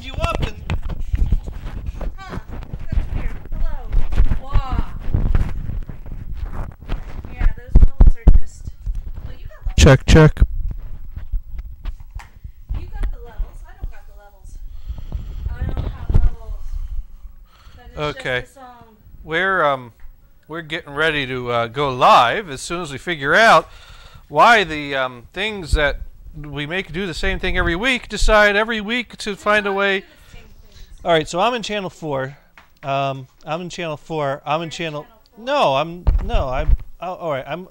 wind you up and... Huh. That's weird. Hello. Wow. Yeah, those levels are just... Well, you got levels. Check, check. You got the levels. I don't got the levels. I don't have levels. That is Okay. just the song. We're getting ready to go live as soon as we figure out why the things that we make do the same thing every week decide every week to find a way. All right, so I'm in channel 4. I'm in channel 4. I'm in channel. No, I'm all right. I'm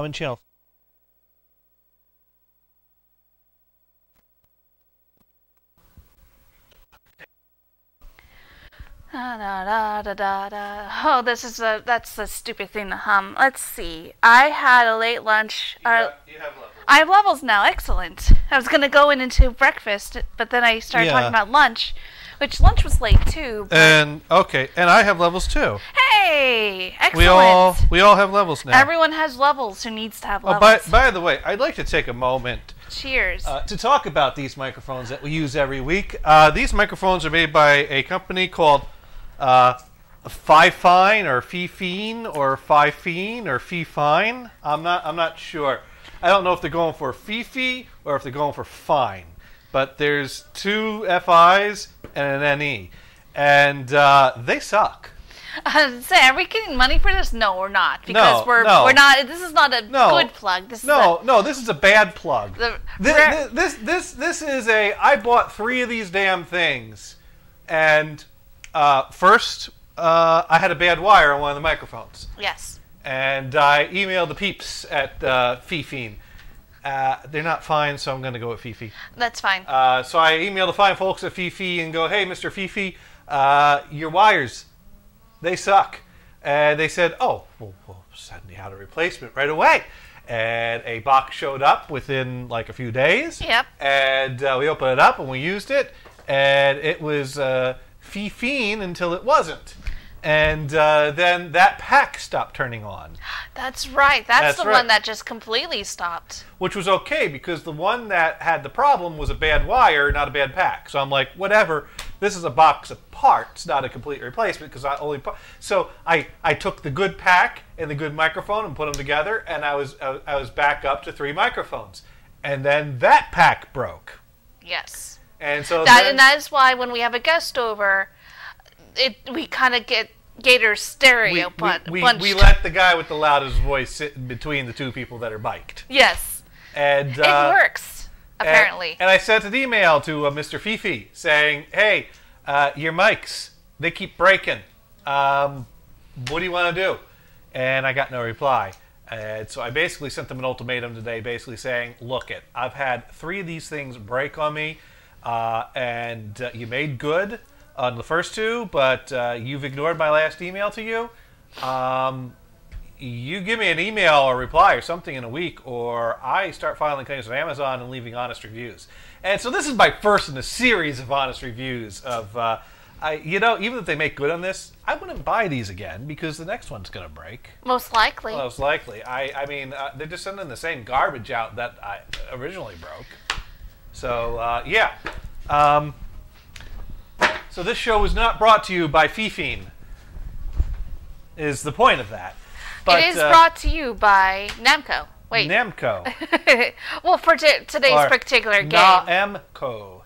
in channel. Oh, that's the stupid thing to hum. Let's see. I had a late lunch. You have levels. I have levels now. Excellent. I was gonna go into breakfast, but then I started talking about lunch, which lunch was late too. And okay, and I have levels too. Hey, excellent. We all have levels now. Everyone has levels who needs to have Oh, levels. by the way, I'd like to take a moment Cheers. to talk about these microphones that we use every week. These microphones are made by a company called Fifine or Fifine or Fifine or Fifine. I'm not sure. I don't know if they're going for Fifi or if they're going for fine. But there's 2 FIs and an NE, and they suck. Say, are we getting money for this? No, we're not, because No, we're not. This is not a good plug. This is a bad plug. This is a. I bought 3 of these damn things, and first I had a bad wire on one of the microphones. Yes. And I emailed the peeps at Fifine. They're not fine, so I'm going to go with Fifi. That's fine. So I emailed the fine folks at Fifi and go, hey, Mr. Fifi, your wires, they suck. And they said, oh, we'll send you out a replacement right away. And a box showed up within like a few days. Yep. And we opened it up and we used it. And it was Fifine until it wasn't. And then that pack stopped turning on. That's right. That's the right. one that just completely stopped. Which was okay, because the one that had the problem was a bad wire, not a bad pack. So I'm like, whatever. This is a box of parts, not a complete replacement, because I only. So I took the good pack and the good microphone and put them together, and I was back up to 3 microphones, and then that pack broke. Yes. And so that is why when we have a guest over, we kind of get Gator's stereo punched. We let the guy with the loudest voice sit in between the 2 people that are mic'd. Yes. And it works, apparently. And I sent an email to Mr. Fifi saying, hey, your mics, they keep breaking. What do you want to do? And I got no reply. And so I basically sent them an ultimatum today, basically saying, look I've had 3 of these things break on me, and you made good on the first 2, but you've ignored my last email to you. You give me an email or reply or something in a week, or I start filing claims with Amazon and leaving honest reviews. And so this is my first in a series of honest reviews of, even if they make good on this, I wouldn't buy these again because the next one's going to break. Most likely. Most likely. I mean, they're just sending the same garbage out that I originally broke. So, yeah. So this show is not brought to you by Fifine, is the point of that. But, it is brought to you by Namco. Wait. Namco. Well, for today's particular game. Namco.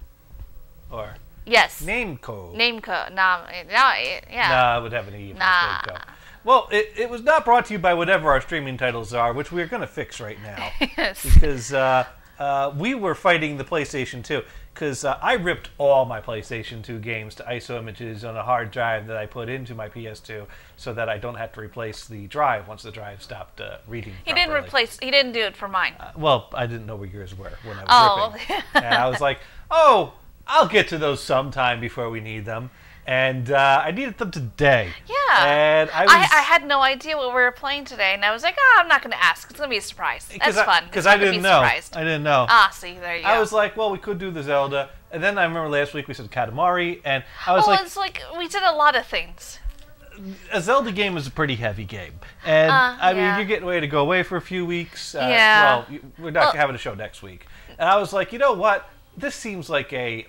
Or yes. Namco. Namco. Yeah. Nah, it would have an E. Nah. Well, it was not brought to you by whatever our streaming titles are, which we're going to fix right now. Yes. Because we were fighting the PlayStation 2. Because I ripped all my PlayStation 2 games to ISO images on a hard drive that I put into my PS2 so that I don't have to replace the drive once the drive stopped reading properly. He didn't do it for mine. Well, I didn't know where yours were when I was ripping. And I was like, oh, I'll get to those sometime before we need them. And I needed them today. Yeah. And I had no idea what we were playing today, and I was like, I'm not going to ask. It's going to be a surprise. That's fun. Because I didn't know. I didn't know. Ah, see, there you go. I was like, well, we could do the Zelda. And then I remember last week we said Katamari, and I was like... it's like we did a lot of things. A Zelda game is a pretty heavy game. And, I mean, you're getting ready to go away for a few weeks. Yeah. Well, we're not having a show next week. And I was like, you know what? This seems like a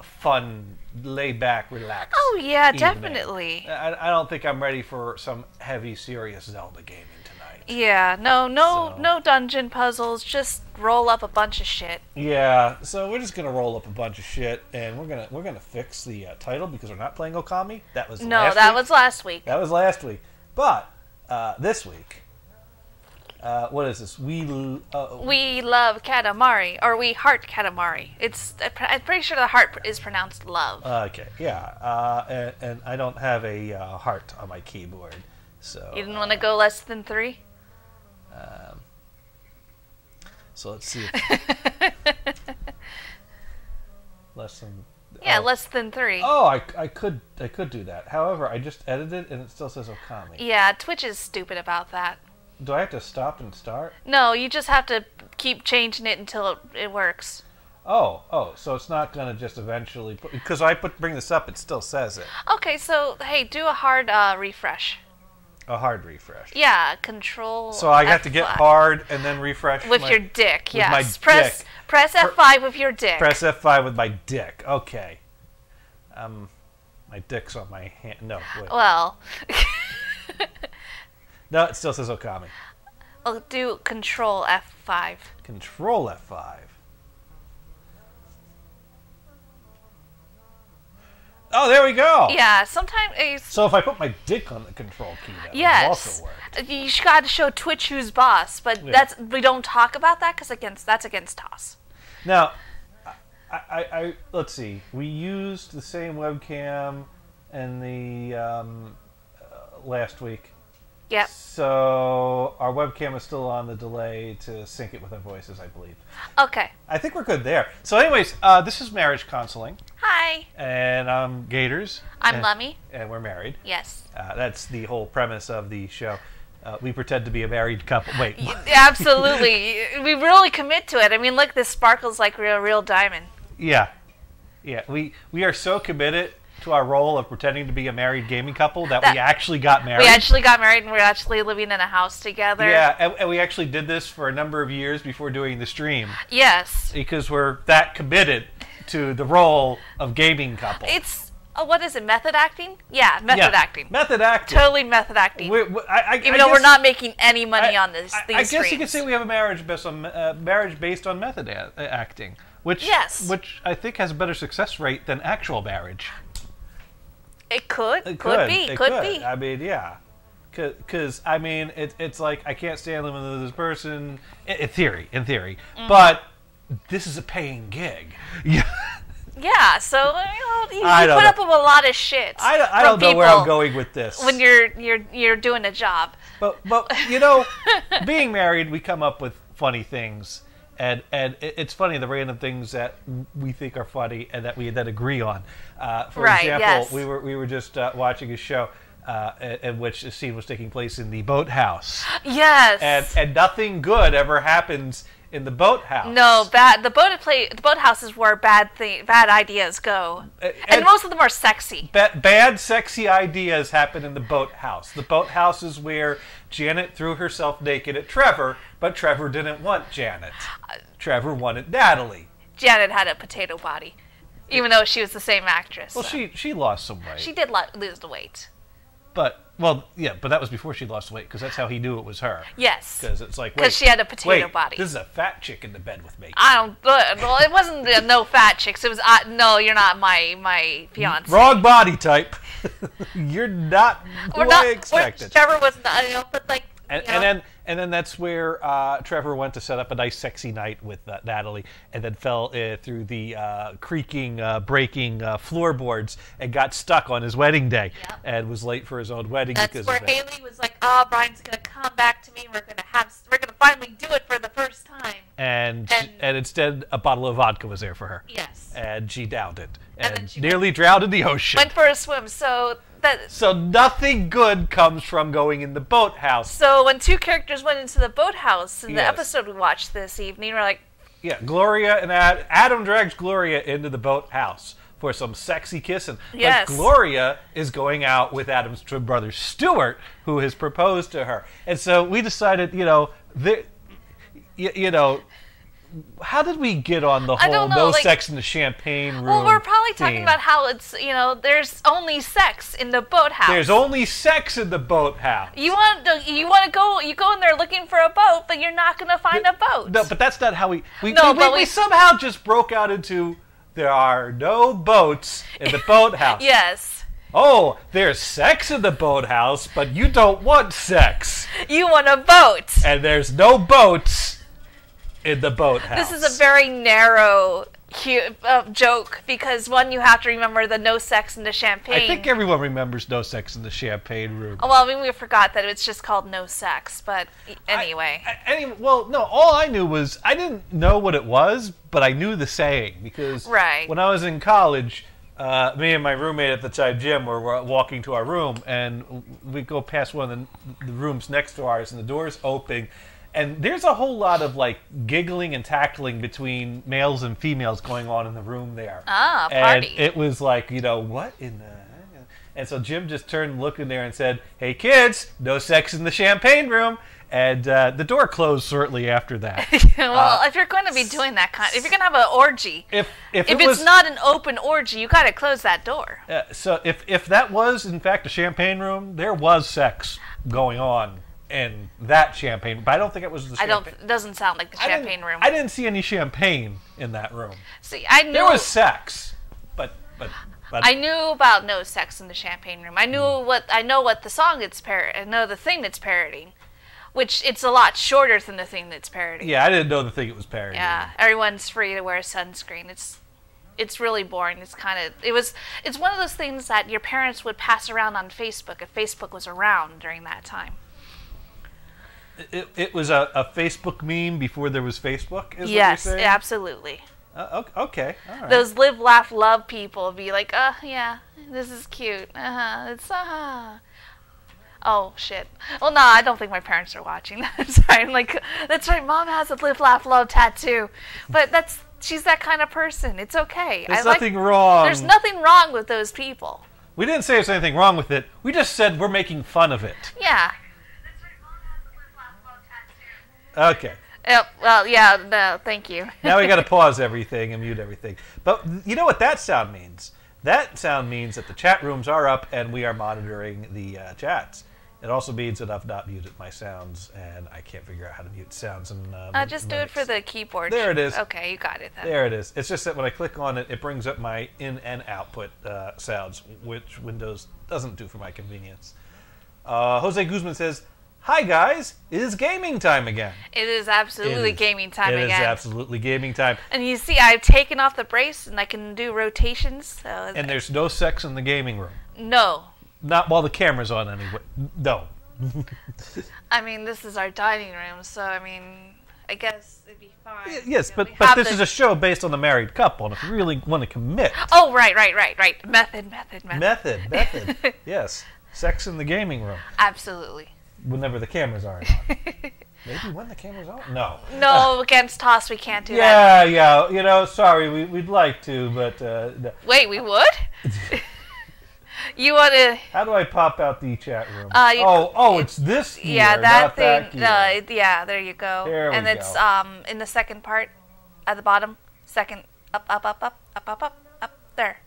fun, laid back, relaxed. Oh yeah, evening. definitely. I don't think I'm ready for some heavy, serious Zelda gaming tonight. Yeah, no dungeon puzzles. Just roll up a bunch of shit. Yeah, so we're just gonna roll up a bunch of shit, and we're gonna fix the title because we're not playing Okami. That was last week. was last week. That was last week. But this week, what is this? We love Katamari, or we heart Katamari. I'm pretty sure the heart is pronounced love. Okay, yeah, and I don't have a heart on my keyboard, so You didn't want to go less than 3? So let's see. Less than. Yeah, less than 3. Oh, I could do that. However, I just edited and it still says Okami. Yeah, Twitch is stupid about that. Do I have to stop and start? No, you just have to keep changing it until it works. Oh, so it's not gonna just eventually because bring this up, it still says it. Okay, so hey, do a hard refresh. A hard refresh. Yeah, control. So I have to get hard and then refresh with your dick. With yes, my dick. Press F5 with your dick. Press F5 with my dick. Okay. My dick's on my hand. No, wait. Well. No, it still says Okami. I'll do control F5. Control F5. Oh, there we go. Yeah, sometimes. So if I put my dick on the control key, that would also work. You got to show Twitch who's boss, but we don't talk about that because that's against TOS. Now, I let's see. We used the same webcam in the last week. Yep. So our webcam is still on the delay to sync it with our voices, I believe. Okay. I think we're good there. So anyways, this is Marriage Counseling. Hi. And I'm Gators. I'm Lummy. And we're married. Yes. That's the whole premise of the show. We pretend to be a married couple. Wait. Absolutely. We really commit to it. I mean, look, this sparkles like real diamond. Yeah. Yeah. We are so committed to our role of pretending to be a married gaming couple that we actually got married. We actually got married and we're actually living in a house together. Yeah, and we actually did this for a number of years before doing the stream. Yes. Because we're that committed to the role of gaming couple. It's, what is it, method acting? Yeah, method acting. Method acting. Totally method acting. Even though we're not making any money on these I guess streams. you could say we have a marriage based on method acting, which I think has a better success rate than actual marriage. It could be. I mean, yeah. Because, I mean, it's like, I can't stand living with this person, in theory. Mm-hmm. But this is a paying gig. Yeah, so you put up with a lot of shit. I don't know where I'm going with this. When you're doing a job. But being married, we come up with funny things. And it's funny, the random things that we think are funny and that we then agree on. For example, we were just watching a show in which a scene was taking place in the boathouse. Yes. And nothing good ever happens in the boathouse. No, the boathouse is where bad ideas go, and most of them are sexy. Bad, sexy ideas happen in the boathouse. The boathouse is where Janet threw herself naked at Trevor, but Trevor didn't want Janet. Trevor wanted Natalie. Janet had a potato body, even though she was the same actress. Well, so. she lost some weight. She did lose the weight. But that was before she lost weight, because that's how he knew it was her. Yes. Because it's like, because she had a potato body. This is a fat chick in the bed with me. Well, it wasn't no fat chicks. It was, no, you're not my fiance. Wrong body type. You're not who I expected. Trevor was not, but like, and then that's where Trevor went to set up a nice, sexy night with Natalie, and then fell through the creaking, breaking floorboards and got stuck on his wedding day, and was late for his own wedding. That's where Haley was like, "Oh, Brian's gonna come back to me. We're gonna finally do it for the first time." And instead, a bottle of vodka was there for her. Yes. And she downed it, and nearly drowned in the ocean. Went for a swim, so nothing good comes from going in the boathouse. So when two characters went into the boathouse in the episode we watched this evening, we're like... Yeah, Gloria and Adam drags Gloria into the boathouse for some sexy kissing. Yes. But Gloria is going out with Adam's twin brother Stuart, who has proposed to her. And so we decided, how did we get on the I whole don't know, no like- sex in the champagne room? Well, we're probably talking theme? about how it's, there's only sex in the boathouse. There's only sex in the boathouse. You want to go? You go in there looking for a boat, but you're not going to find a boat. No, but that's not how we we somehow just broke out into there are no boats in the boathouse. Yes. Oh, there's sex in the boathouse, but you don't want sex. You want a boat. And there's no boats in the boathouse. This is a very narrow joke because, one, you have to remember the no sex in the champagne. I think everyone remembers no sex in the champagne room. Oh, well, I mean, we forgot that it's just called no sex, but anyway. All I knew was, I didn't know what it was, but I knew the saying because when I was in college, me and my roommate at the time, Jim, were walking to our room, and we go past one of the rooms next to ours, and the door's open, and there's a whole lot of like giggling and tackling between males and females going on in the room there. Ah, party. And it was like, what in the... And so Jim just turned and looked in there and said, "Hey kids, no sex in the champagne room." And the door closed shortly after that. Well, if you're going to be doing that if you're going to have an orgy, if it's not an open orgy, you got to close that door. So if that was in fact a champagne room, there was sex going on in that champagne, but I don't think it was the champagne. It doesn't sound like the champagne room. I didn't see any champagne in that room. See, I knew there was sex, but I knew about no sex in the champagne room. I know what the song it's I know the thing it's parodying. Which it's a lot shorter than the thing that's parodying. Yeah, I didn't know the thing it was parodying. Yeah, everyone's free to wear sunscreen. It's really boring. It's one of those things that your parents would pass around on Facebook if Facebook was around during that time. It was a Facebook meme before there was Facebook, is yes, what you're saying? Absolutely. Okay, all right. Those live, laugh, love people would be like, yeah, this is cute. Oh, shit. Well, no, I don't think my parents are watching. That's right. I'm like, that's right, Mom has a live, laugh, love tattoo. But she's that kind of person. It's okay. There's nothing wrong. There's nothing wrong with those people. We didn't say there's anything wrong with it. We just said we're making fun of it. Yeah. That's right, Mom has a live, laugh, love tattoo. Okay. Well, yeah, no, thank you. Now we got to pause everything and mute everything. But you know what that sound means? That sound means that the chat rooms are up and we are monitoring the chats. It also means that I've not muted my sounds, and I can't figure out how to mute sounds. Just do it for the keyboard. There it is. Okay, you got it then. There it is. It's just that when I click on it, it brings up my in and output sounds, which Windows doesn't do for my convenience. Jose Guzman says, "Hi guys, it is gaming time again." It is absolutely gaming time again. It is absolutely gaming time. And you see, I've taken off the brace, and I can do rotations. So and there's no sex in the gaming room. No. Not while the camera's on, anyway. No. I mean, this is our dining room, so I mean, I guess it'd be fine. Yes, but this is a show based on a married couple, and if you really want to commit... Oh, right. Method. Method. Yes. Sex in the gaming room. Absolutely. Whenever the cameras aren't on. Maybe when the camera's on? No. No, against Toss, we can't do that. Yeah. Sorry, we'd like to, but... No. Wait, we would? You want to... How do I pop out the chat room? It's this here, yeah, that not thing. that here. Yeah, there you go. There we go. It's in the second part, at the bottom. Second, up, there.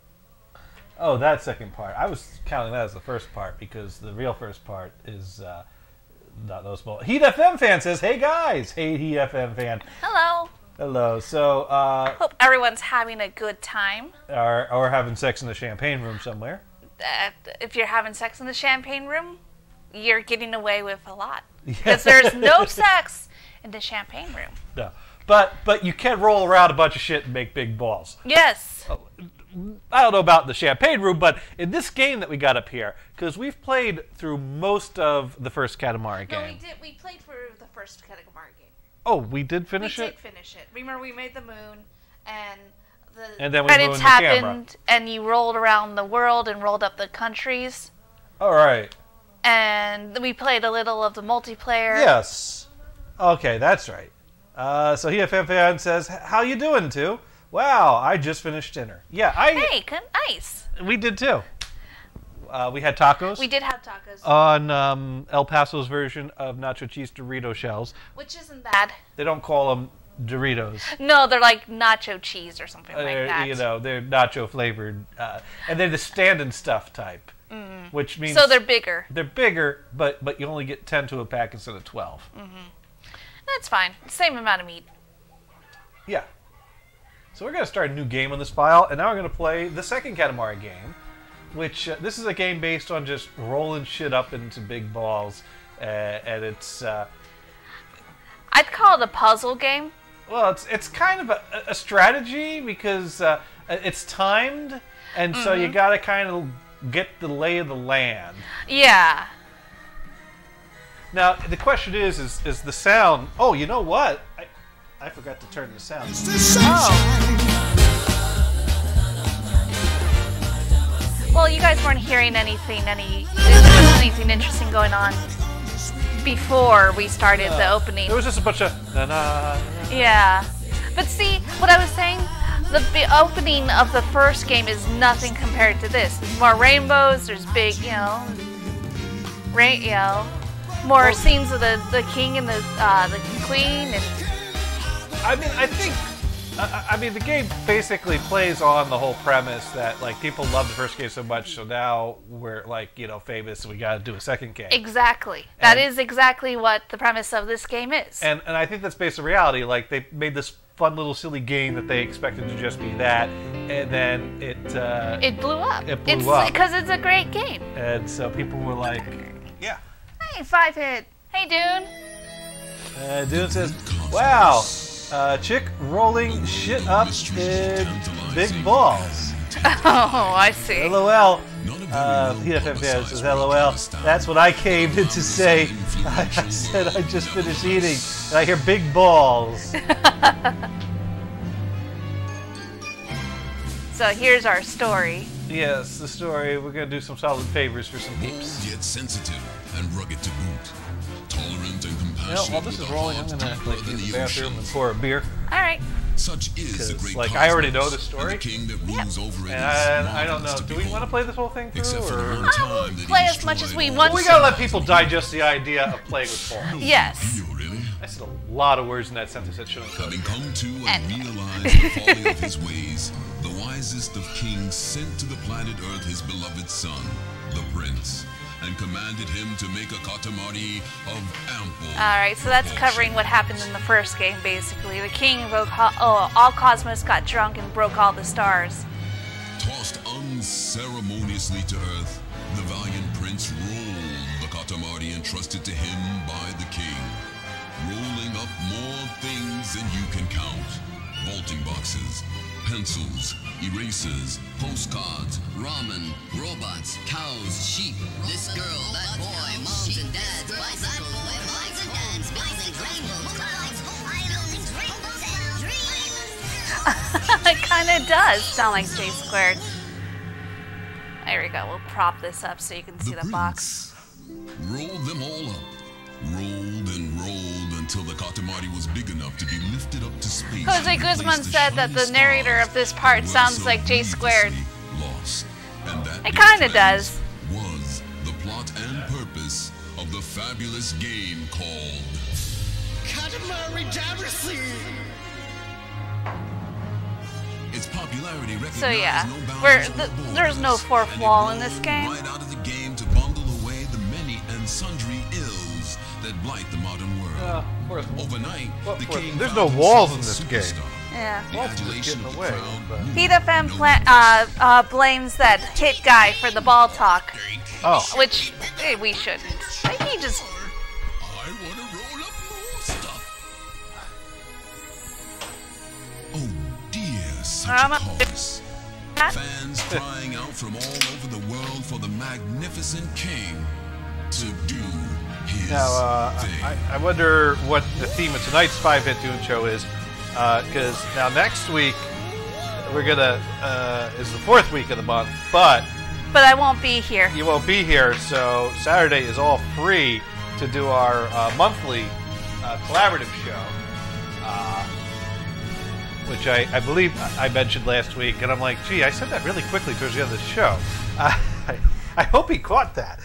Oh, that second part. I was counting that as the first part because the real first part is not noticeable. Heat FM fan says, "Hey guys, hey Heat FM fan." Hello. So, hope everyone's having a good time. Or having sex in the champagne room somewhere. If you're having sex in the champagne room, you're getting away with a lot. Because there's no sex in the champagne room. No. But you can roll around a bunch of shit and make big balls. Yes. I don't know about the champagne room, but in this game that we got up here, because we've played through most of the first Katamari game. No, we did. We played for the first Katamari game. Oh, we did finish it? We did finish it. Remember, we made the moon, and and then we credits moved the happened, camera. And you rolled around the world and rolled up the countries. All right. And we played a little of the multiplayer. Yes. Okay, that's right. So HFM fan says, "How you doing, too?" Wow, I just finished dinner. Yeah, Hey, nice. We did too. We had tacos. We did have tacos. On El Paso's version of nacho cheese Dorito shells. Which isn't bad. They don't call them Doritos. No, they're like nacho cheese or something like that. You know, they're nacho flavored, and they're the stand and stuff type, which means So they're bigger. They're bigger, but you only get 10 to a pack instead of 12. That's fine. Same amount of meat. Yeah. So we're going to start a new game on this file, and now we're going to play the second Katamari game, which this is a game based on just rolling shit up into big balls, and it's I'd call it a puzzle game. well, it's kind of a strategy because it's timed, and so you got to kind of get the lay of the land. Yeah. Now the question is the sound? Oh, you know what? I forgot to turn the sound. Well, you guys weren't hearing anything interesting going on before we started the opening. There was just a bunch of na-na. Yeah. But see, what I was saying, the opening of the first game is nothing compared to this. There's more rainbows, there's big, more scenes of the king and the queen, and I mean, I mean, the game basically plays on the whole premise that like people love the first game so much, so now we're like famous, so we got to do a second game. exactly. That is exactly what the premise of this game is. And I think that's based on reality. Like they made this fun little silly game that they expected to just be that, and then it blew up. It blew up because it's a great game. and so people were like, yeah. Hey, 5-hit. Hey, Dune. Dune says, "Wow, chick rolling shit up in big balls." Oh, I see. LOL. PFM fan says, LOL. That's what I came in to say. I said I just finished eating, and I hear big balls. So here's our story. Yes, the story. We're going to do some solid favors for some peeps. Yet sensitive and rugged to boot. Tolerant and compassionate. While this is rolling, I'm going to brother use in the bathroom and oceans. pour a beer. All right. Such is the great like, I already know cosmos, the story. and the king that rules over it And is I don't know. marvelous to Do we want to behold. play this whole thing through? Except for the Or? one time that Play he as much as we destroyed want all We to. got to let people digest the idea of playing with balls. Yes. You really? I said a lot of words in that sentence that shouldn't go. Having come to And- and realized the folly of his ways, the wisest of kings sent to the planet Earth his beloved son, the prince, and commanded him to make a Katamari of ample. All right, so that's covering what happened in the first game, basically. The king invoked all cosmos, got drunk, and broke all the stars. Tossed unceremoniously to earth, the valiant prince rolled the Katamari entrusted to him by the king, rolling up more things than you can count. Vaulting boxes, pencils, erasers, Postcards, ramen, robots, cows, sheep, this girl, that boy, moms and dads, bicycles, moms and dads, bicycles, It kind of does sound like J squared. There we go. We'll prop this up so you can see the box. rolled them all up. Rolled and rolled until the Katamari was big enough to be lifted up to space. Jose and Guzman placed the said that the shiny narrator stars of this part were sounds so like J squared. needlessly Lost. And that, It dear kinda friends, does. Was the plot and purpose of the fabulous game called Katamari Damacy! its popularity recognized So yeah, no boundaries we're or borders, there's no fourth and it wall in rolled this game. right out of the game to bundle away the many and sundry ills that blight the modern world. Overnight, What the fourth? king There's found no walls himself in a this game. superstar. Yeah. The Walls are just adulation getting of the away, crowd but- knew Heat FM blames that hit guy for the ball talk, Oh. which we shouldn't. He just I want to roll up more stuff. Oh dear, such a chorus. Fans crying out from all over the world for the magnificent king to do his Now, thing. I wonder what the theme of tonight's 5-Hit Dune show is. Because now next week, we're going to, is the 4th week of the month, but I won't be here. you won't be here, so Saturday is all free to do our monthly collaborative show. Which I believe I mentioned last week, and I'm like, gee, I said that really quickly towards the end of the show. I hope he caught that.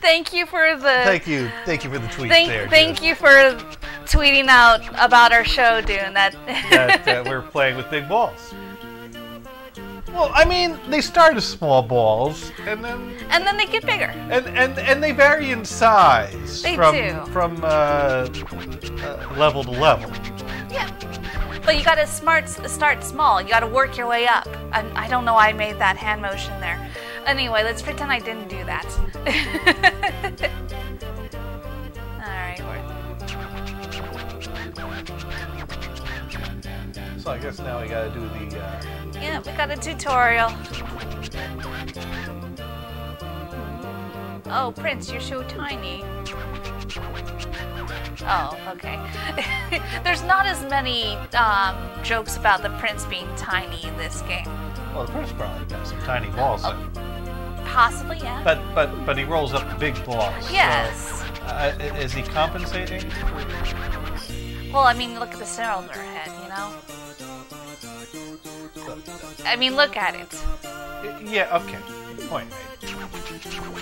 Thank you for the. Thank you for the tweet there. Thank you for tweeting out about our show, Dune. That we're playing with big balls. Well, I mean, they start as small balls, and then they get bigger. And they vary in size. They do. From level to level. Yeah. But you gotta start small. You gotta work your way up. I don't know why I made that hand motion there. Anyway, let's pretend I didn't do that. Alright, so I guess now we gotta do the... Yeah, we got a tutorial. Oh, Prince, you're so tiny. Oh, okay. There's not as many jokes about the prince being tiny in this game. Well, the prince probably got some tiny balls. Possibly, yeah. But he rolls up big balls. Yes. So, is he compensating? Well, I mean, look at the center of their head, you know? I mean, look at it. Yeah, okay. Point made.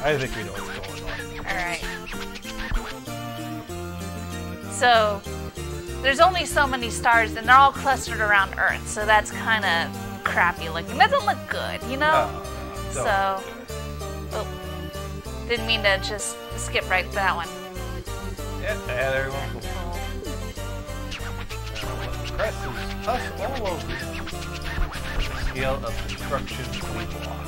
I think we know what's going on. Alright. So, there's only so many stars, and they're all clustered around Earth, so that's kind of crappy looking. That doesn't look good, you know? So, didn't mean to just skip right to that one. Yeah, everyone cool. Press is us all over the scale of destruction we want.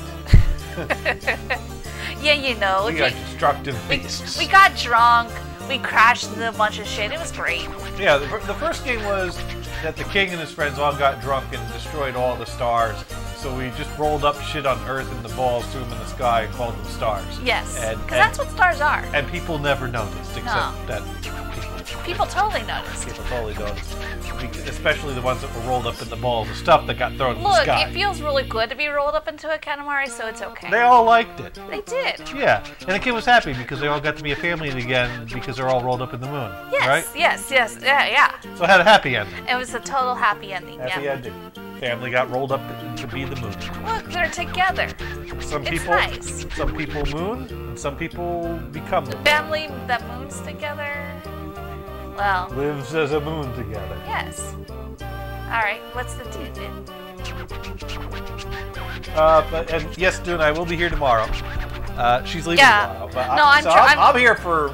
Yeah, you know. We got destructive beasts. We got drunk. We crashed into a bunch of shit. It was great. Yeah, the first game was that the king and his friends all got drunk and destroyed all the stars. So we just rolled up shit on Earth and the balls, threw them in the sky, and called them stars. Yes, because that's what stars are. And people never noticed, except that people totally noticed. People totally noticed. Especially the ones that were rolled up in the balls of stuff that got thrown in the sky. Look, it feels really good to be rolled up into a Katamari, so it's okay. They all liked it. They did. Yeah, and the kid was happy because they all got to be a family again because they're all rolled up in the moon. Yes, right? yes, yeah. So it had a happy ending. It was a total happy ending, Happy ending. Family got rolled up to be the moon. Look, they're together. It's nice. Some people moon, and some people become the moon. Family that moons together, well... lives as a moon together. Yes. Alright, what's the deal? And yes, Dune, I will be here tomorrow. She's leaving tomorrow. But I'm here for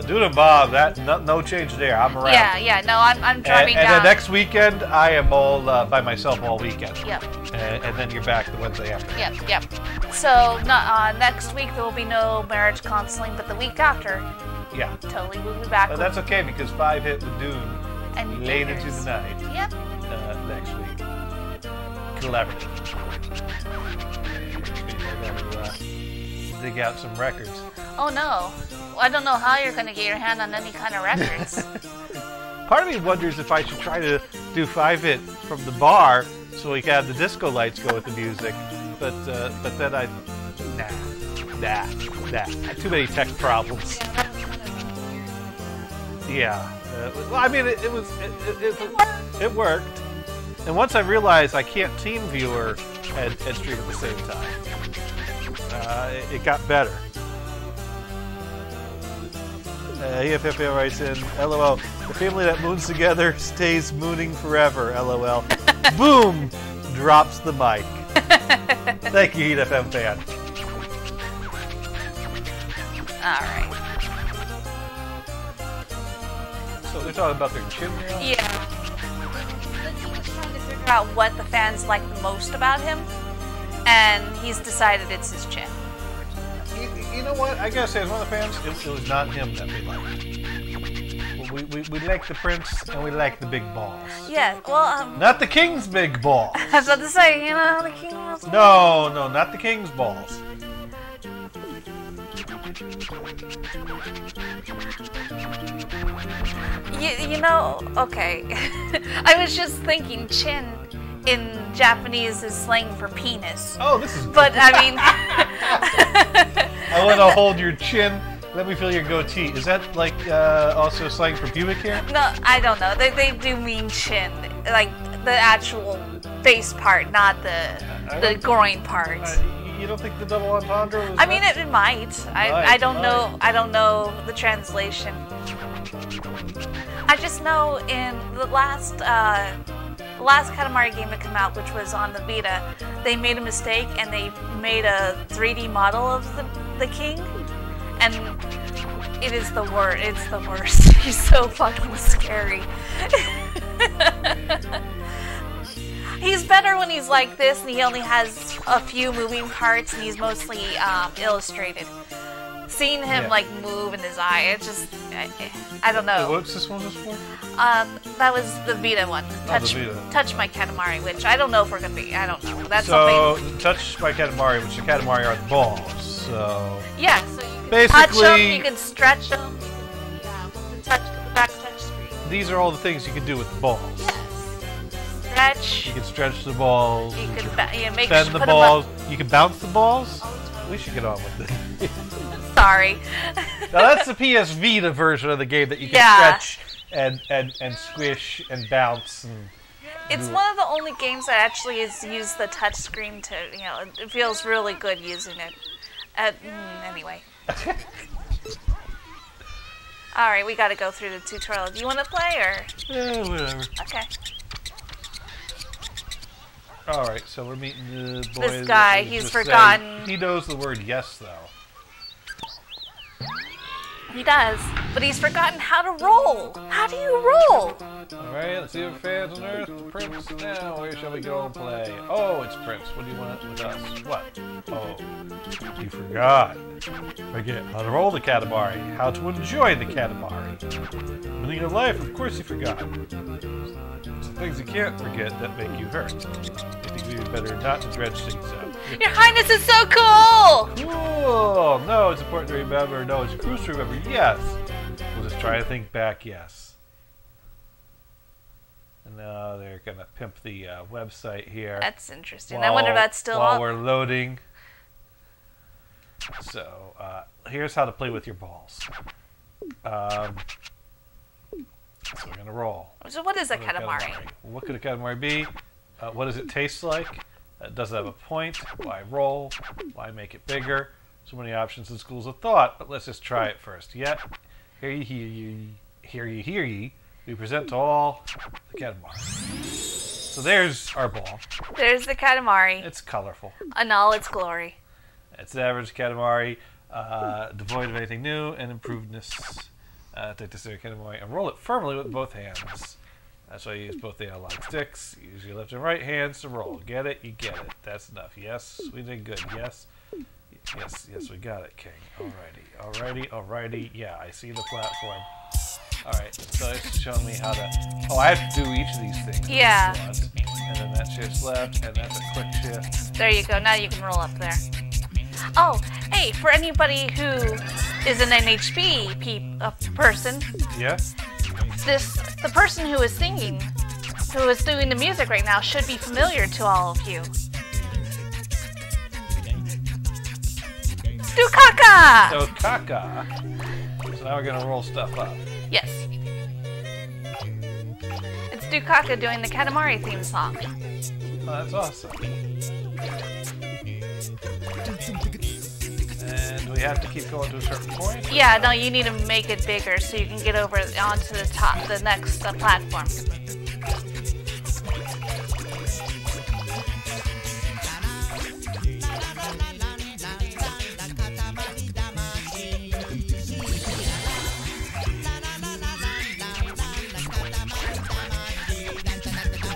Dune and Bob. That no change there. I'm around. Yeah. No, I'm driving down. And the next weekend, I am all by myself all weekend. Yep. And then you're back the Wednesday after. Yep. So next week there will be no marriage counseling, but the week after, yeah, totally we'll be back. But that's okay because 5 hit with Dune and late into the night. Yep. Next week. Collaborative. Dig out some records. Oh no. I don't know how you're going to get your hand on any kind of records. Part of me wonders if I should try to do 5-hit from the bar so we can have the disco lights go with the music. But then nah. Too many tech problems. Yeah. Well, I mean, it worked. And once I realized I can't team viewer and stream at the same time, it got better. EFF writes in, LOL, the family that moons together stays mooning forever, LOL. Boom! Drops the mic. Thank you, Heat FM fan. Alright. So they're talking about their chin now? Yeah. He's trying to figure out what the fans like the most about him, and he's decided it's his chin. You know what? I gotta say, as one of the fans, it was not him that we liked. We like the prince, and we like the big balls. Yeah, well, not the king's big balls. I was about to say, you know, the king was... No, not the king's balls. You know, okay. I was just thinking chin in Japanese is slang for penis. Oh, this is... But, I mean... I want to hold your chin. Let me feel your goatee. Is that, like, also slang for pubic hair? No, I don't know. They do mean chin. Like, the actual face part, not the groin part. You don't think the double entendre was? I mean, it might. I don't know. I don't know the translation. I just know in the last Katamari game to come out, which was on the Vita, they made a mistake and they made a 3D model of the king, and it is the worst. It's the worst. He's so fucking scary. He's better when he's like this, and he only has a few moving parts, and he's mostly illustrated. Seeing him like move in his eye, it just, I don't know. What's this one just for? That was the Vita one. Touch My Katamari, which I don't know if we're gonna be. I don't know. That's so something. Touch My Katamari, which the Katamari are the balls. So yeah, so you can basically, touch them, you can stretch them, you can touch the back touch screen. These are all the things you can do with the balls. Yes. Stretch. You can stretch the balls. You can make bend the balls. You can bounce the balls. We should get on with it. Sorry. Now that's the PS Vita version of the game that you can stretch and squish and bounce. And it's one of the only games that actually is used the touch screen to, it feels really good using it. Anyway. Alright, we gotta go through the tutorial. Do you want to play, or? Yeah, whatever. Okay. Alright, so we're meeting the boy. This guy, he's forgotten. He knows the word yes, though. He does, but he's forgotten how to roll. How do you roll? Alright, let's see what fans on Earth. Prince, now where shall we go and play? Oh, it's Prince. What do you want with us? What? Oh, you forgot. Forget how to roll the Katamari. How to enjoy the Katamari. Meaning of life, of course you forgot. Some things you can't forget that make you hurt. I think we'd better not dredge things up. Your Highness is so cool! Cool! No, it's important to remember. No, it's crucial to remember. Yes. We'll just try to think back. Yes. And now they're going to pimp the website here. That's interesting. I wonder if that's still while up. We're loading. So, here's how to play with your balls. So we're going to roll. So what is a Katamari? What could a Katamari be? What does it taste like? Does it have a point? Why roll? Why make it bigger? So many options and schools of thought, but let's just try it first. Yet, hear ye, we present to all the Katamari. So there's our ball. There's the Katamari. It's colorful. In all its glory. It's the average Katamari, devoid of anything new and improvedness. Take the standard Katamari and roll it firmly with both hands. That's why you use both the analog sticks. Use your left and right hands to roll. Get it? You get it. That's enough. Yes, we did good. Yes. Yes, we got it, King. Alrighty. Yeah, I see the platform. Alright, so it's showing me how to... Oh, I have to do each of these things. Yeah. And then that shifts left, and that's a quick shift. There you go. Now you can roll up there. Oh, hey, for anybody who is an NHB person... Yeah? The person who is singing, who is doing the music right now, should be familiar to all of you. Dukaka! So now we're going to roll stuff up. Yes. It's Dukaka doing the Katamari theme song. Oh, that's awesome. And we have to keep going to a certain point? Yeah, no, you need to make it bigger so you can get over onto the top, the next platform.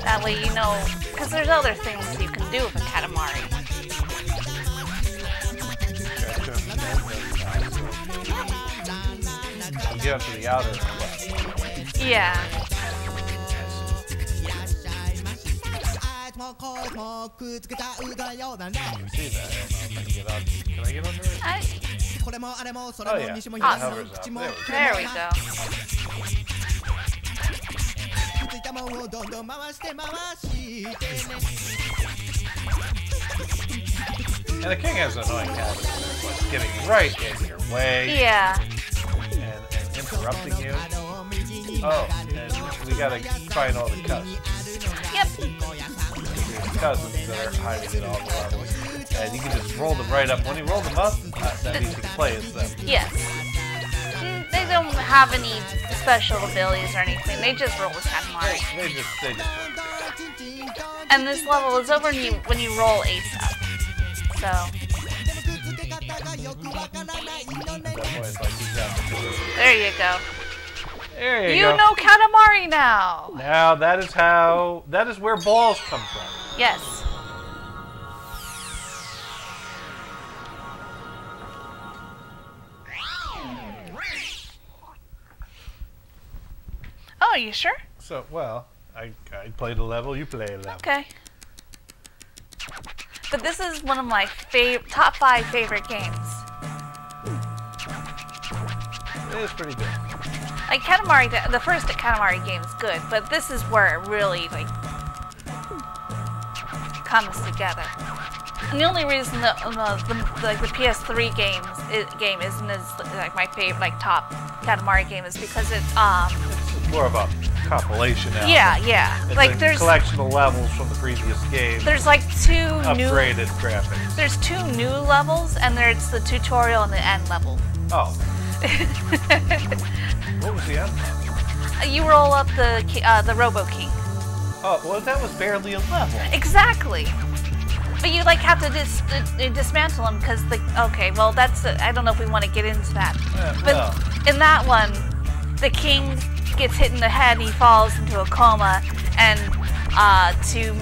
That way you know, because there's other things you can do with a Katamari. Get up to the outer left. Yeah. You see that? I don't know if I can get on. Can I get under it? Oh yeah. It Awesome. hovers up. There we go. And the king has an annoying habit of like getting right in your way. Yeah. And interrupting you. Oh, and we gotta find all the cousins. Yep. There's cousins that are hiding in all the levels. and you can just roll them right up. When you roll them up, that means you can play as them. Yes. They don't have any special abilities or anything. They just roll with Katamari. They just work. And this level is over when you roll Ace up. So. There you go. There you You go. know Katamari now. Now that is where balls come from. Yes. Oh, you sure? So, well, I played a level, you play a level. Okay. But this is one of my top 5 favorite games. It is pretty good. Like Katamari, the first Katamari game is good, but this is where it really like comes together. And the only reason the PS3 game isn't as like my favorite, like top Katamari game is because it's It's more of a compilation now. yeah. It's Like a there's collection of levels from the previous game. there's like 2 new upgraded graphics. there's 2 new levels, and there's the tutorial and the end level. Oh. What was the end? You roll up the Robo King. Oh, well, that was barely a level. Exactly. But you like have to dismantle him because okay, well that's I don't know if we want to get into that. But no. in that one, the king gets hit in the head and he falls into a coma, and to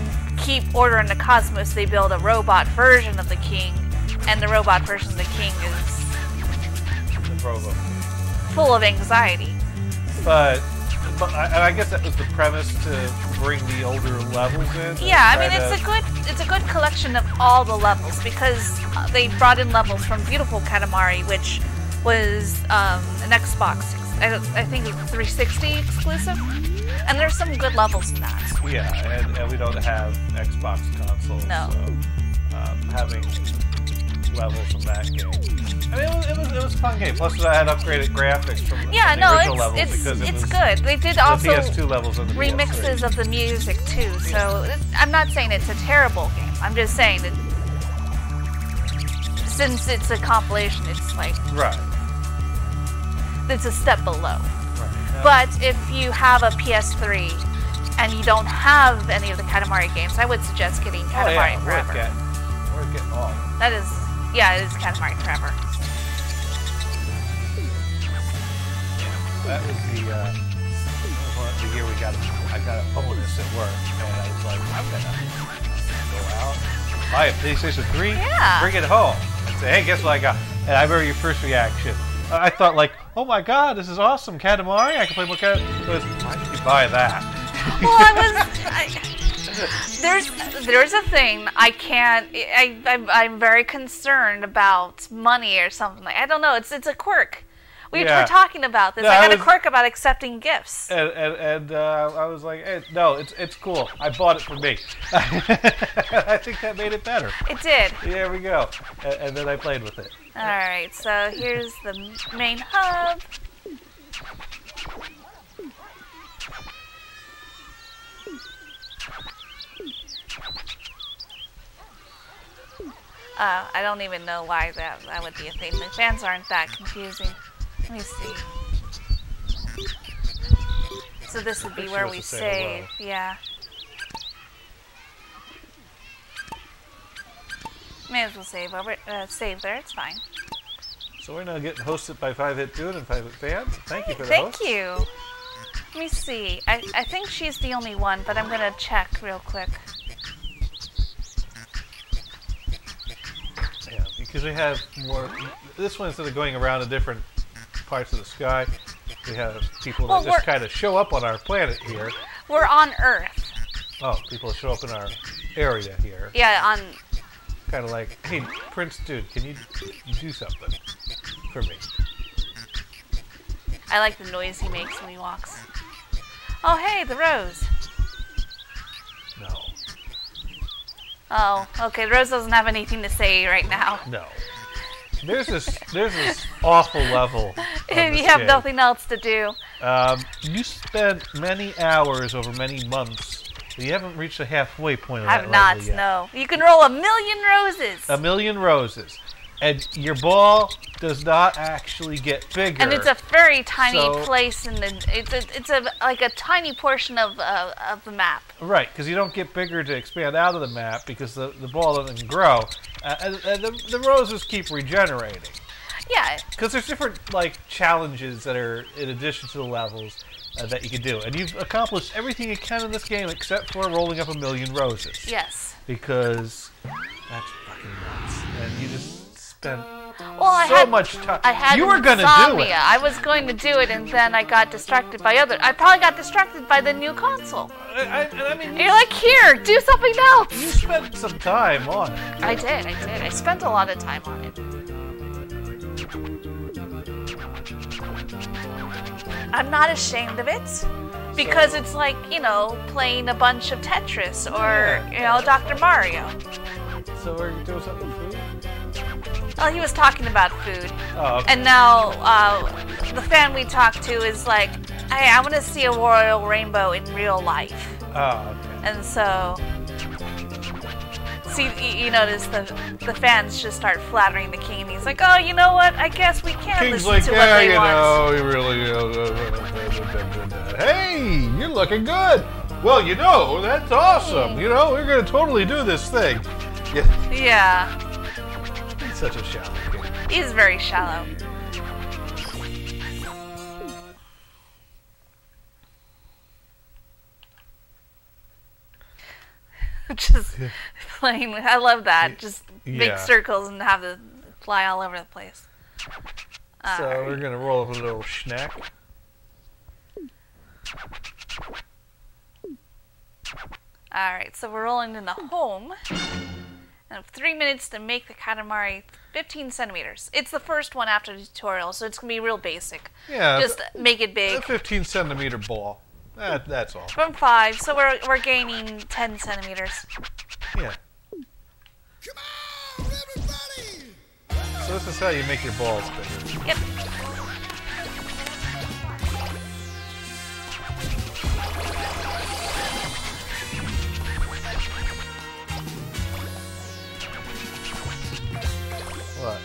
keep order in the cosmos, they build a robot version of the king, and the robot version of the king is The Robo. full of anxiety. But I guess that was the premise to bring the older levels in. Yeah, I mean it's a good collection of all the levels because they brought in levels from Beautiful Katamari, which was an Xbox, I think 360 exclusive, and there's some good levels in that. Yeah, and we don't have Xbox consoles. No. So having levels from that game. I mean, it was a fun game. Plus, I had upgraded graphics from the original levels because it's it was good. They did the also PS2 levels and the remixes PS3. of the music too. So I'm not saying it's a terrible game. I'm just saying that since it's a compilation, it's like Right. it's a step below. Right. But if you have a PS3 and you don't have any of the Katamari games, I would suggest getting Katamari Forever. We're getting all. That is, yeah, it is Katamari Forever. That was the year I got a bonus at work, and I was like, I'm gonna go out, buy a PlayStation 3, Yeah. bring it home, and say, hey, guess what I got? And I remember your first reaction. I thought like, oh my god, this is awesome, Katamari, I can play more Katamari. Why did you buy that? Well, there's a thing I can't. I'm very concerned about money or something. I don't know. It's a quirk. We Yeah. were talking about this. No, I got I a was- quirk about accepting gifts. And I was like, hey, no, it's cool. I bought it for me. I think that made it better. It did. There we go. And then I played with it. All right. So here's the main hub. I don't even know why that would be a thing. The fans aren't that confusing. Let me see. So this would be She where wants we to say save. hello. Yeah. May as well save over. Save there. It's fine. So we're now getting hosted by 5-Hit Dude and 5-Hit Fans. Thank you for the Thank host. you. Let me see. I think she's the only one, but I'm gonna check real quick. Yeah, because we have more. This one, instead of going around in different parts of the sky, we have people that Well, just kind of show up on our planet here. We're on Earth. Oh, people show up in our area here. Yeah, on. Kind of like, hey, Prince Dude, can you do something for me? I like the noise he makes when he walks. Oh, hey, the rose. No. Oh, okay. The rose doesn't have anything to say right now. No. There's this awful level. If you have nothing else to do. You spent many hours over many months You haven't reached the halfway point of I that have not, level yet. no. You can roll 1,000,000 roses. 1,000,000 roses. And your ball does not actually get bigger. And it's a very tiny So- place, and it's like a tiny portion of the map. Right, because you don't get bigger to expand out of the map because the ball doesn't grow. And the roses keep regenerating. Yeah, Because there's different challenges that are in addition to the levels that you can do. And you've accomplished everything you can in this game except for rolling up 1,000,000 roses. yes. Because that's fucking nuts. And you just spent Well, so much time. I had You were going to do insomnia. it. I was going to do it, and then I got distracted by I probably got distracted by the new console. I mean, And you're like, here, do something you else. spent some time on it. I did. I spent a lot of time on it. I'm not ashamed of it. Because it's like, playing a bunch of Tetris or, Dr. Mario. So we're doing something with food? Well, he was talking about food. Oh, okay. And now the fan we talked to is like, hey, I want to see a royal rainbow in real life. Oh, okay. And so, see, you notice the fans just start flattering the king. And he's like, oh, you know what? I guess we can King's listen like, to what they want. you really, hey, you're looking good. Well, that's awesome. We're going to totally do this thing. Yeah, Yeah, he's such a shallow king. he's very shallow. Just playing. I love that. Just make Yeah. circles and have it fly all over the place. So we're going to roll up a little snack. Alright, so we're rolling in the home. And 3 minutes to make the Katamari 15 centimeters. It's the first one after the tutorial, so it's going to be real basic. Yeah, Just make it a big. 15-centimeter ball. That's all. From 5, so we're gaining 10 centimeters. Yeah. So this is how you make your balls bigger. Yep. What?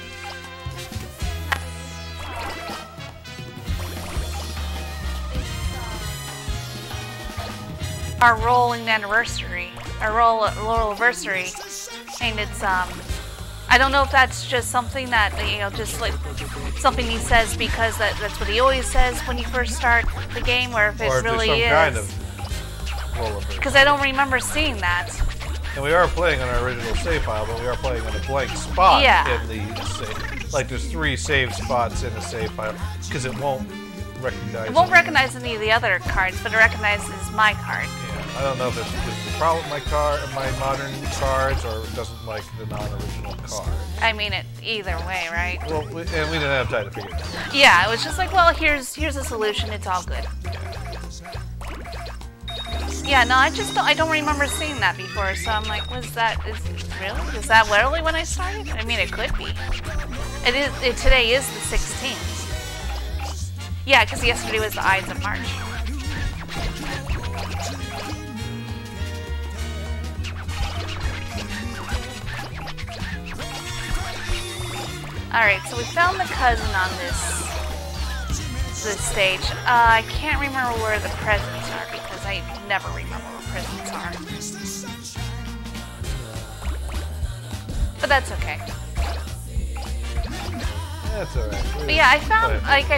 Our rolling anniversary, our roll anniversary, and it's I don't know if that's just something that just like something he says because that's what he always says when you first start the game, or if it Or if really there's some is. kind of rollover. Because I don't remember seeing that. And we are playing on our original save file, but we are playing on a blank spot Yeah. in the save. Like there's 3 save spots in the save file because it won't recognize. It won't recognize any of the other cards, but it recognizes my card. Yeah, I don't know if it's the problem with my modern cards, or it doesn't like the non-original cards. I mean it either way, right? Well, and we didn't have time to figure it out. Yeah, it was just like, well, here's a solution. It's all good. Yeah, no, I don't remember seeing that before. So I'm like, is that really when I started? I mean, it could be. Today is the 16th. Yeah, because yesterday was the Ides of March. Alright, so we found the cousin on this stage. I can't remember where the presents are because I never remember where presents are. But that's okay. That's alright. But yeah, I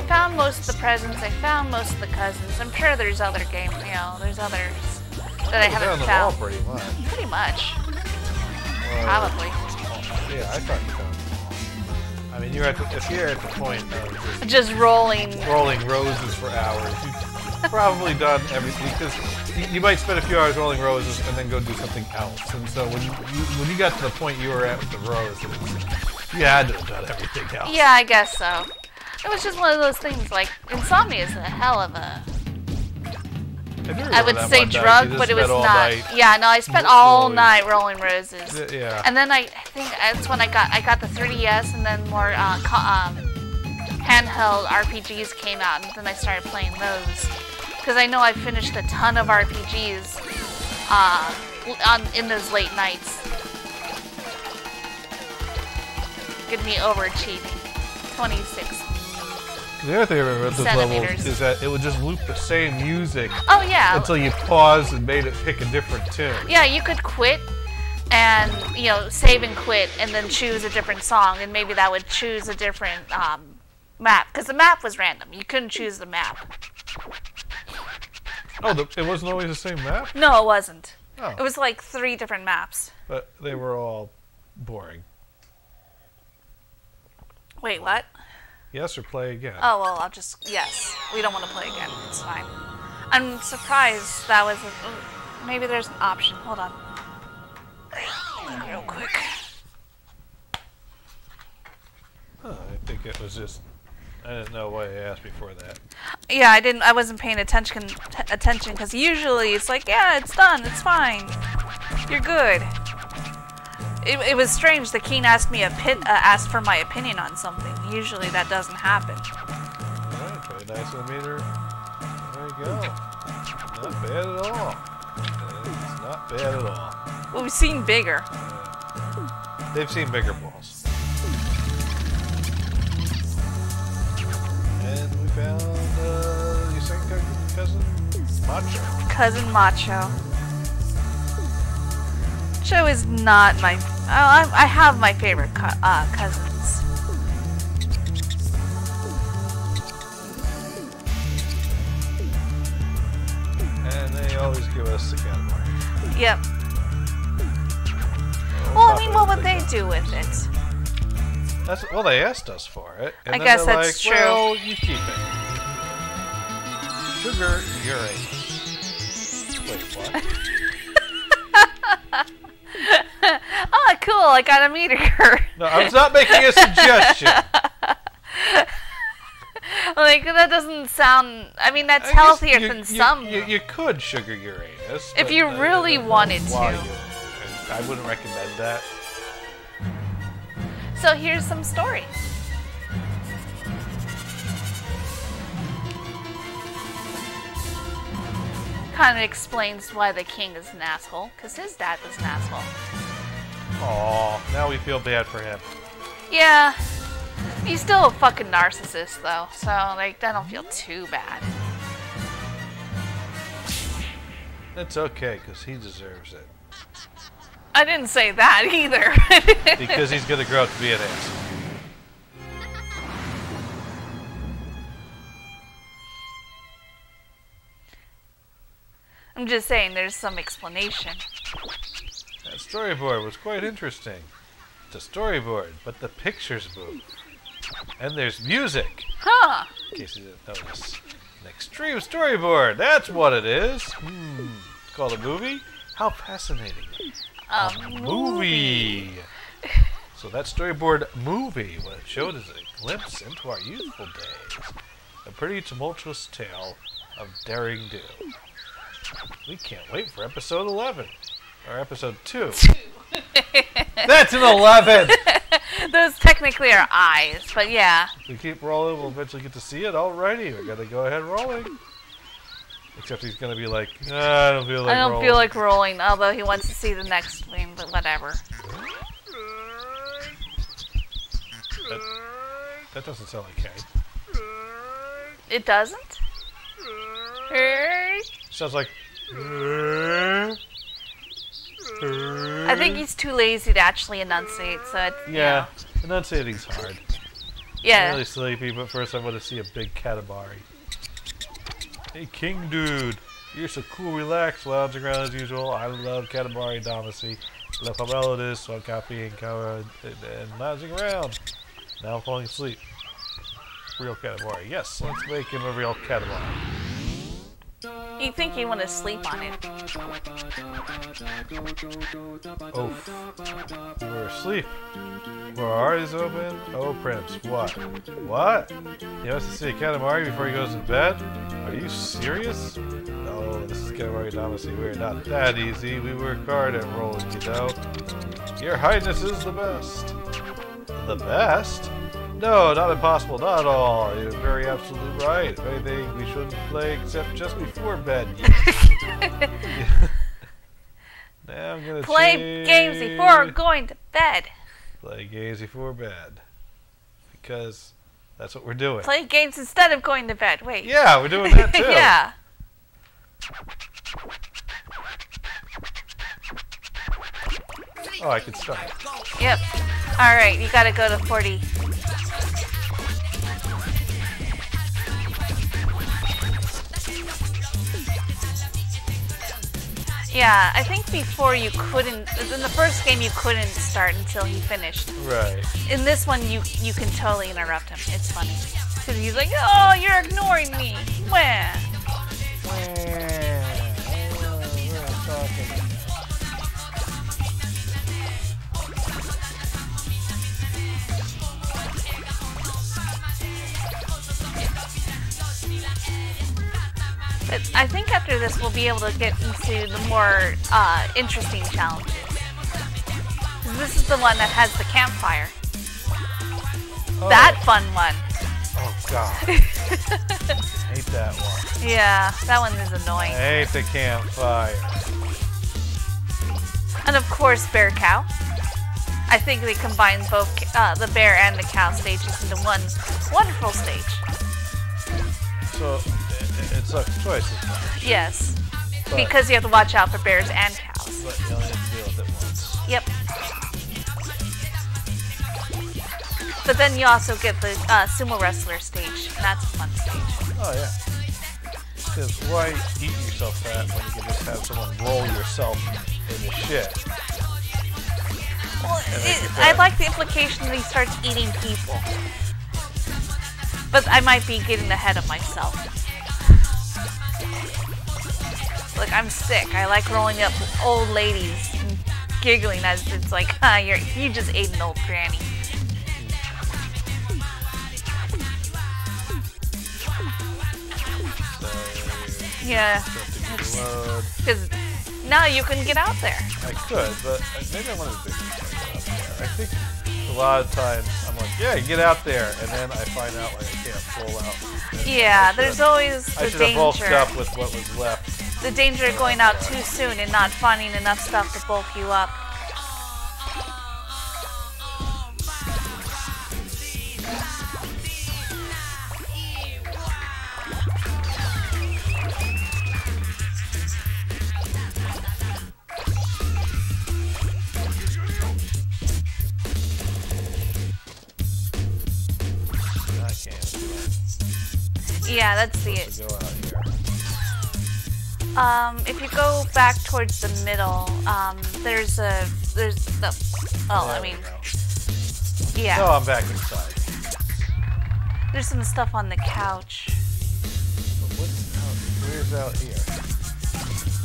found most of the presents. I found most of the cousins. I'm sure there's other games. There's others that I haven't them all found. pretty much. Pretty much, Well, probably. Yeah, I thought you found them all. I mean, if you're at the point of Just rolling. rolling roses for hours, you've probably done everything, because you might spend a few hours rolling roses and then go do something else. And so when you got to the point you were at with the roses, you had to have done everything else. Yeah, I guess so. It was just one of those things. Like insomnia is a hell of a. If you I would remember that say one night, drug, you just but it was spent all not. night Yeah, no, I spent all rolling. night rolling roses. Yeah. And then I think that's when I got the 3DS, and then more handheld RPGs came out, and then I started playing those. Because I know I finished a ton of RPGs in those late nights. Get me overachieving. 26. The other thing I remember about those levels Centimeters. is that it would just loop the same music Oh yeah. until you paused and made it pick a different tune. Yeah, you could quit and, you know, save and quit and then choose a different song, and maybe that would choose a different map, because the map was random. You couldn't choose the map. Oh, it wasn't always the same map? No, it wasn't. Oh. It was like 3 different maps. But they were all boring. Wait, what? Yes, or play again. Oh, well, I'll just... Yes. We don't want to play again. It's fine. I'm surprised that was... maybe there's an option. Hold on. Real quick. Huh, I think it was just... I didn't know why you asked before that. Yeah, I wasn't paying attention because usually it's like, yeah, it's done. It's fine. You're good. It was strange. The king asked me asked for my opinion on something. Usually that doesn't happen. Alright, pretty nice meter. There you go. Not bad at all. It's not bad at all. Well, we've seen bigger. They've seen bigger balls. And we found you saying cousin Macho. Cousin Macho. Macho is not my... I have my favorite cousins. And they always give us the category. Yep. Well, I mean, what would they do with it? Well, they asked us for it. And I then guess they're that's like, true. Well, you keep it. Sugar urine. Wait, what? Oh, cool, I got a meter. No, I was not making a suggestion. Like, that doesn't sound... I mean, that's I guess healthier than some. You could sugar Uranus. If but, you really wanted why to. I wouldn't recommend that. So here's some story. Kind of explains why the king is an asshole, because his dad was an asshole. Aw, now we feel bad for him. Yeah, he's still a fucking narcissist, though, so, like, I don't feel too bad. It's okay, because he deserves it. I didn't say that either. Because he's going to grow up to be an asshole. I'm just saying, there's some explanation. That storyboard was quite interesting. It's a storyboard, but the pictures move. And there's music. Huh. In case you didn't notice. An extreme storyboard. That's what it is. It's called a movie? How fascinating. A Movie. So that storyboard movie, what it showed is a glimpse into our youthful days. A pretty tumultuous tale of daring do. We can't wait for episode 11. Or episode 2. That's an 11! Those technically are eyes, but yeah. If we keep rolling, we'll eventually get to see it. Alrighty, we're gonna go ahead rolling. Except he's gonna be like, I don't feel like rolling. I don't feel like rolling, although he wants to see the next one, but whatever. That doesn't sound like Kay. It doesn't? Sounds like... I think he's too lazy to actually enunciate, so it's, Yeah, enunciating's hard. Yeah. I'm really sleepy, but first I want to see a big Katamari. Hey, King Dude. You're so cool, relaxed, lounging around as usual. I love Katamari Damacy. Love how mellow it is, so I'm copying Kawa and lounging around. Now I'm falling asleep. Real Katamari. Yes, let's make him a real Katamari. You think you want to sleep on it. Oh, we were asleep. Were our eyes open? Oh, Prince, what? What? He wants to see a Katamari before he goes to bed? Are you serious? No, this is Katamari Damacy. We're not that easy. We work hard at rolling, you know. Your Highness is the best. The best? No, not impossible, not at all. You're very absolutely right. If anything, we shouldn't play except just before bed. Now I'm gonna Play games before going to bed. Play games before bed. Because that's what we're doing. Play games instead of going to bed. Wait. Yeah, we're doing that too. Yeah. Oh, I can start. Yep. Alright, you gotta go to 40. Yeah, I think before you couldn't, in the first game you couldn't start until he finished. Right. In this one you can totally interrupt him. It's funny. Because he's like, oh, you're ignoring me. Wah. But I think after this we'll be able to get into the more interesting challenges. This is the one that has the campfire. Oh. That fun one. Oh, God. I hate that one. Yeah, that one is annoying. I hate the campfire. And of course, Bear Cow. I think they combine both the bear and the cow stages into one wonderful stage. So, it sucks twice as much. Yes. But, Because you have to watch out for bears and cows. but you only have to deal with it once. Yep. But then you also get the sumo wrestler stage, and that's a fun stage. Oh, yeah. Because why eat yourself fat when you can just have someone roll yourself into shit? Well, make it I fun. like the implication that he starts eating people. But I might be getting ahead of myself. Like, I'm sick. I like rolling up old ladies and giggling as it's like, you just ate an old granny. Yeah. Because now you can get out there. I could, but maybe I want to do something out there. I think a lot of times I'm like, yeah, get out there, and then I find out like I can't pull out. Yeah, there's always I the should have bulked danger. up with what was left. The danger of going out too soon and not finding enough stuff to bulk you up. I can't do it. Yeah, that's the Go out here. If you go back towards the middle, there's the I There mean, we go. yeah. No, I'm back inside. There's some stuff on the couch. But what's out? Where's out here?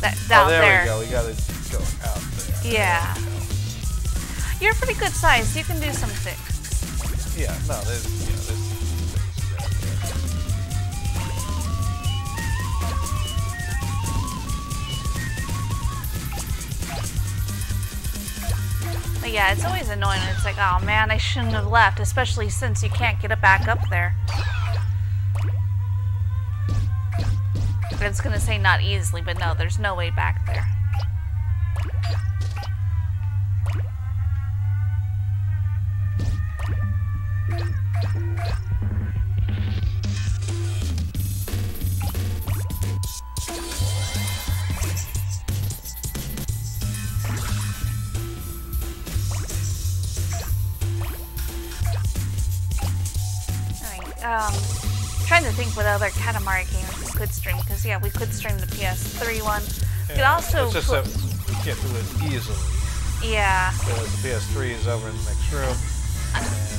That Oh, down there there. we go. We gotta go out there. Yeah. There we go. You're pretty good size. You can do some things. Yeah, no, there's things out But yeah, it's always annoying. It's like, oh man, I shouldn't have left, especially since you can't get it back up there. It's gonna say not easily, but no, there's no way back there. Trying to think what other Katamari games we could stream, because yeah, we could stream the PS3 one. We could there. also It's just that we can't do it easily. yeah. Because the PS3 is over in the next room.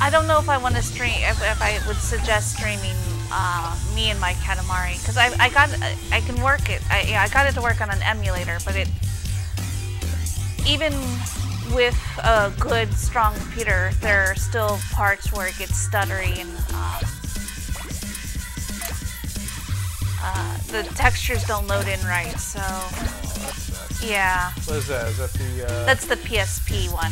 I don't know if I want to stream, if I would suggest streaming me and my Katamari, because I can work it. I got it to work on an emulator, but it even with a good strong computer, there are still parts where it gets stuttery and the textures don't load in right. So yeah, What is that? Is that the? that's the PSP one.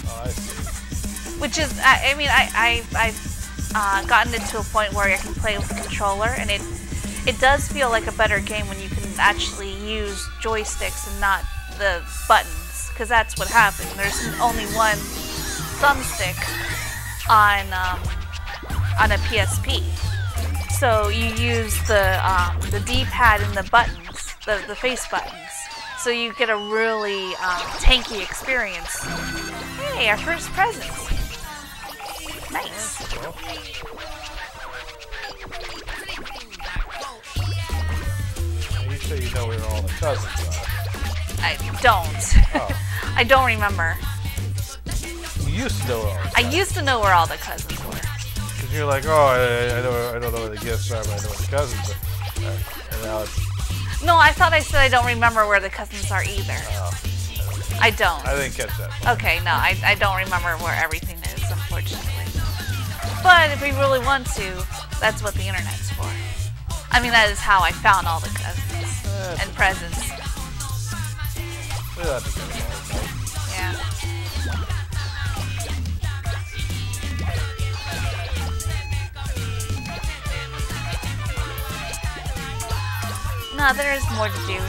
Oh, I see. Which is, I mean, I've gotten it to a point where I can play with the controller, and it does feel like a better game when you can actually use joysticks and not the buttons. because that's what happened. There's only one thumbstick on a PSP, so you use the D-pad and the buttons, the face buttons, so you get a really tanky experience. Hey, our first presents. Nice. You say you know where all the cousins are. I don't. Oh. I don't remember. You used to know where all the I used to know where all the cousins were. Because you're like, oh, I don't know where the gifts are, but I know where the cousins are. And now it's, No, I thought I said I don't remember where the cousins are either. I don't. I didn't catch that. Okay, no, I don't remember where everything is, unfortunately. But if we really want to, that's what the internet's for. I mean, that is how I found all the cousins and presents. We ought to get it all, right? Yeah. No, there is more to do.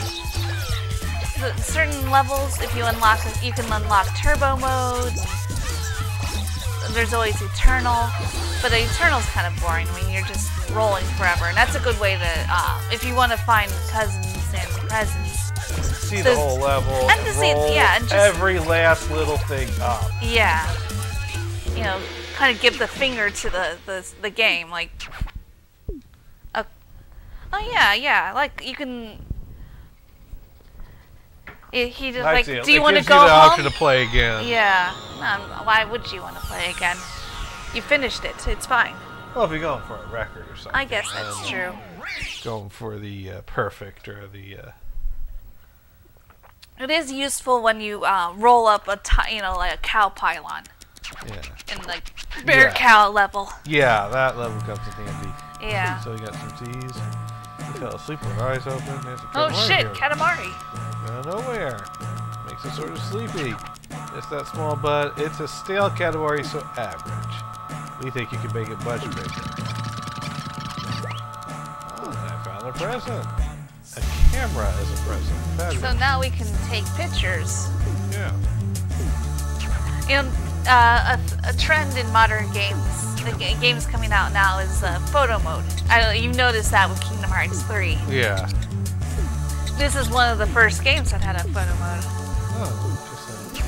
Certain levels, if you unlock, you can unlock turbo mode. There's always eternal, but the eternal's kind of boring when you're just rolling forever. And that's a good way to, if you want to find cousins and presents. See the whole level and to roll see, yeah, and just, every last little thing up. Yeah. You know, kind of give the finger to the game, like. Oh yeah, like you can. He just like, do you want to go home? It gives you the option home? to play again. Yeah. Why would you want to play again? You finished it. It's fine. Well, if you're going for a record or something. I guess that's true. Going for the perfect or the. It is useful when you roll up like a cow pylon. Yeah. In like bear cow level. Yeah, that level comes in handy. Yeah. So you got some teas. You fell asleep with your eyes open. There's a Oh shit, here. Katamari. Out of nowhere. Makes it sort of sleepy. It's that small, but it's a stale Katamari, so average. We think you can make it much bigger. Oh, I found a present. A camera is a present. Fabulous. So now we can take pictures. Yeah. You know, a trend in modern games, the games coming out now, is photo mode. You noticed that with Kingdom Hearts 3. Yeah. This is one of the first games that had a photo mode. Oh, interesting.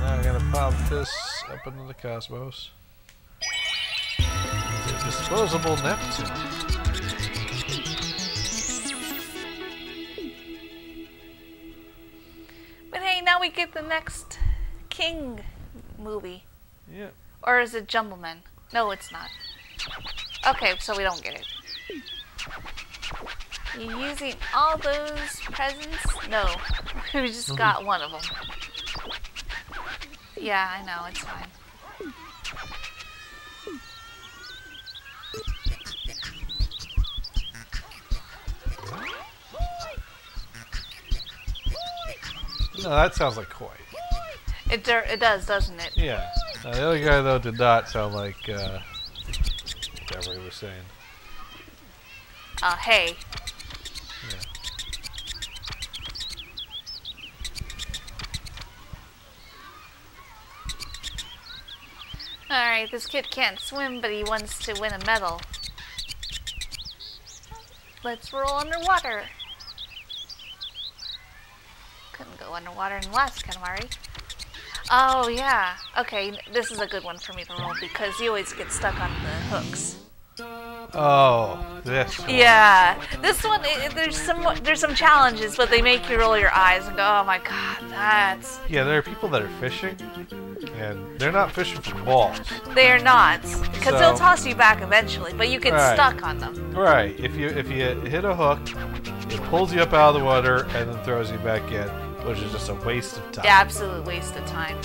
Now I'm gonna pop this up into the cosmos. The disposable Neptune. But hey, now we get the next King movie. Yeah. Or is it Jumbleman? No, it's not. Okay, so we don't get it. You using all those presents? No. We just got one of them. Yeah, I know, it's fine. No, that sounds like Koi. It does, doesn't it? Yeah. The other guy, though, did not sound like whatever he was saying. Hey. Yeah. Alright, this kid can't swim, but he wants to win a medal. Let's roll underwater. Couldn't go underwater in the last Katamari. Oh, yeah. Okay, this is a good one for me to roll because you always get stuck on the hooks. Oh, this one. Yeah, this one, there's some challenges, but they make you roll your eyes and go, oh my god, that's... Yeah, there are people that are fishing, and they're not fishing for balls. They're not, because they'll toss you back eventually, but you get stuck on them. Right, if you hit a hook, it pulls you up out of the water and then throws you back in, which is just a waste of time. Yeah, absolute waste of time.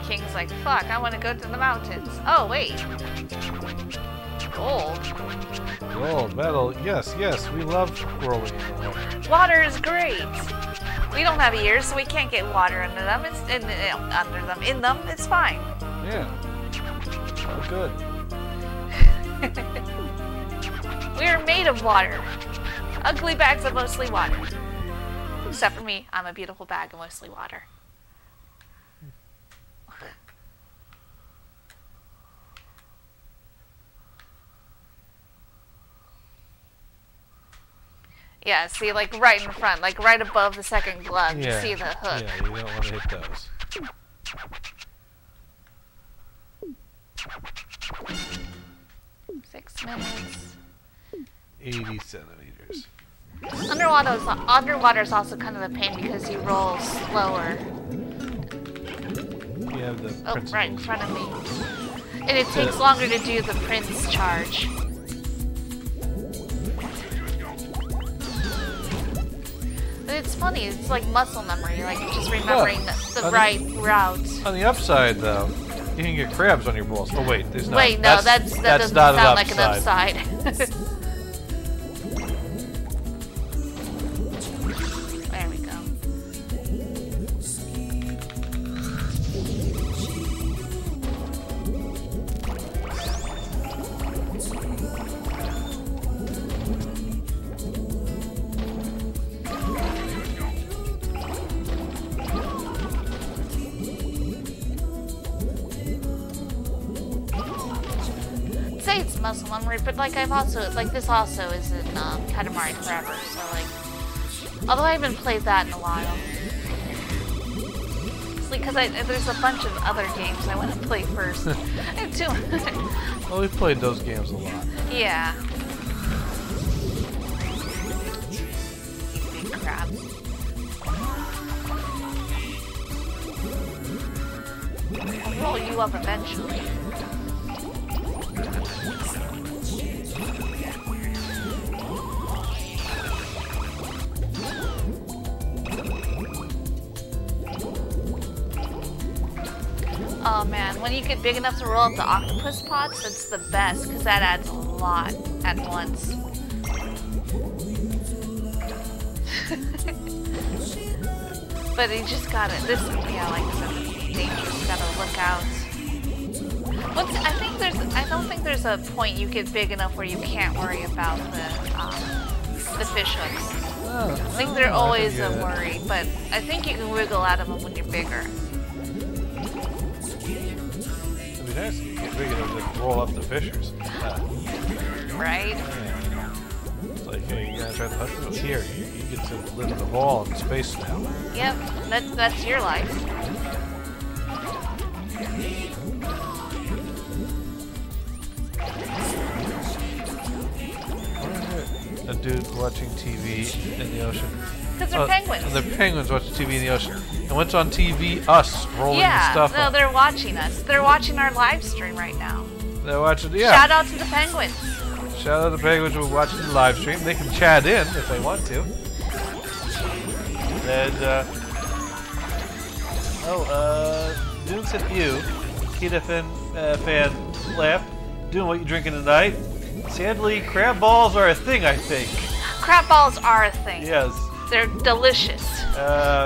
King's like, fuck, I want to go to the mountains. Oh, wait. Gold. Gold, metal, yes, we love rolling in the water. Water is great. We don't have ears, so we can't get water under them. It's in them. It's fine. Yeah. Oh, good. We are made of water. Ugly bags of mostly water. Except for me, I'm a beautiful bag of mostly water. Yeah, see, like right in front, like right above the second glove, you see the hook. Yeah, you don't want to hit those. Six minutes. 80 centimeters. Underwater is also kind of a pain because you roll slower. You have the principles. Right in front of me. And it takes longer to do the Prince charge. But it's funny, it's like muscle memory, like just remembering the right route. On the upside, though, you can get crabs on your balls. Oh, wait, there's not. Wait, no, that doesn't not sound like an upside. There we go. Say it's muscle memory, but like this also is in Katamari Forever, so like, although I haven't played that in a while. It's because there's a bunch of other games I want to play first. I have two. Well, we've played those games a lot. Yeah. Big crab. I'll roll you up eventually. Oh man, when you get big enough to roll up the octopus pots, that's the best, because that adds a lot at once. But you just gotta, like I said, dangerous, you gotta look out. I don't think there's a point you get big enough where you can't worry about the fish hooks. I think they're always a worry, but I think you can wiggle out of them when you're bigger. It'd be nice if you get big enough to roll up the fishers. Right? Yeah. It's like, hey, you gotta try to hunt them here. You get to live in the ball in space now. Yep, that's your life. A dude watching TV in the ocean. Because they're penguins. And the penguins watching TV in the ocean. And what's on TV? Us rolling stuff up. They're watching us. They're watching our live stream right now. They're watching, yeah. Shout out to the penguins. Shout out to the penguins who are watching the live stream. They can chat in if they want to. And, Dune said you. Kita fan left. Doing what you drinking tonight? Sadly, crab balls are a thing, I think. Crab balls are a thing. Yes. They're delicious.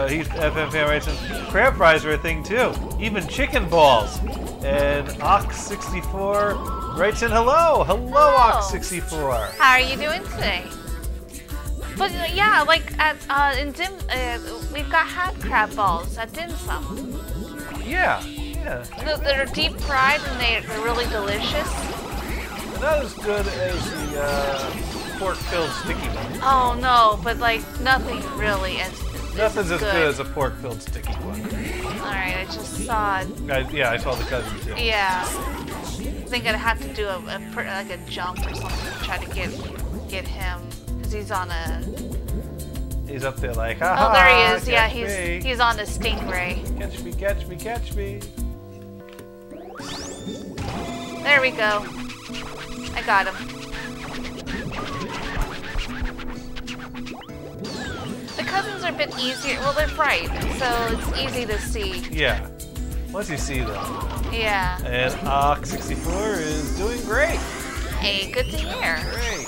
He's FM fan writes in, crab fries are a thing too. Even chicken balls. And Ox64 writes in, hello, Ox64. How are you doing today? But yeah, like in we've had crab balls at dim sum. Yeah. They're deep fried and they're really delicious. Not as good as the pork-filled sticky one. Oh no, but like nothing really Nothing's as good as a pork-filled sticky one. Alright, I just saw it. I saw the cousin too. Yeah. I think I'd have to do a jump or something to try to get him. Because he's on a... He's up there like, ha ha. Oh, there he is. Yeah, me. he's on a stingray. Catch me, catch me, catch me. There we go. I got him. The cousins are a bit easier. Well, they're bright, so it's easy to see. Yeah. Once you see them. Yeah. And Ox64 is doing great. Hey, good to hear. Great.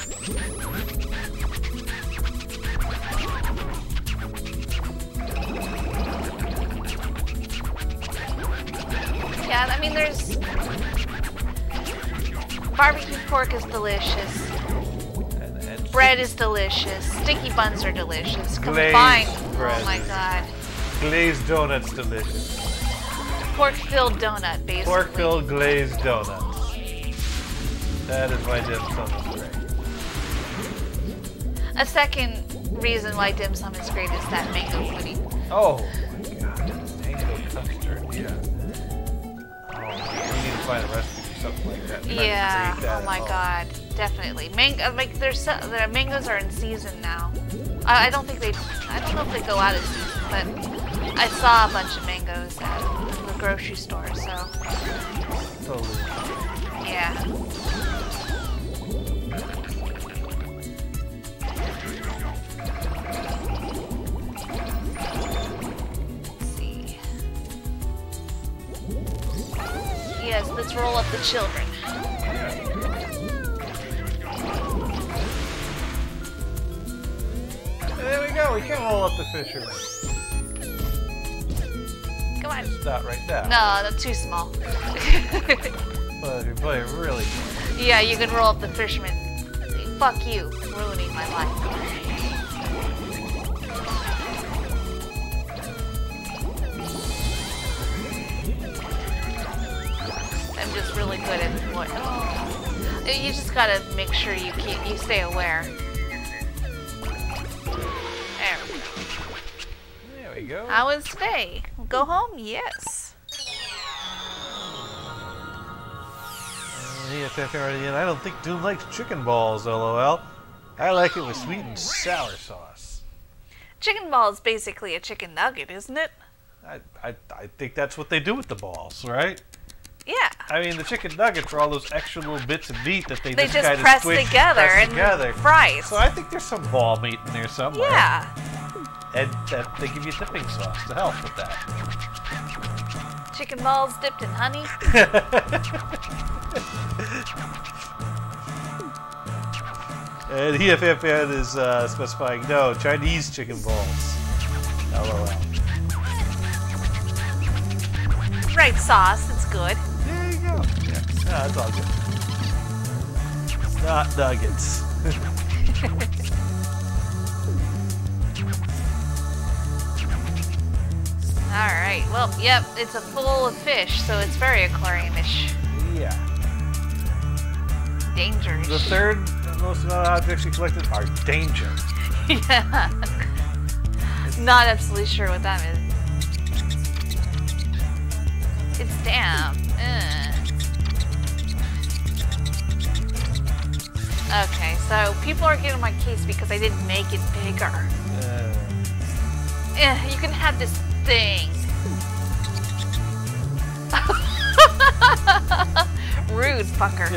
mean, there's barbecue pork is delicious. And Bread is delicious. Sticky buns are delicious. Glazed Combined, bread oh my is- god. glazed donuts, delicious. Pork-filled donut, basically. Pork-filled glazed donuts. That is why dim sum is great. A second reason why dim sum is great is that mango pudding. Oh my god, mango custard, yeah. Oh, we need to find a recipe for something like that. Try to Yeah. create that Oh at my home. god, definitely. Mango, like the mangoes are in season now. I don't think they. I don't know if they go out of season, but I saw a bunch of mangoes at the grocery store. So Totally. yeah. Let's see. Yes, let's roll up the children. There we go, we can roll up the fisherman. Come on. Stop right there. No, that's too small. But if you're playing really Yeah, you can roll up the fisherman. Fuck you, ruining my life. I'm just really good at what. You just gotta make sure you stay aware. There we go. there we go. How was today? Go home? Yes. And I don't think Doom likes chicken balls, lol. I like it with sweet and sour sauce. Chicken ball is basically a chicken nugget, isn't it? I think that's what they do with the balls, right? Yeah. I mean, the chicken nuggets are all those extra little bits of meat that they They just just kind of press squish together press and together. fry. So I think there's some ball meat in there somewhere. Yeah. And that they give you dipping sauce to help with that. Chicken balls dipped in honey. And EFFN is specifying no Chinese chicken balls. LOL. Right sauce, it's good. There you go. Yeah, no, it's all good. It's not nuggets. Alright, well, yep, it's a full of fish, so it's very aquarium-ish. Yeah. Dangerous. The third most amount of objects you collected are danger. Yeah. Not absolutely sure what that is. It's damp. Okay, so people are getting on my case because I didn't make it bigger. You can have this thing. Rude fucker.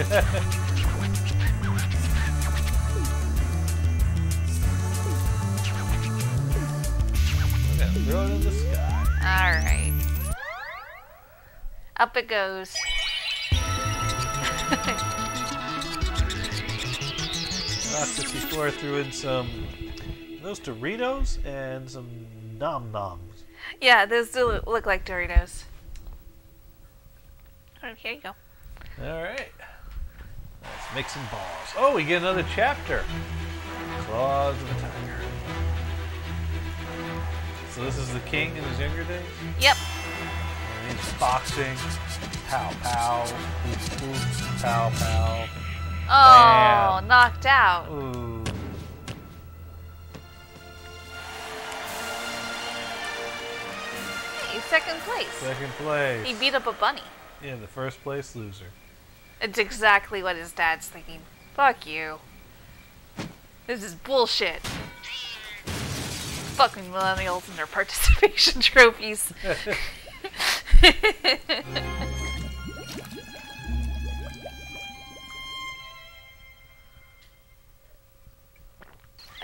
I'm gonna throw it in the sky. Alright. Up it goes. Last before I threw in some those Doritos and some Nom Noms. Yeah, those do look like Doritos. Oh, here you go. Alright. Let's make some balls. Oh, we get another chapter. Claws of the Tiger. So this is the king in his younger days? Yep. And he's boxing. Pow pow. Oof, oof, pow pow. Oh, Bam. knocked out. Ooh. Hey, second place. Second place. He beat up a bunny. Yeah, the first place loser. It's exactly what his dad's thinking. Fuck you. This is bullshit. Fucking millennials and their participation trophies.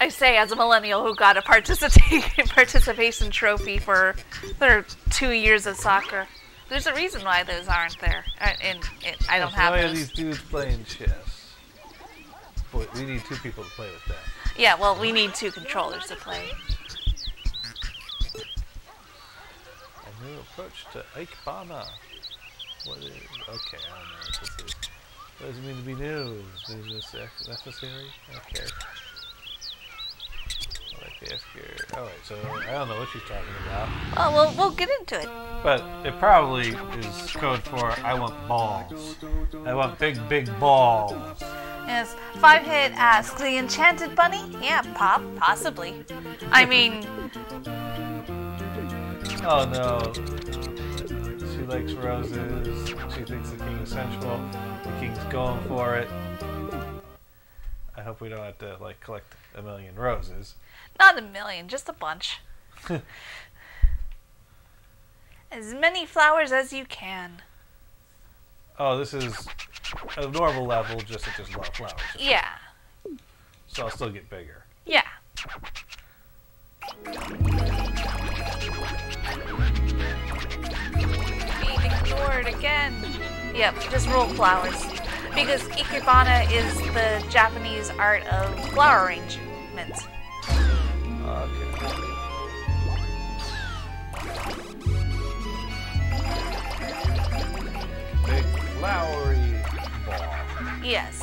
I say as a millennial who got a participation trophy for their 2 years of soccer. There's a reason why those aren't there. I don't have Why are those. these dudes playing chess? Boy, we need two people to play with that. Yeah, well, we need 2 controllers to play. A new approach to Ike Bana. What is? Okay, I don't know what this is. What does it mean to be new? Is this necessary? Okay. I like to ask her. Alright, so I don't know what she's talking about. Oh, we'll get into it. But it probably is code for I want balls. I want big, big balls. Yes. 5-Hit asks, the Enchanted Bunny? Yeah, possibly. I mean... Oh no. She likes roses. She thinks the king is sensual. The king's going for it. I hope we don't have to, like, collect 1,000,000 roses. Not 1,000,000, just a bunch. As many flowers as you can. Oh, this is a normal level, just it just love flowers. Yeah. So I'll still get bigger. Yeah. Being ignored again. Yep, just roll flowers. Because Ikebana is the Japanese art of flower arrangement. Okay. Big flowery ball. Yes.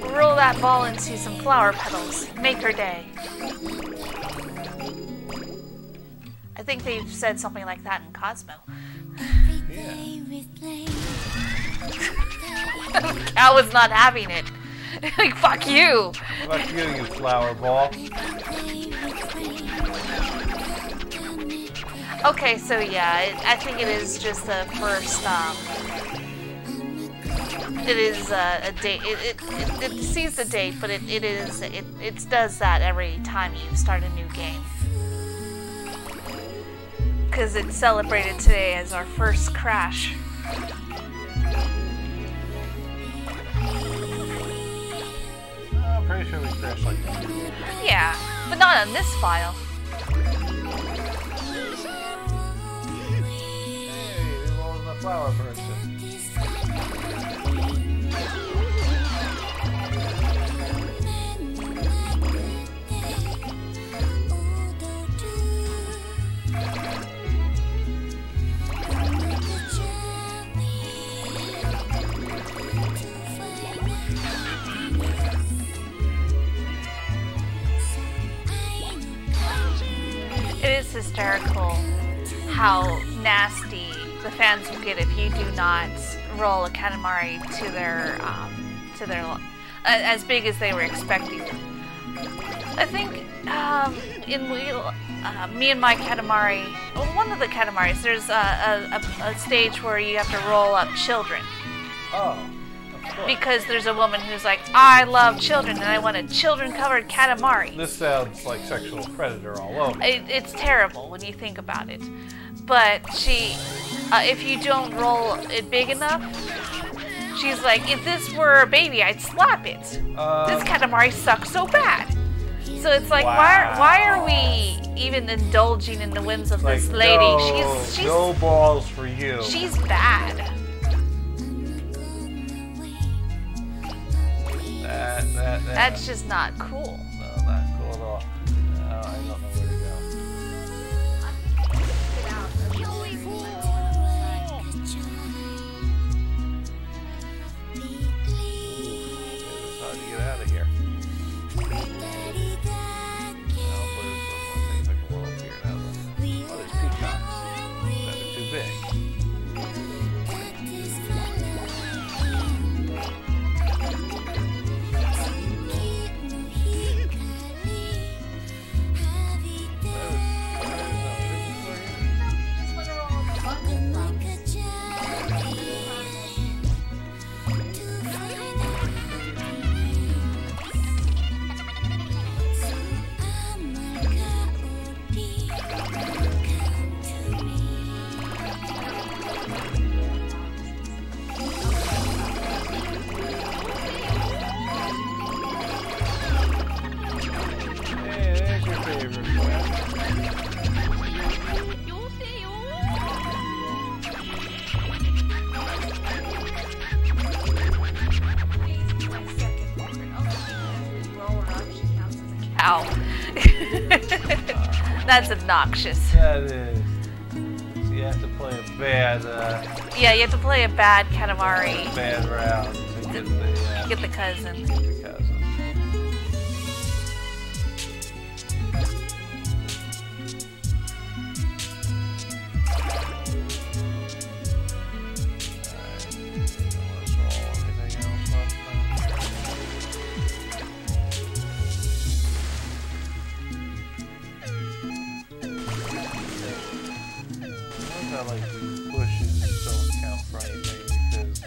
Roll that ball into some flower petals. Make her day. I think they've said something like that in Cosmo. Cow was not having it. Like, fuck you. Fuck you, you flower ball. Okay, so yeah, I think it is just the first, it is a date, it sees the date, but it does that every time you start a new game. Because it's celebrated today as our first crash. I'm pretty sure we crashed like that. Yeah, but not on this file. Hey, we rolled the flower person. It is hysterical how nasty the fans will get if you do not roll a Katamari to their as big as they were expecting. I think in me and my Katamari, well, one of the Katamaris, there's a stage where you have to roll up children. Oh, of course. Because there's a woman who's like, I love children and I want a children-covered Katamari. This sounds like sexual predator all over. It's terrible when you think about it. But she, if you don't roll it big enough, she's like, if this were a baby, I'd slap it. This Katamari sucks so bad. So it's like, wow. why are we even indulging in the whims of this lady? No, She's no balls for you. She's bad. That's just not cool. No, not cool at all. No, I don't know where to go. It's hard to get out of here. Hopefully there's some more things I can roll up here now. Oh, there's peacocks. That are too big. Ow. That's obnoxious. That is. See, you have to play a bad, Yeah, you have to play a bad Katamari bad round to get the cousin. the cousin. Like these bushes don't count for anything because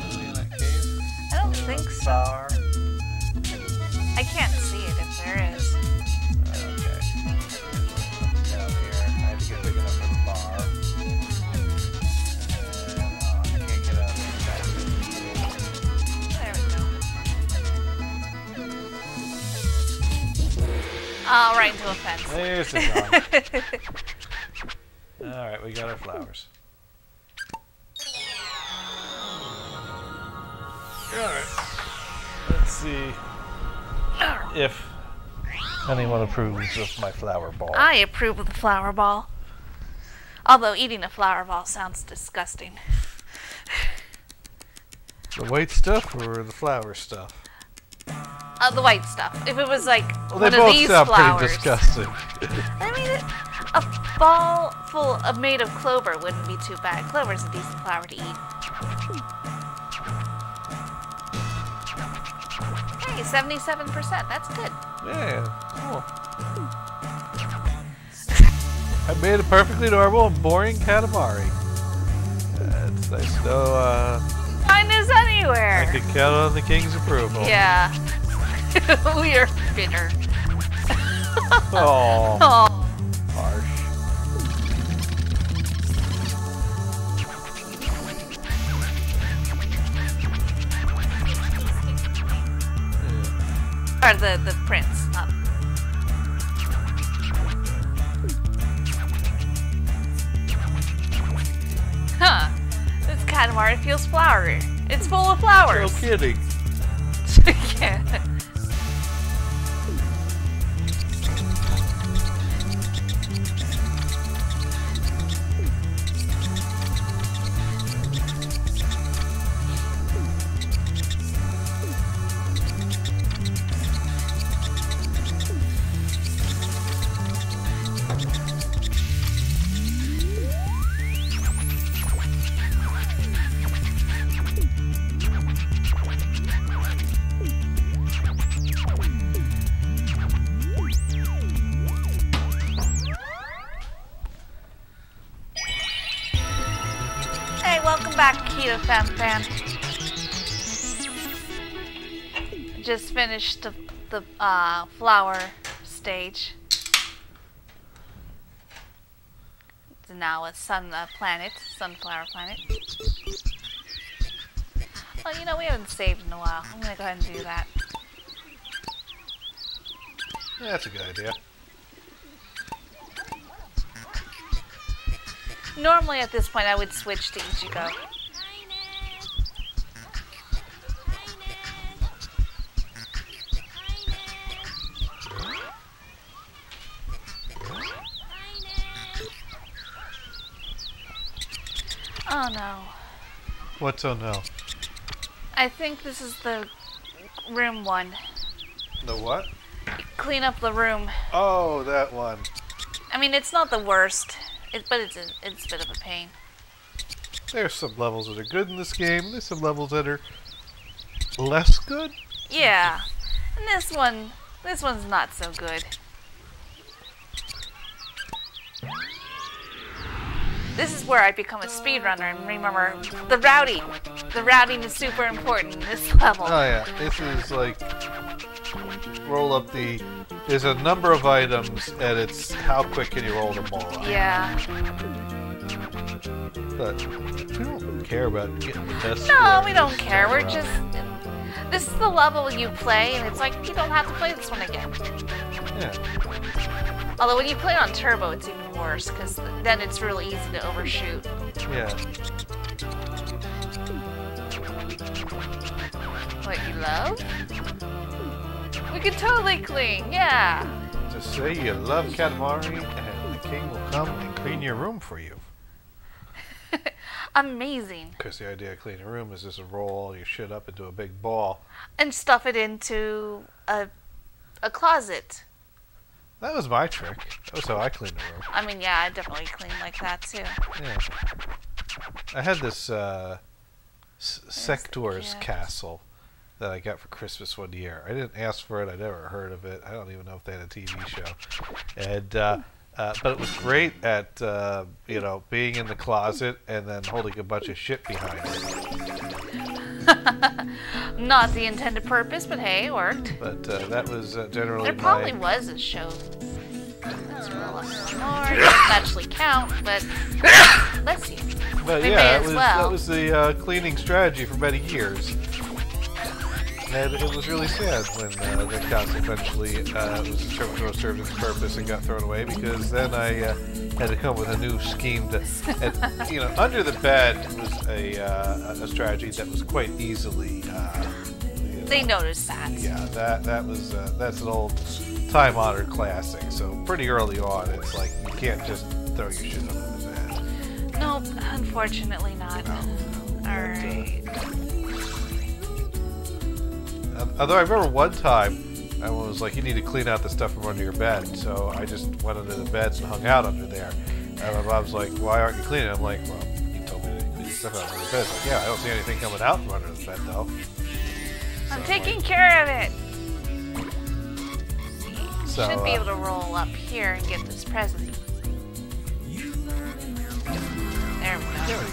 really in that cave. I don't think so. Bar. I can't see it if there is. Okay. Down here, I had to get big enough for the bar. And I can't get out of There we go. Oh, right into a fence. There's the gun. Alright, we got our flowers. Alright. Let's see if anyone approves of my flower ball. I approve of the flower ball. Although eating a flower ball sounds disgusting. The white stuff or the flower stuff? The white stuff. If it was like Well, one they of both these sound flowers. pretty disgusting. I mean, a ball full of made of clover wouldn't be too bad. Clover's a decent flower to eat. Hey, 77%. That's good. Yeah, cool. I made a perfectly normal and boring Katamari. It's nice to know Kindness anywhere. I could count on the king's approval. Yeah. We are bitter. Oh, Oh. harsh. Or the prince, not. Huh. This Katamari feels flowery. It's full of flowers. No kidding. Yeah. Hey, welcome back, Keto Fan. Just finished the flower stage. It's now a sunflower planet. Well, you know, we haven't saved in a while. I'm gonna go ahead and do that. Yeah, that's a good idea. Normally at this point I would switch to Ichigo. Oh no. What's oh no? I think this is the room one. The what? Clean up the room. Oh, that one. I mean, it's not the worst, but it's a bit of a pain. There's some levels that are good in this game. There's some levels that are less good. Yeah, and this one's not so good. This is where I become a speedrunner and remember the routing is super important in this level. Oh yeah, this is like roll up the. There's a number of items, and it's how quick can you roll them all up. Yeah. But we don't care about getting the best. No, score we in don't this care. We're round. just. This is the level you play, and it's like you don't have to play this one again. Yeah. Although when you play on turbo, it's even worse because then it's really easy to overshoot. Yeah. What you love? We could totally clean. Yeah. Just say you love Katamari, and the king will come and clean your room for you. Amazing. Because the idea of cleaning a room is just to roll all your shit up into a big ball. And stuff it into a closet. That was my trick. That was how I cleaned the room. I mean, yeah, I definitely clean like that too. Yeah. I had this Sector's cat. castle that I got for Christmas one year. I didn't ask for it. I never heard of it. I don't even know if they had a TV show. And but it was great at being in the closet and then holding a bunch of shit behind it. Not the intended purpose, but hey, it worked. But that was generally There probably was a show. Let's roll up one more. It doesn't actually count, but let's see. But We yeah, may as well. that was the cleaning strategy for many years. And it was really sad when the house eventually was served its purpose and got thrown away, because then I had to come up with a new scheme to, and, under the bed was a strategy that was quite easily. They noticed that. Yeah, that's an old time-honored classic. So pretty early on, it's like you can't just throw your shit under the bed. Nope, unfortunately not. No. Alright. Although I remember one time, everyone was like, you need to clean out the stuff from under your bed. So I just went under the beds and hung out under there. And my mom's like, why aren't you cleaning? I'm like, well, you told me to clean the stuff out under the bed. Like, yeah, I don't see anything coming out from under the bed, though. I'm taking care of it. So, Should be able to roll up here and get this present. There we go. There we go.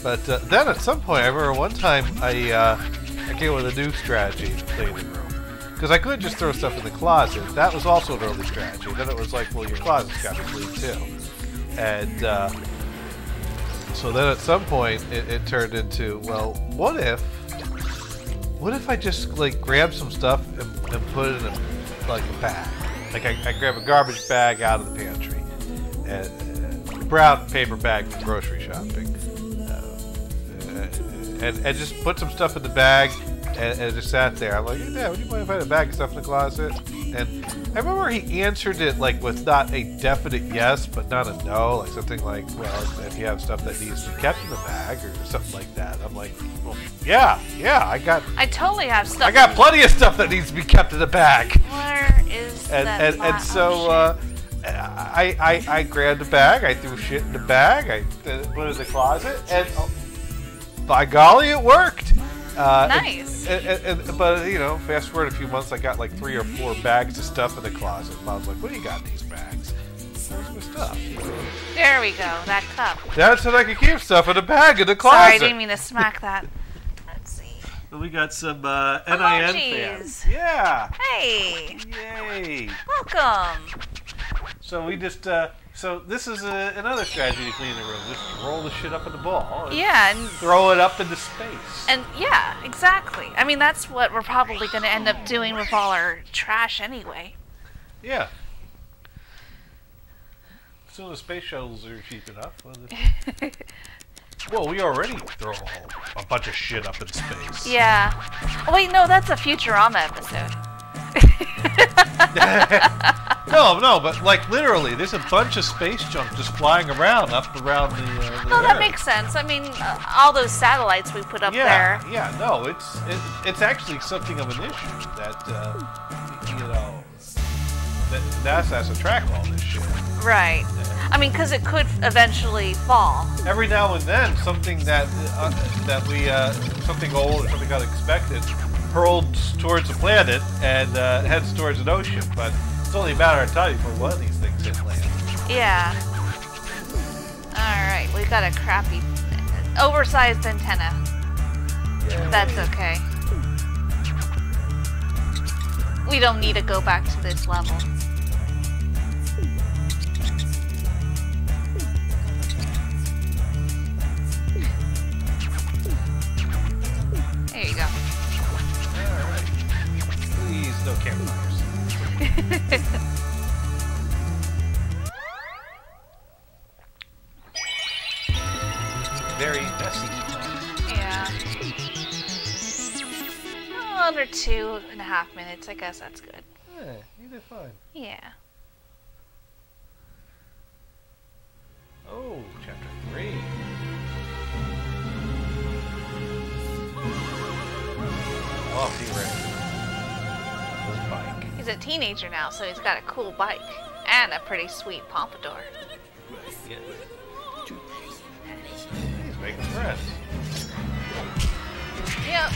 But then at some point, I remember one time I came up with a new strategy to clean the room. Because I couldn't just throw stuff in the closet. That was also an early strategy. Then it was like, well, your closet's got to be clean too. And so then at some point, it turned into, well, what if I just like grab some stuff and put it in a bag? Like I grab a garbage bag out of the pantry, and a brown paper bag from grocery shopping, and just put some stuff in the bag, and it just sat there. I'm like, hey, Dad, would you mind if I had a bag of stuff in the closet? And I remember he answered it like with not a definite yes, but not a no, like something like, well, if you have stuff that needs to be kept in the bag or something like that. I'm like, well, yeah, I totally have stuff. I got plenty of stuff that needs to be kept in the bag. Where is that? And so I grabbed the bag, I threw shit in the bag, I put it in the closet, and by golly, it worked. Nice. But fast forward a few months, I got like 3 or 4 bags of stuff in the closet. Mom's like, "What do you got in these bags?" Where's my stuff? There we go. That cup. Dad said I could keep stuff in a bag in the closet. Sorry, I didn't mean to smack that. Let's see. We got some NIN fans. Yeah. Hey. Yay. Welcome. So we just so this is another strategy to clean the room. Just roll the shit up in the ball. Yeah, and Throw it up into space. And yeah, exactly. I mean, that's what we're probably going to end up doing with all our trash anyway. Yeah. As soon as space shuttles are cheap enough. Well, we already throw a bunch of shit up in space. Yeah. Oh, wait, no, that's a Futurama episode. No, but like literally, there's a bunch of space junk just flying around up around the No, that Earth. makes sense. I mean, all those satellites we put up there. Yeah, no, it's actually something of an issue that that NASA has to track all this shit. Right. I mean, because it could eventually fall. Every now and then, something something old or something unexpected hurls towards the planet and heads towards an ocean, but it's only a matter of time before one of these things hit land. Yeah. Alright, we got a crappy, oversized antenna. Yay. That's okay. We don't need to go back to this level. There you go. Alright. Please, no campfires. Very messy. Yeah. Oh, under 2.5 minutes. I guess that's good. Yeah, you did fine. Yeah. Oh, chapter 3. Off he ran. His bike. He's a teenager now, so he's got a cool bike and a pretty sweet pompadour. Yeah. He's making friends. Yep.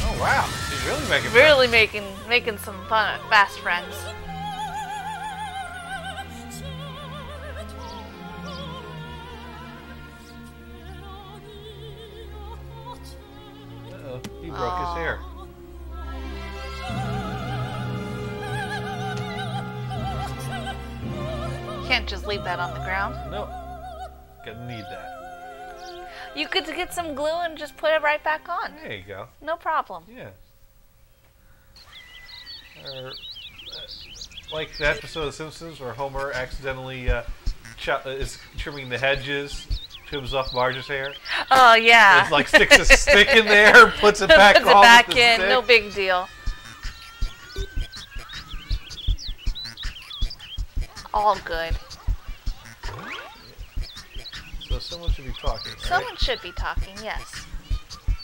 Oh wow, he's really making Really friends. making some fun, fast friends. Uh-oh, he broke his hair. Can't just leave that on the ground. Nope. Gonna need that. You could get some glue and just put it right back on. There you go. No problem. Yeah. Or, like the episode of Simpsons where Homer accidentally is trimming the hedges, trims off Marge's hair. Oh yeah. It's like sticks a stick in there, puts it back Puts on. it back with the in. stick. No big deal. All good. So someone should be talking, right? Someone should be talking, yes.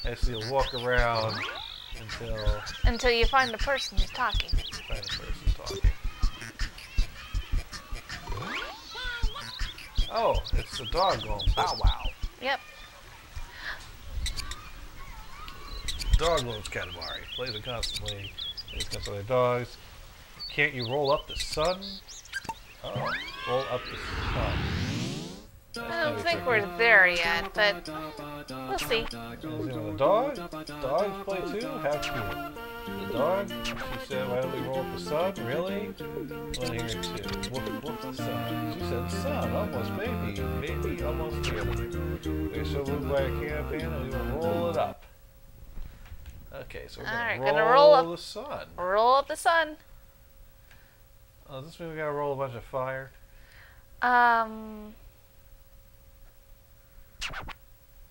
Actually, you'll walk around until you find the person who's talking. you find the person talking. Oh, it's the dog going bow wow. Yep. Dog loves Katamari. Plays it constantly. Plays against other dogs. Can't you roll up the sun? Oh, roll up the sun. I don't think we're there yet, but we'll see. The dog? Dogs play too? How cute. The dog? She said, why don't we roll up the sun? Really? Well, here too. Whoop the sun. She said, sun, almost baby. Baby, almost here. We're so moved by a can pan and we will roll it up. Okay, so we're Alright, gonna gonna roll roll up the sun. Roll up the sun. Oh, does this mean we gotta roll a bunch of fire?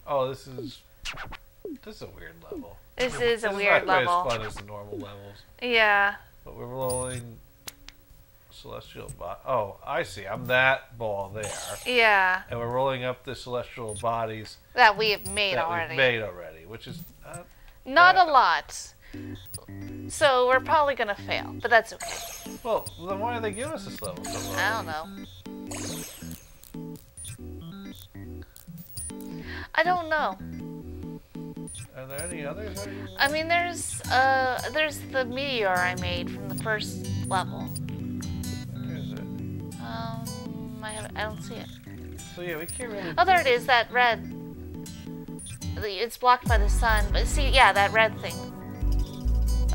Oh, this is a weird level. This is a This weird is not level. quite as fun as the normal levels. Yeah. But we're rolling celestial oh, I see. I'm that ball there. Yeah. And we're rolling up the celestial bodies That we have made that already. we've made already, which is Not a lot. So we're probably gonna fail, but that's okay. well. Then why do they give us this level? So low? I don't know. I don't know. Are there any others? I mean, there's the meteor I made from the first level. Where is it? I don't see it. So yeah, we can't really. Oh, there it is. That red. It's blocked by the sun, but see, yeah, that red thing.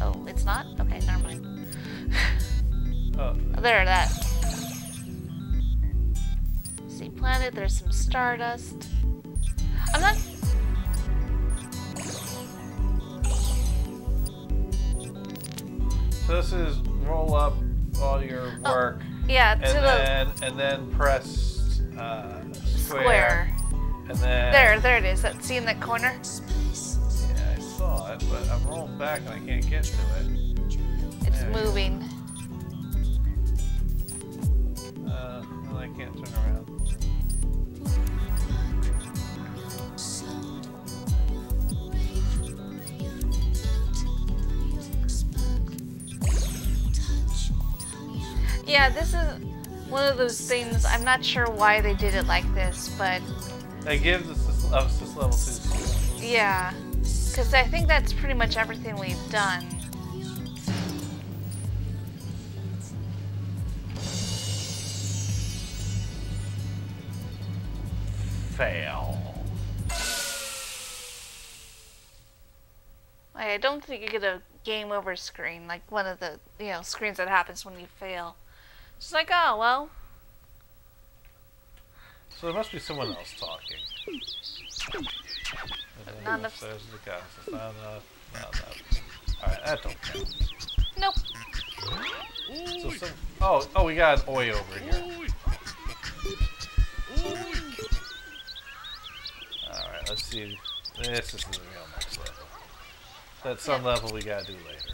Oh, it's not? Okay, never mind. Oh, There, that. See, planet. There's some stardust. I'm not. so this is roll up all your work. Yeah, to And then press the square. square. And then There it is. See in that corner? Yeah, I saw it, but I'm rolling back and I can't get to it. It's There. moving. And I can't turn around. Yeah, this is one of those things. I'm not sure why they did it like this, but That gives us this level 2. yeah. Because I think that's pretty much everything we've done. Fail. I don't think you get a game over screen, like one of the screens that happens when you fail. It's like, oh well. So there must be someone else talking. Not enough. There's the guy. It's not enough. Not enough. Alright, that don't count. Nope. So oh, we got an oi over here. Alright, let's see. This is the real next level. That's some level we gotta do later.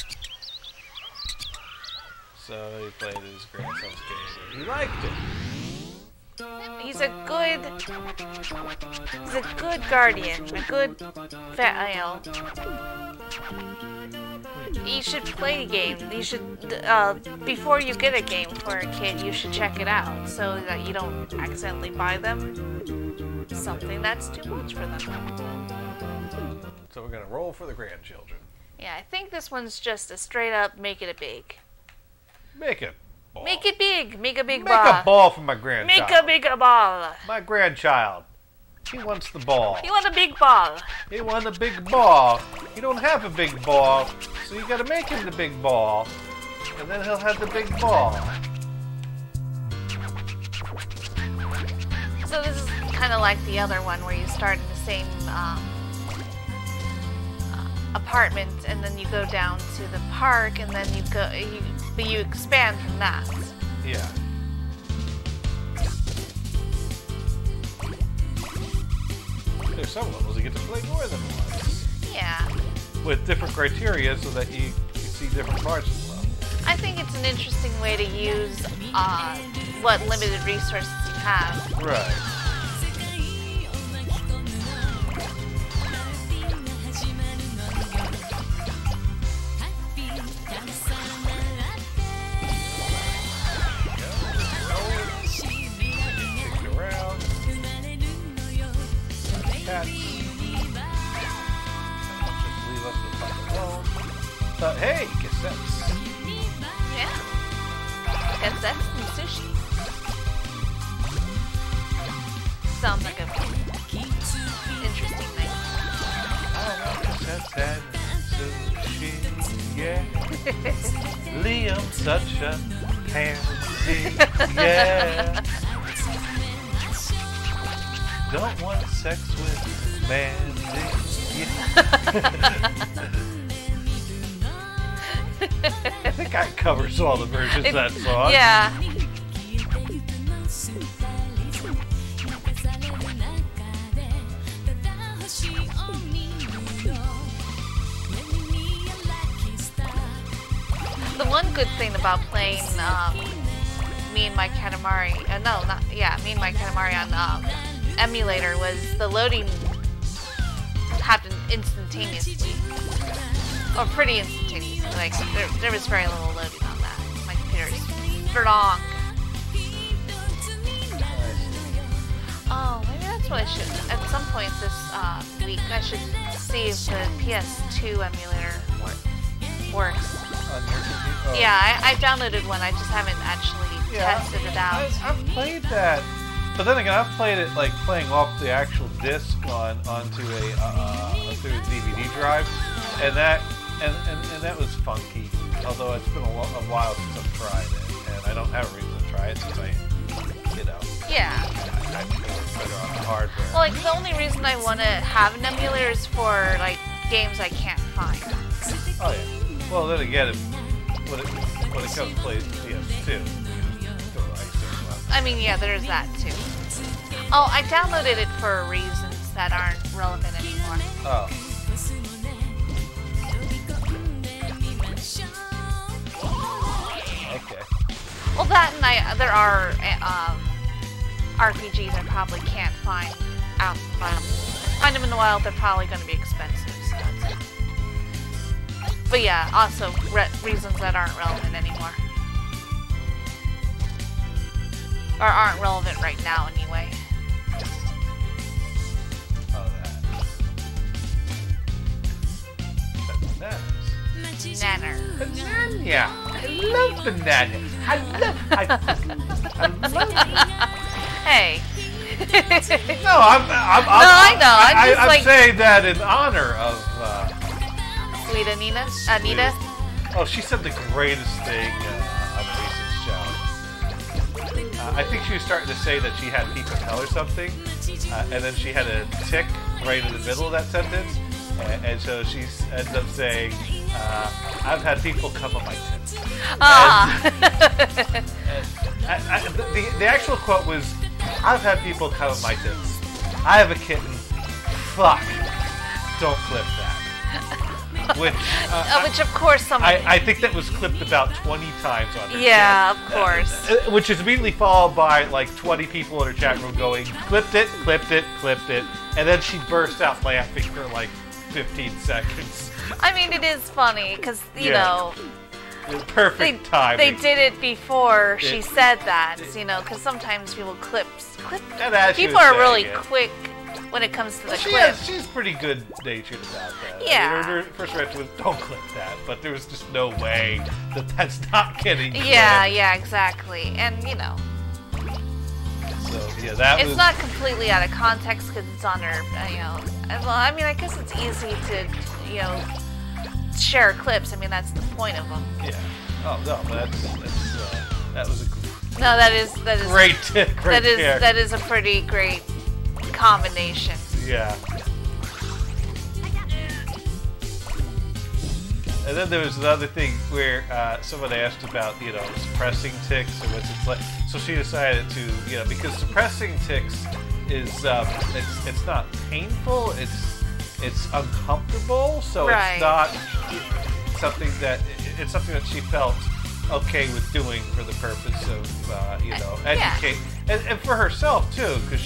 So he played his grandson's game. He liked it. he's a good guardian, a good, you should play a game. You should, before you get a game for a kid, you should check it out so that you don't accidentally buy them something that's too much for them. So we're gonna roll for the grandchildren. Yeah, I think this one's just a straight up make it a big. Make it ball. Make it big. Make a big Make ball. a ball for my grandchild. Make a big ball. My grandchild. He wants the ball. You want a big ball. He wants a big ball. You don't have a big ball, so you gotta make him the big ball. And then he'll have the big ball. So this is kind of like the other one where you start in the same apartment and then you go down to the park and then you expand from that. Yeah. There's some levels you get to play more than once. Yeah. With different criteria so that you see different parts of the level. I think it's an interesting way to use what limited resources you have. Right. Hey, cassettes. Yeah. Cassettes and sushi. Sounds like a interesting thing. Cassettes and sushi, yeah. Liam's such a pansy, yeah. Don't want sex with Mandy, yeah. I think I covers all the versions of that song. Yeah. The one good thing about playing Me and My Katamari, Me and My Katamari on emulator was the loading happened instantaneously. Or pretty instantaneously. Like, there was very little loading on that. My computer is strong. Oh, maybe that's what I should... At some point this week, I should see if the PS2 emulator works. On your computer? Oh. Yeah, I downloaded one. I just haven't actually tested it out. I've played that. But then again, I've played it like playing off the actual disc onto a through a DVD drive. And that was funky, although it's been a while since I've tried it, and I don't have a reason to try it since I Yeah. I think it works better on the hardware. Well, like, the only reason I want to have an emulator is for, like, games I can't find. Oh, yeah. Well, then again, when it comes to play PS2, I mean, yeah, there's that, too. Oh, I downloaded it for reasons that aren't relevant anymore. Oh. Okay. Well, that and there are RPGs I probably can't find out. Find them in the wild, they're probably going to be expensive. So that's it. But yeah, also reasons that aren't relevant anymore. Or aren't relevant right now anyway. Oh, that. Nanner. Banana. I love bananas. I love. Hey. No, I know. I'm saying that in honor of. Sweet Anita. Oh, she said the greatest thing on a recent show. I think she was starting to say that she had people tell her something, and then she had a tick right in the middle of that sentence, and so she ends up saying, "I've had people come on my tits." The actual quote was, "I've had people come on my tits. I have a kitten. Fuck. Don't clip that." Which of course someone. I think that was clipped about 20 times on her Yeah, chat. of course. Which is immediately followed by like 20 people in her chat room going, clipped it, clipped it, clipped it. And then she burst out laughing for like 15 seconds. I mean, it is funny because, you know. Perfect timing. They did it before she said that, you know, because sometimes people clip. And as she People was are saying really it. quick when it comes to the clip. She's pretty good natured about that. Yeah. I mean, her first reaction was, don't clip that. But there was just no way that that's not getting clipped. Yeah, exactly. And, you know. So, yeah, that it's was... not completely out of context because it's on her, you know. Well, I mean, I guess it's easy to, you know, share clips. I mean, that's the point of them. Yeah. Oh, no, that was a no, that is great tip. That is a pretty great combination. Yeah. And then there was another thing where someone asked about, you know, suppressing tics or what's it like. So she decided to, you know, because suppressing tics is it's not painful, it's uncomfortable, so it's not something that she felt okay with doing for the purpose of, you know, educate and for herself too, because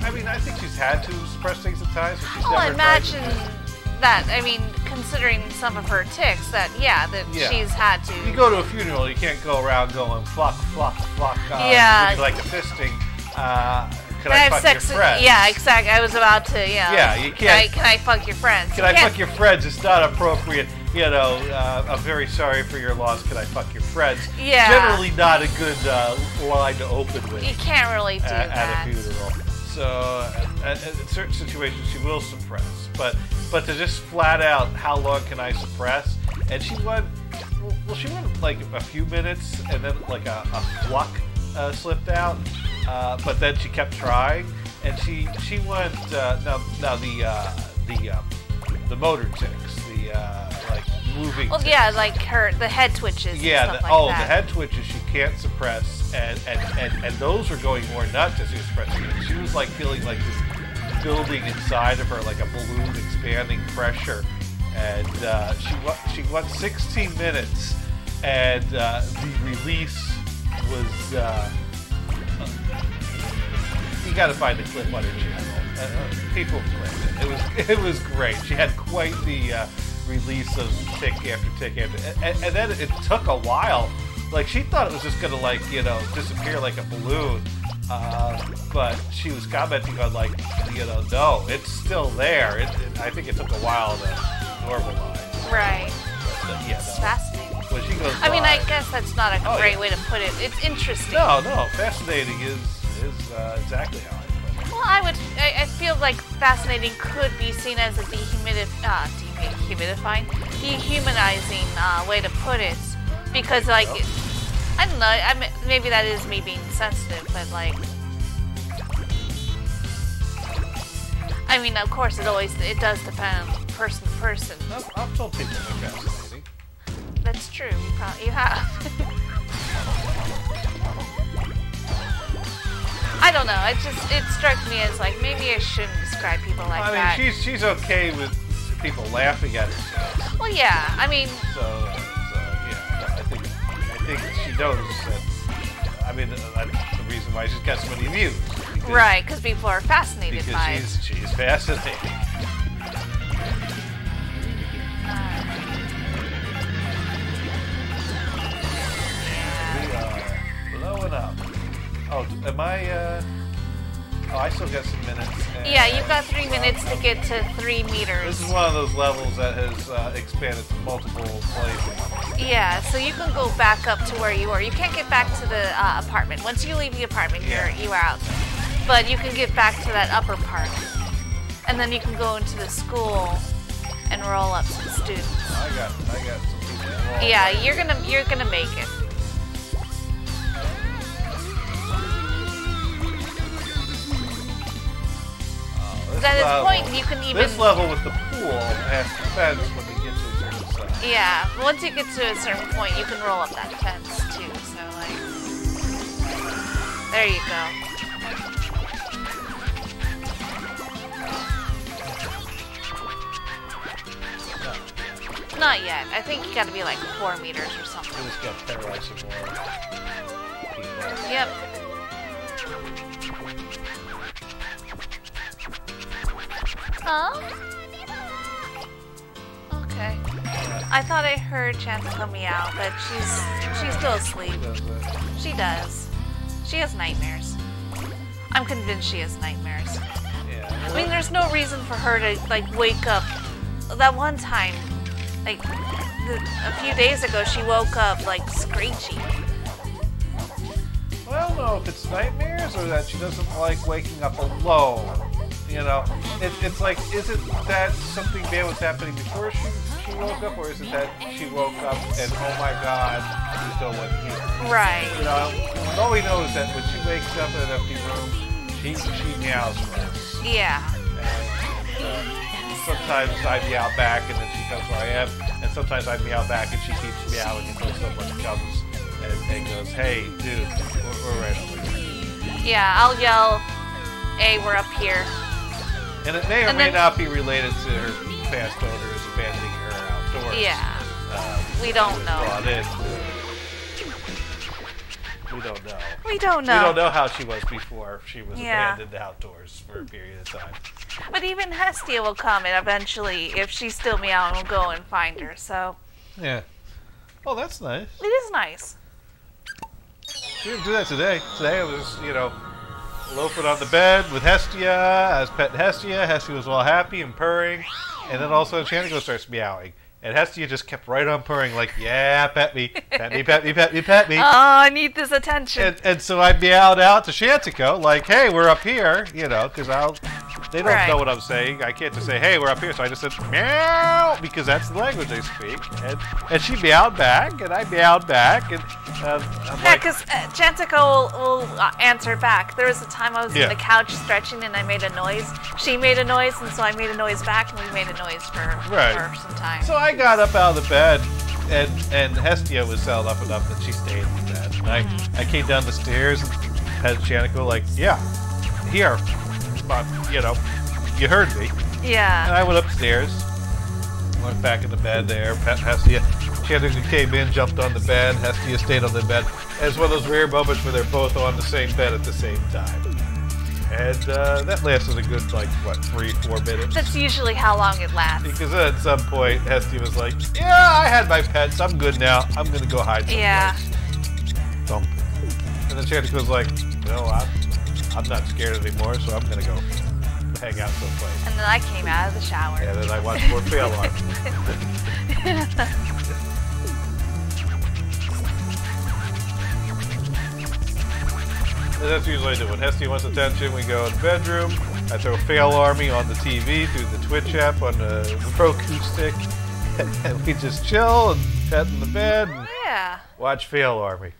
I think she's had to suppress things at times, but she's never I imagine tried to that. I mean, considering some of her tics, she's had to. You go to a funeral, you can't go around going fuck, like a fisting. Can I fuck your friends? Yeah, exactly. I was about to, Yeah, you can't. Can I fuck your friends? Can I fuck your friends? It's not appropriate. You know, I'm very sorry for your loss. Can I fuck your friends? Yeah. Generally not a good line to open with. You can't really do that. At a funeral. So, in certain situations, she will suppress. But to just flat out, how long can I suppress? And she went like a few minutes, and then like a fluck slipped out. But then she kept trying, and she went now the motor tics, the like moving. Well, tics. yeah, like the head twitches. Yeah, and stuff like that. The head twitches she can't suppress, and those are going more nuts as she was suppressing it. She was like feeling like this building inside of her, like a balloon expanding pressure, and she went 16 minutes, and the release was. You got to find the clip on her channel. People clipped it. It was great. She had quite the release of tick after tick after, and then it took a while. Like she thought it was just gonna like disappear like a balloon, but she was commenting on like no, it's still there. I think it took a while to normalize. Right. But, yeah, it's fascinating. When she goes I mean, I live- guess that's not a great way to put it. It's interesting. No, fascinating is exactly how I put it. Well, I feel like fascinating could be seen as a dehumanizing way to put it, because like I don't know. Maybe that is me being sensitive, but like, I mean, of course, it does depend person to person. I've told people they're fascinating. That's true. You have. I don't know. It struck me as like maybe I shouldn't describe people like that. I mean, she's okay with people laughing at her. Well, yeah. I mean. So yeah. I think she knows that. I mean, that's the reason why she's got so many views. Right, because people are fascinated by it. Because she's fascinating. We are blowing up. Oh, am I? Oh, I still got some minutes. Yeah, you've got 3 minutes to get to 3 meters. This is one of those levels that has expanded to multiple places. Yeah, so you can go back up to where you were. You can't get back to the apartment. Once you leave the apartment, you're out. But you can get back to that upper part, and then you can go into the school and roll up some students. I got some people. Yeah, you're gonna make it. At this point, you can even... This level with the pool has fence when we get to a certain size. Yeah, once you get to a certain point, you can roll up that fence, too. So, like... There you go. Not yet. I think you gotta be like 4 meters or something. We just got terrorized some more people. Yep. Huh? Okay. I thought I heard Chantica meow, but she's still asleep. She does. She has nightmares. I'm convinced she has nightmares. Yeah. I mean, there's no reason for her to like wake up. That one time, like a few days ago, she woke up like screeching. Well, I don't know if it's nightmares or that she doesn't like waking up alone. You know, it's like, is it that something bad was happening before she woke up, or is it that she woke up and, oh my God, there's no one here? Right. You know, all we know is that when she wakes up in an empty room, she meows for us. Yeah. And sometimes I meow back and then she comes where I am, and sometimes I meow back and she keeps meowing until someone comes and goes, hey, dude, we're right over here. Yeah, I'll yell, hey, we're up here. And it may or may not be related to her past owners abandoning her outdoors. Yeah. We don't know. Brought in. We don't know. We don't know. We don't know how she was before she was abandoned outdoors for a period of time. But even Hestia will come, and eventually, if she's still meowing, we'll go and find her. So. Yeah. Oh, that's nice. It is nice. She didn't do that today. Today it was, you know, loafing on the bed with Hestia. I was petting Hestia. Hestia was all happy and purring. And then all of a sudden Chantico starts meowing. And Hestia just kept right on purring like, yeah, pet me. Pet me, pet me, pet me, pet me. Oh, I need this attention. And so I meowed out to Chantico like, hey, we're up here. You know, because they don't know what I'm saying. I can't just say, hey, we're up here. So I just said, meow, because that's the language they speak. And she meowed back, and I meowed back. And I'm Yeah, like, because Chantico will answer back. There was a time I was in the couch stretching and I made a noise. She made a noise, and so I made a noise back, and we made a noise for some time. So I got up out of the bed, and Hestia was settled up enough that she stayed in the bed. And I came down the stairs and had Chantico like, yeah, here. But, you know, you heard me. Yeah. And I went upstairs, went back in the bed there, pet Hestia. Chantico came in, jumped on the bed. Hestia stayed on the bed. And it's one of those rare moments where they're both on the same bed at the same time. And that lasted a good, like, what, 3-4 minutes? That's usually how long it lasts. Because then at some point, Hestia was like, yeah, I had my pets. I'm good now. I'm going to go hide someplace. Yeah. Thump. And then Chantico was like, no, I'm not scared anymore, so I'm going to go hang out someplace. And then I came out of the shower. And then I watched more fail on. And that's usually what I do. When Hestia wants attention, we go in the bedroom. I throw Fail Army on the TV through the Twitch app on the Roku stick. And we just chill and pet in the bed and watch Fail Army.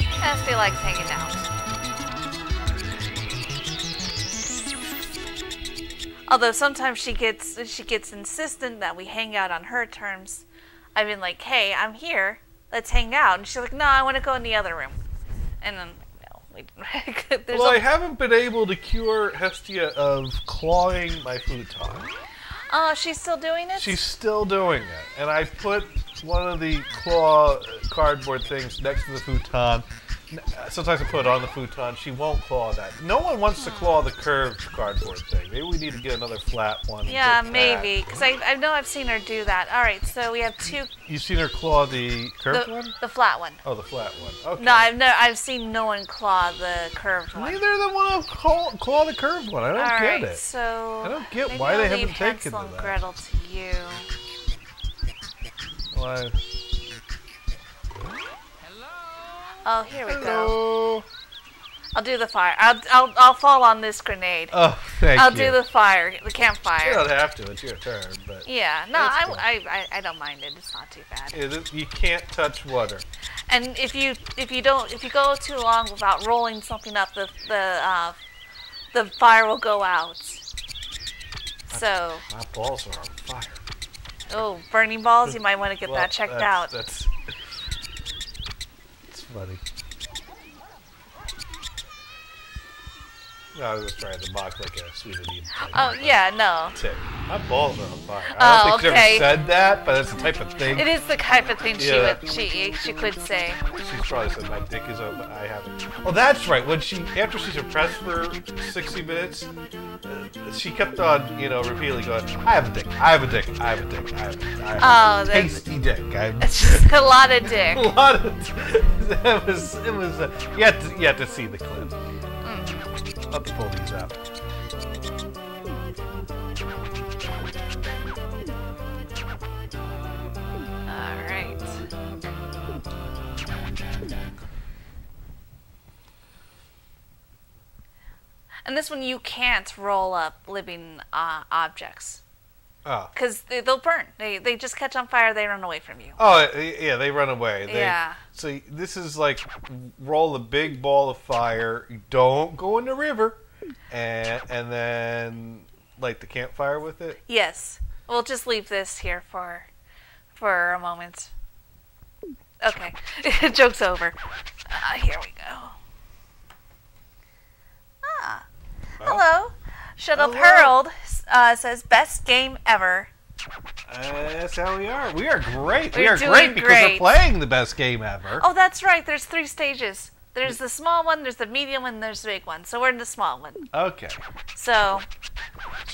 Hestia likes hanging out. Although sometimes she gets insistent that we hang out on her terms. I've been like, hey, I'm here. Let's hang out. And she's like, no, I want to go in the other room. And then, well, I haven't been able to cure Hestia of clawing my futon. Oh, she's still doing it? She's still doing it. And I put one of the claw cardboard things next to the futon. Sometimes I put it on the futon. She won't claw that. No one wants to claw the curved cardboard thing. Maybe we need to get another flat one. Yeah, maybe. Because I know I've seen her do that. All right, so we have two. You've seen her claw the curved one? The flat one. Oh, the flat one. Okay. No, I've seen no one claw the curved one. Neither of them want to claw the curved one. I don't get it. So I don't get why they haven't taken to Hansel and that. Gretel to you. Why? Oh, here we Hello. go. I'll do the fire. I'll fall on this grenade. Oh, thank you. I'll do the fire, the campfire. You don't have to. It's your turn, but yeah, no, I don't mind it. It's not too bad. You can't touch water. And if you go too long without rolling something up, the fire will go out. So. My balls are on fire. Oh, burning balls! You might want to get that checked out. It's funny. I was trying to mock like a Swedish. Oh yeah, no. Tick. My balls are on fire. I don't think okay. she ever said that, but that's the type of thing. It is the type of thing Yeah. she could say. She's probably said my dick is open. I haven't. Oh, that's right. When after she's suppressed for 60 minutes, she kept on, repeatedly going, I have a dick, I have a dick, I have a dick, I have a tasty dick. It's just a lot of dick. A lot of. It was. You had to see the clip. I'll have to pull these up. All right. And this one you can't roll up living objects. Oh. Because they'll burn. They just catch on fire, they run away from you. Oh, yeah, they run away. Yeah. So this is like roll a big ball of fire. Don't go in the river, and then light the campfire with it. Yes. We'll just leave this here for a moment. Okay. Joke's over. Here we go. Ah. Hello. Shut Up Harold says best game ever. That's how we are. We are great. We're We are doing great because great. we're playing the best game ever. Oh, that's right. There's 3 stages. There's the small one, there's the medium one, and there's the big one. So we're in the small one. Okay. So,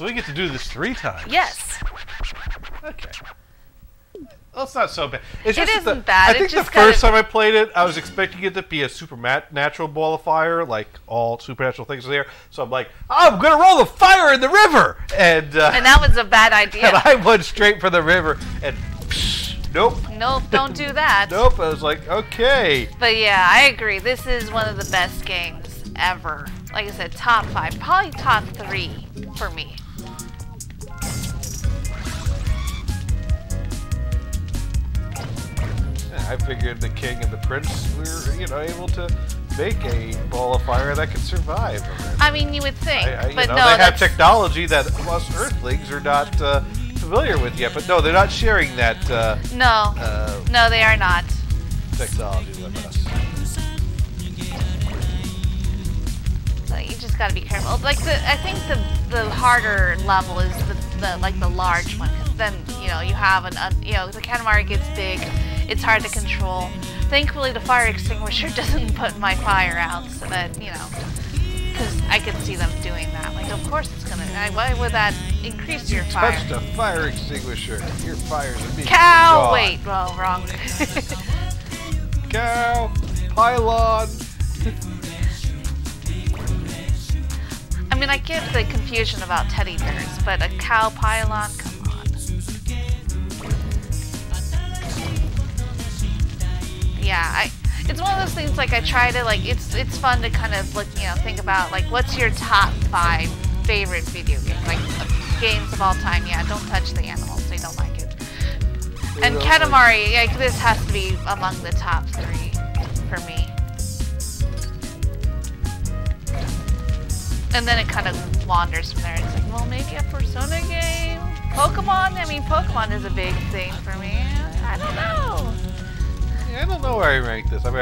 we get to do this 3 times. yes. Okay. Well, it's not so bad. It's It just that isn't bad. I It think the just kind first of- time I played it, I was expecting it to be a supernatural ball of fire, like all supernatural things are there. So I'm like, I'm gonna roll the fire in the river, and that was a bad idea. and I went straight for the river, and nope, Nope, don't do that. nope. I was like, okay. But yeah, I agree. This is one of the best games ever. Like I said, top 5, probably top 3 for me. I figured the king and the prince were, able to make a ball of fire that could survive. I mean, you would think, but no, they have that's, technology that us Earthlings are not familiar with yet. But no, they're not sharing that no, they are not. technology with us. So you just got to be careful. Like I think the harder level is the large one. 'Cause then you have the Katamari gets big. It's hard to control. Thankfully, the fire extinguisher doesn't put my fire out, so that because I can see them doing that. Like, of course it's gonna. Why would that increase your fire? Touched a fire extinguisher. Your fire's a big Cow! gone. Wait, well, wrong. Cow. Pylon. I mean, I get the confusion about teddy bears, but a cow pylon, come on. Yeah, it's one of those things, like, I try to, like, it's fun to kind of, like, think about, like, what's your top 5 favorite video games? Like, games of all time. Yeah, don't touch the animals, they don't like it. And Katamari, like, this has to be among the top 3 for me. And then it kind of wanders from there. It's like, well, maybe a Persona game? Pokemon? I mean, Pokemon is a big thing for me. I don't know. Yeah, I don't know where I rank this. I mean,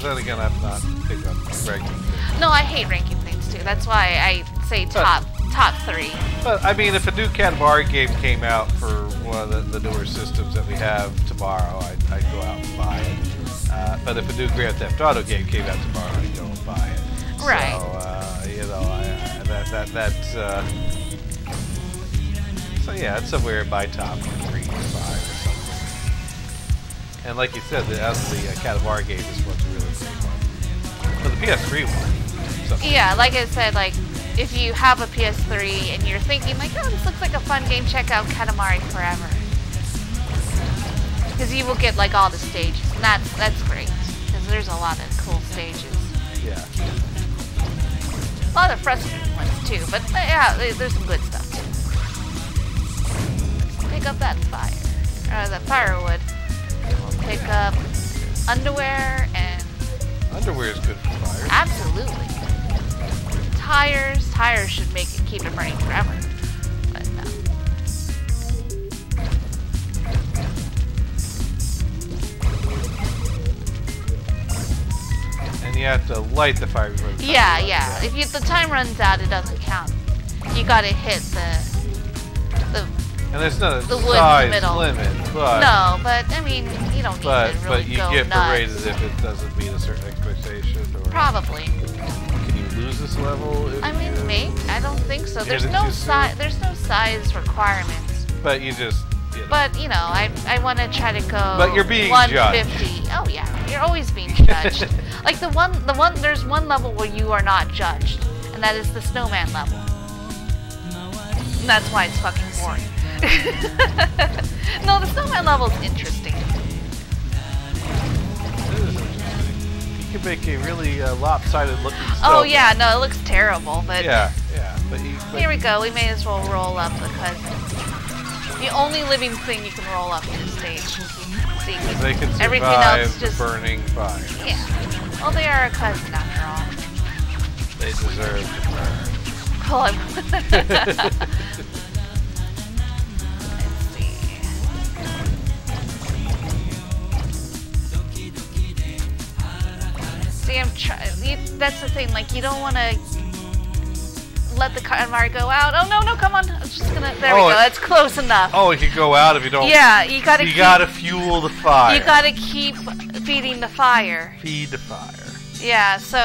then again, I'm not big on ranking things. No, I hate ranking things too. That's why I say top 3. But, I mean, if a new Katamari game came out for one of the newer systems that we have tomorrow, I'd go out and buy it. But if a new Grand Theft Auto game came out tomorrow, I'd go and buy it. Right. So yeah, it's somewhere in my top 3 to 5 or something. And like you said, out of the Katamari game, this one's a really great one. For the PS3 one. Yeah, like I said, like, if you have a PS3 and you're thinking, like, oh, this looks like a fun game, check out Katamari Forever. Because you will get, like, all the stages. And that's great. Because there's a lot of cool stages. Yeah. A lot of frustrating ones too, but yeah, there's some good stuff too. Let's pick up that that firewood. We'll pick up underwear and... Underwear is good for fire. Absolutely. Tires should keep it burning forever. But no. And have to light the fire before the time Yeah, runs yeah. out. If the time runs out, it doesn't count. You gotta hit the And there's not a the wood in the size middle. limit, but no, but I mean, you don't need but to really you go get nuts. berated if it doesn't meet a certain expectation. Or Probably. can you lose this level? If I mean, you, maybe. I don't think so. hit There's it no too size. soon? There's no size requirements. But you just. You know. But you know, I want to try to go. But you're being 150. Oh yeah, you're always being judged. Like the one. There's one level where you are not judged, and that is the snowman level. And that's why it's fucking boring. No, the snowman level is interesting. It is interesting. You can make a really lopsided looking Oh snowman. yeah, no, it looks terrible, but Yeah. But here we go. We may as well roll up the cousins. The only living thing you can roll up in the stage. See, they can everything survive else the just burning fire. yeah. Well, they are a cousin after all. They deserve to burn. Well, let's see. See, I'm trying. That's the thing. Like, you don't want to let the Katamari go out. Oh no, come on! I'm just gonna. There we Oh, go. That's close enough. Oh, it can go out if you don't. Yeah, you gotta. You gotta fuel the fire. You gotta keep feeding the fire. feed the fire. Yeah. So,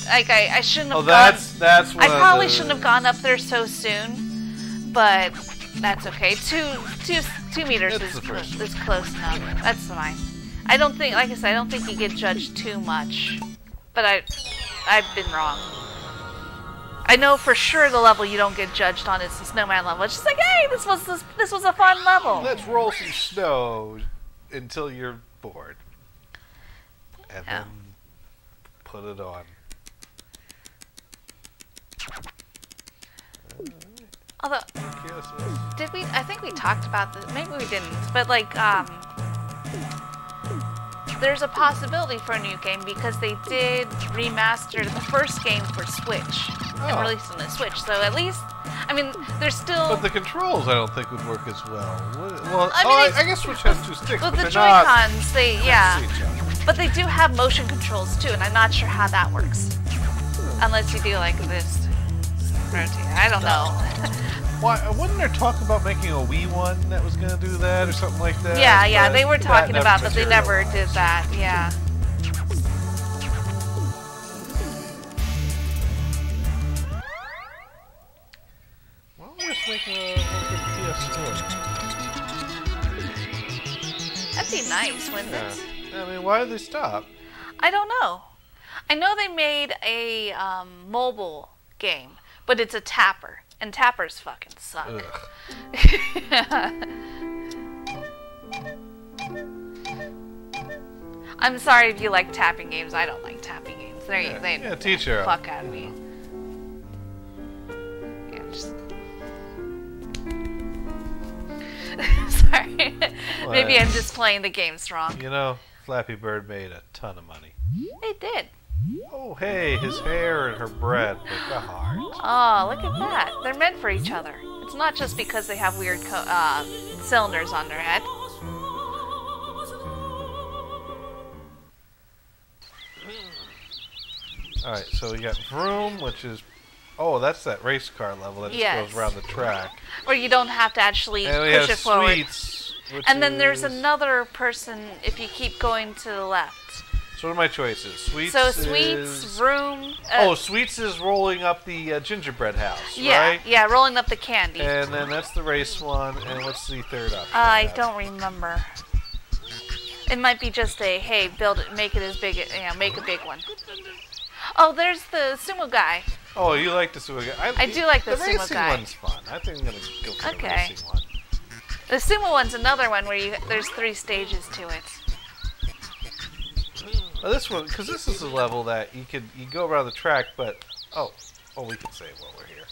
like, I shouldn't have. Oh, that's what. I probably shouldn't have gone up there so soon, but that's okay. Two meters It's the first one. is close enough. That's fine. I don't think, like I said, I don't think you get judged too much, but I've been wrong. I know for sure the level you don't get judged on is the snowman level. It's just like, hey, this was a fun level. Let's roll some snow until you're bored, and Yeah. then put it on. Although, did we? I think we talked about this. Maybe we didn't. But like, there's a possibility for a new game because they did remaster the first game for Switch and Oh. released on the Switch. So at least, I mean, there's still. But the controls, I don't think would work as well. Well, I mean, I guess Switch has two sticks, Well, but the they're not Joy-Cons, next to each other. but they do have motion controls too, and I'm not sure how that works. Unless you do like this rotate. I don't know. Why? Wasn't there talk about making a Wii one that was going to do that or something like that? Yeah, But they were that talking never about, but they never did materialized. that. Yeah. Why don't we just make a PS4? That'd be nice, wouldn't Yeah. it? I mean, why did they stop? I don't know. I know they made a mobile game, but it's a tapper, and tappers fucking suck. Ugh. I'm sorry if you like tapping games. I don't like tapping games. They teach her. fuck out of me. Yeah, just... sorry. Maybe I'm just playing the games wrong. You know, Flappy Bird made a ton of money. They did. Oh, hey, his hair and her breath make a heart. Oh, look at that. They're meant for each other. It's not just because they have weird cylinders on their head. Alright, so we got Vroom, which is... Oh, that's that race car level that just Yes. goes around the track. Where you don't have to actually And we push have it forward. Sweets, which And then there's is- another person if you keep going to the left. So what are my choices? Sweets So is... Sweets, Room... Oh, Sweets is rolling up the gingerbread house, yeah, right? yeah, rolling up the candy. And then that's the race one, and what's the third option? I don't remember. It might be just a, hey, build it, make it as big, make a big one. Oh, there's the sumo guy. Oh, you like the sumo guy. I do like the sumo racing guy. one's fun. I think I'm going to go for the Okay. racing one. The sumo one's another one where there's 3 stages to it. Well, this one, because this is a level that you go around the track, but... Oh, we can save while we're here.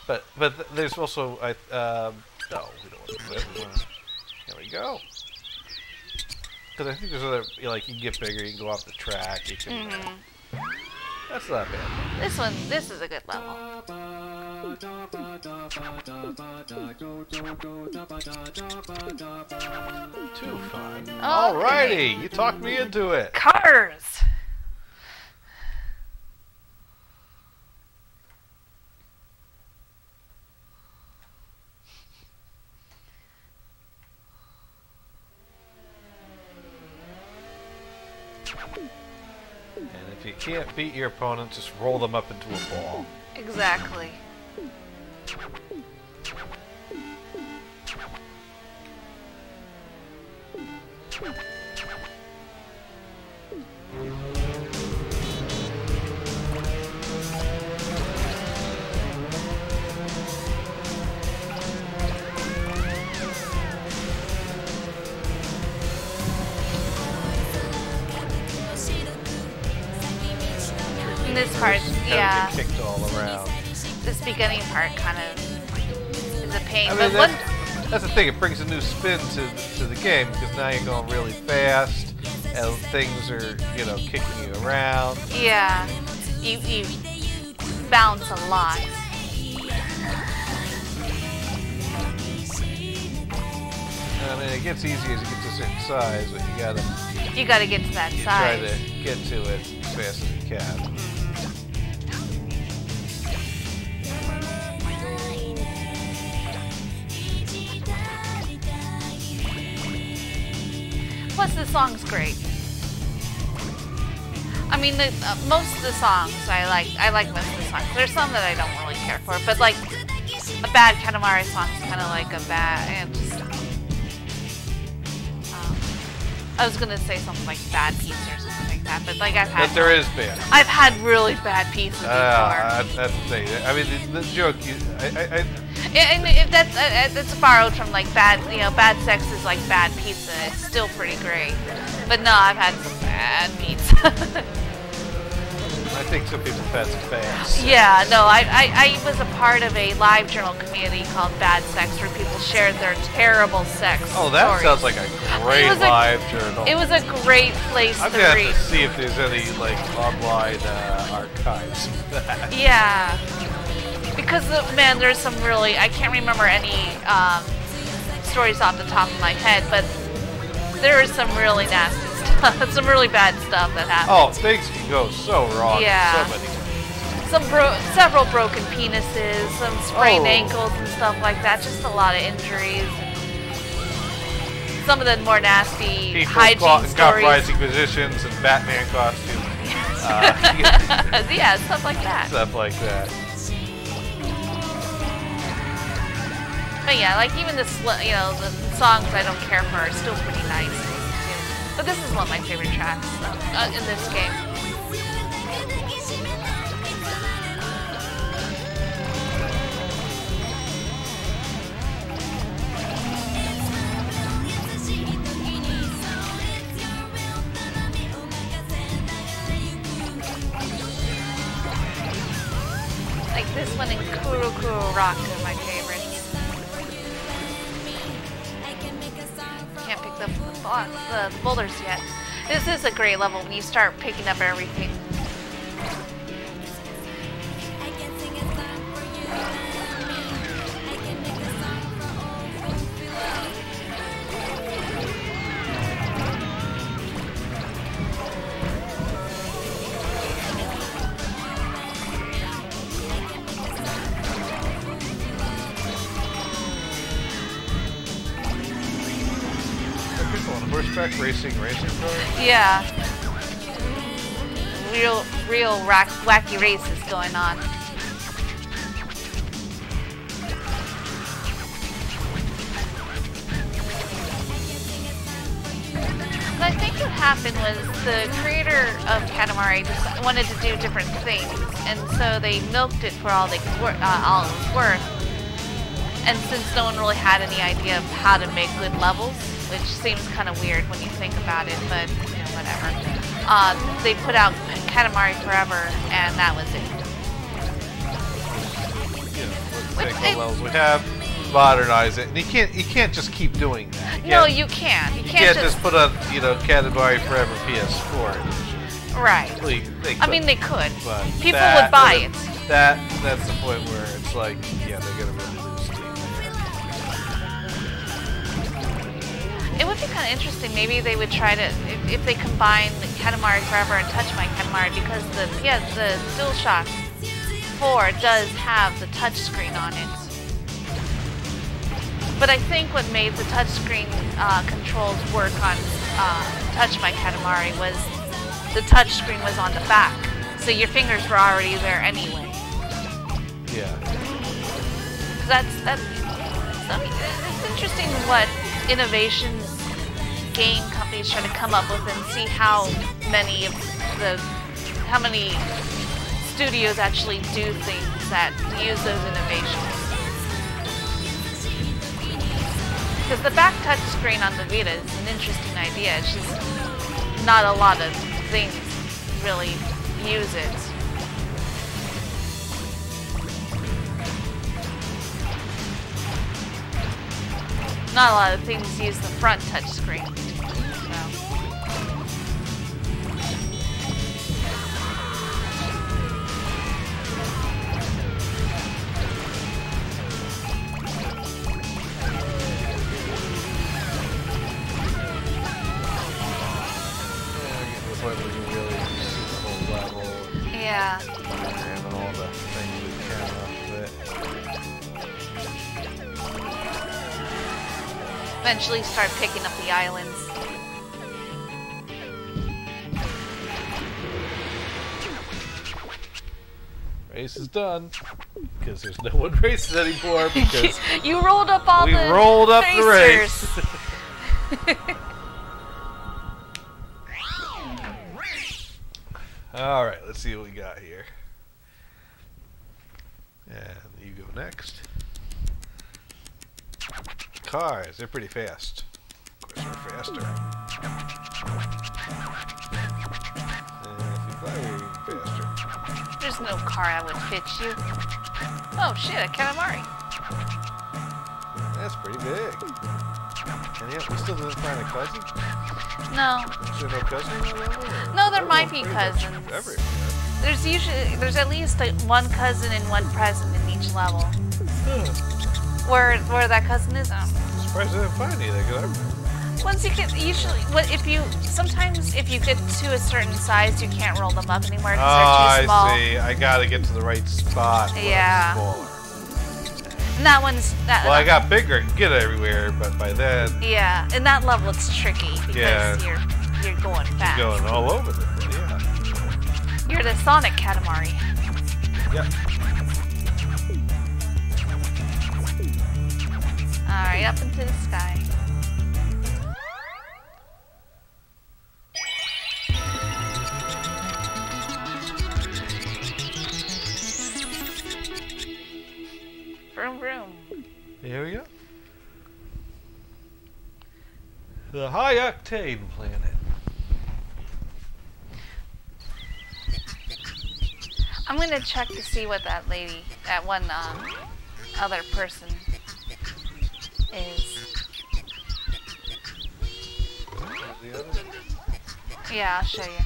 But there's also... no, we don't want to quit. There we go. Because I think there's other... like, you can get bigger, you can go off the track, you can... That's not bad. This is a good level. Too fun. Okay. Alrighty, you talked me into it. Cars. And if you can't beat your opponent, just roll them up into a ball. Exactly. In this part, yeah. Kind of get kicked all around. This beginning part kind of is a pain. I But mean, what? that's the thing. It brings a new spin to the game because now you're going really fast, and things are kicking you around. Yeah, you bounce a lot. I mean, it gets easier as you get to a certain size, but You gotta get to that try size. to get to it as fast as you can. Plus, the song's great. I mean, most of the songs I like. I like most of the songs. There's some that I don't really care for, but like a bad Katamari song is kind of like a bad. I was gonna say something like Bad Pizza or something like that, but like I've But there is bad. I've had really bad pieces before. That's the thing. I mean, the joke. And if that's borrowed from like bad sex is like bad pizza. It's still pretty great, but no, I've had some bad pizza. I think some people have had some fans. Yeah, no, I was a part of a live journal community called Bad Sex where people shared their terrible sex Oh, that stories. sounds like a great live journal. It was a great place I'm to gonna read. have to see if there's any like online archives of that. Yeah, because man, there's some really I can't remember any stories off the top of my head, but there is some really nasty stuff, some really bad stuff that happened. Oh, things can go so wrong. Yeah. So many. Several broken penises, some sprained Oh. ankles and stuff like that. Just a lot of injuries. Some of the more nasty People hygiene caught in stories. rising positions and Batman costumes. Yeah, stuff like that. Stuff like that. But yeah, like even the songs I don't care for are still pretty nice. But this is one of my favorite tracks in this game. Like this one and Kuru Kuru Rock are my favorites. Can't pick up the boulders yet. This is a great level when you start picking up everything. People on horseback racing cars. Yeah. Real wacky races going on. But I think what happened was the creator of Katamari just wanted to do different things, and so they milked it for all it was worth. And since no one really had any idea of how to make good levels, which seems kind of weird when you think about it, but whatever. They put out Katamari Forever, and that was it. Take the levels we have, modernize it, and you can't just keep doing that. No, you can't. You can't just put a Katamari Forever PS4 edition. Right. Well, they I mean, they could. but People would buy it. That's the point where it's like, yeah, they're gonna really lose steam there. It would be kind of interesting. Maybe they would try to, if they combine Katamari Forever and Touch My Katamari, because the DualShock 4 does have the touchscreen on it. But I think what made the touchscreen controls work on Touch My Katamari was the touchscreen was on the back, so your fingers were already there anyway. Yeah. That's I mean, it's interesting what innovations game companies try to come up with and see how many studios actually do things that use those innovations. Because the back touch screen on the Vita is an interesting idea. It's just not a lot of things really use it. Not a lot of things use the front touch screen. Yeah. And all the things we can off of it. Eventually start picking up the islands. Race is done. Because there's no one racing anymore because You rolled up all we the rolled up the racers. race. Alright, let's see what we got here. And you go next. Cars, they're pretty fast. Of course, we're faster. And if you fly, we're even faster. There's no car that would fit you. Oh shit, a Katamari. That's pretty big. And yet, we still didn't find a cousin? No. Is there no cousin in the level? Or- No, there might Everyone's be pretty much cousins. everywhere. There's at least one cousin and one present in each level. Where that cousin is, Surprised I didn't find anything. 'Cause once you get sometimes if you get to a certain size, you can't roll them up anymore because they're too small. I see. I gotta get to the right spot. When Yeah. I'm smaller. And that one's that. Well, I got bigger. I can get everywhere, but by then, Yeah, in that level it's tricky because Yeah. you're going fast. you're going all over the place. Yeah. You're the Sonic Katamari. Yep. Alright, up into the sky. Vroom vroom. Here we go. The high octane planet. I'm gonna check to see what that one other person is. The other? Yeah, I'll show you.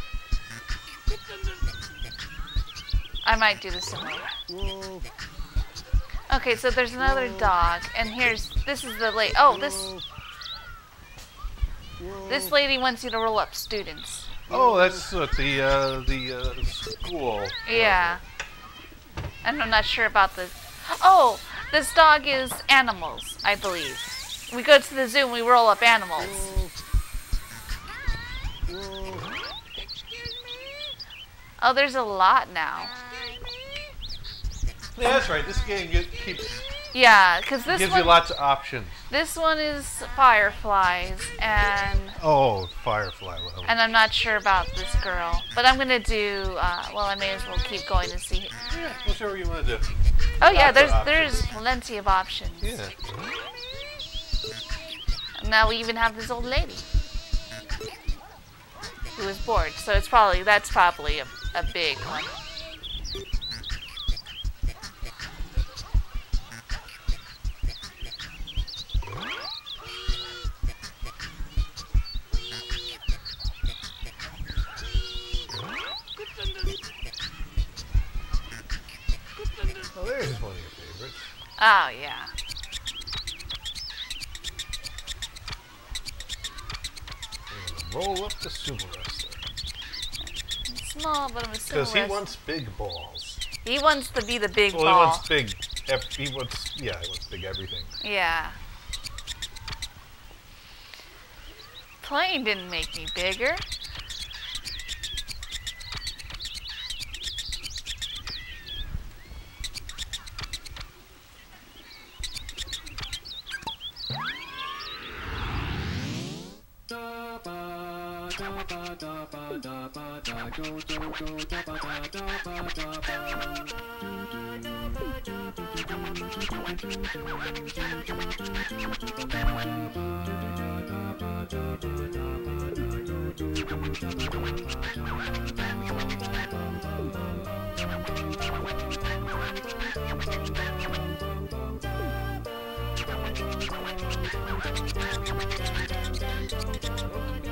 I might do the similar. Whoa. Okay, so there's another dog, and this is the lady. Oh, this lady wants you to roll up students. Oh, that's what the school. Yeah. And I'm not sure about the. Oh, this dog is animals, I believe. We go to the zoo and we roll up animals. Oh, there's a lot now. Yeah, that's right. This game keeps Yeah, because this gives one, you lots of options. this one is fireflies, and Oh, Firefly level. I'm not sure about this girl, but I'm gonna do. Well, I may as well keep going to see. Yeah, whichever you want to do. Oh yeah, Lots of there's plenty of options. Yeah. And now we even have this old lady who is bored. So that's probably a big one. Oh, yeah. Roll up the sumo wrestler. Small, but I'm a Because he wants big balls. He wants to be the big Well, ball. he wants big. He wants big everything. Yeah. Playing didn't make me bigger.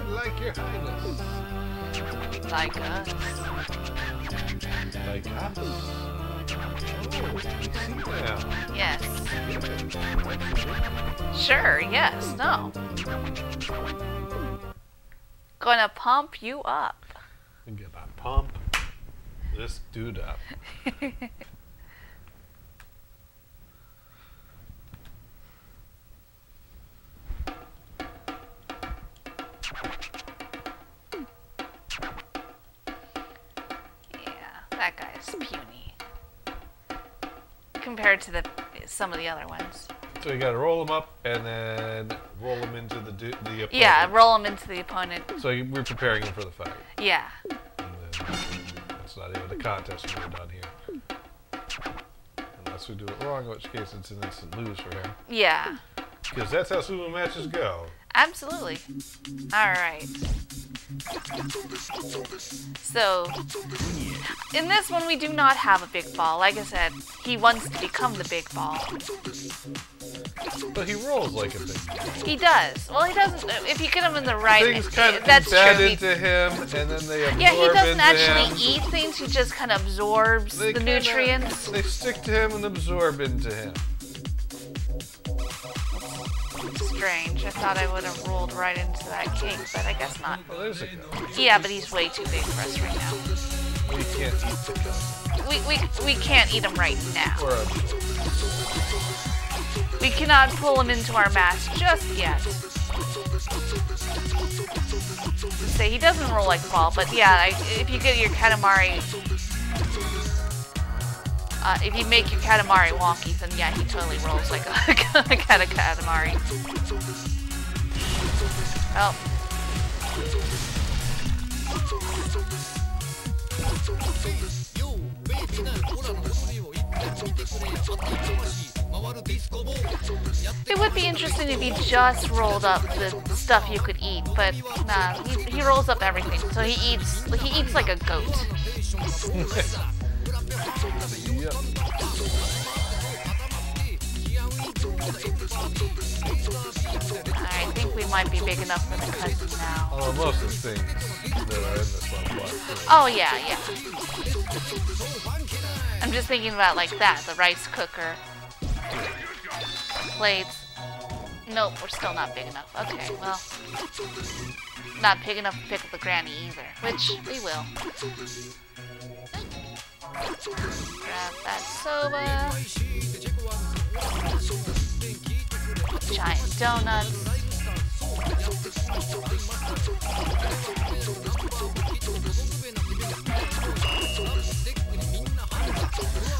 Like your highness. Like us. Like us. Oh, we see now. Yes. Sure, yes, no. Gonna pump you up. I'm gonna pump this dude up. That guy's puny compared to some of the other ones. So you gotta roll him up and then roll him into the opponent. Yeah, roll him into the opponent. So we're preparing him for the fight. Yeah. And then it's not even a contest when we're done here. Unless we do it wrong, in which case it's an instant lose for him. Yeah. Because that's how sumo matches go. Absolutely. Alright. So, in this one we do not have a big ball. Like I said, he wants to become the big ball. But he rolls like a big ball. He does. Well, he doesn't. If you get him in the right, Things kind of that's embed true. into him, and then they absorb Yeah, he doesn't into actually him. eat things. He just kind of absorbs They the kinda- nutrients. They stick to him and absorb into him. Strange. I thought I would have rolled right into that cake, but I guess not. Well, there's a go. Yeah, but he's way too big for us right now. We can't eat the guy. We can't eat him right now. Or absorb. We cannot pull him into our mass just yet. Say he doesn't roll like a ball, but yeah, if you get your Katamari, if you make your Katamari wonky, then yeah, he totally rolls like a Katamari. Oh. It would be interesting if he just rolled up the stuff you could eat, but nah, he rolls up everything. So he eats like a goat. Yep. I think we might be big enough for the cousin now. Although most of the things that are in this level are. Oh yeah, yeah. I'm just thinking about like that, the rice cooker, plates. Nope, we're still not big enough. Okay, well, not big enough to pick up the granny either, which we will. Grab that soba. Giant donuts.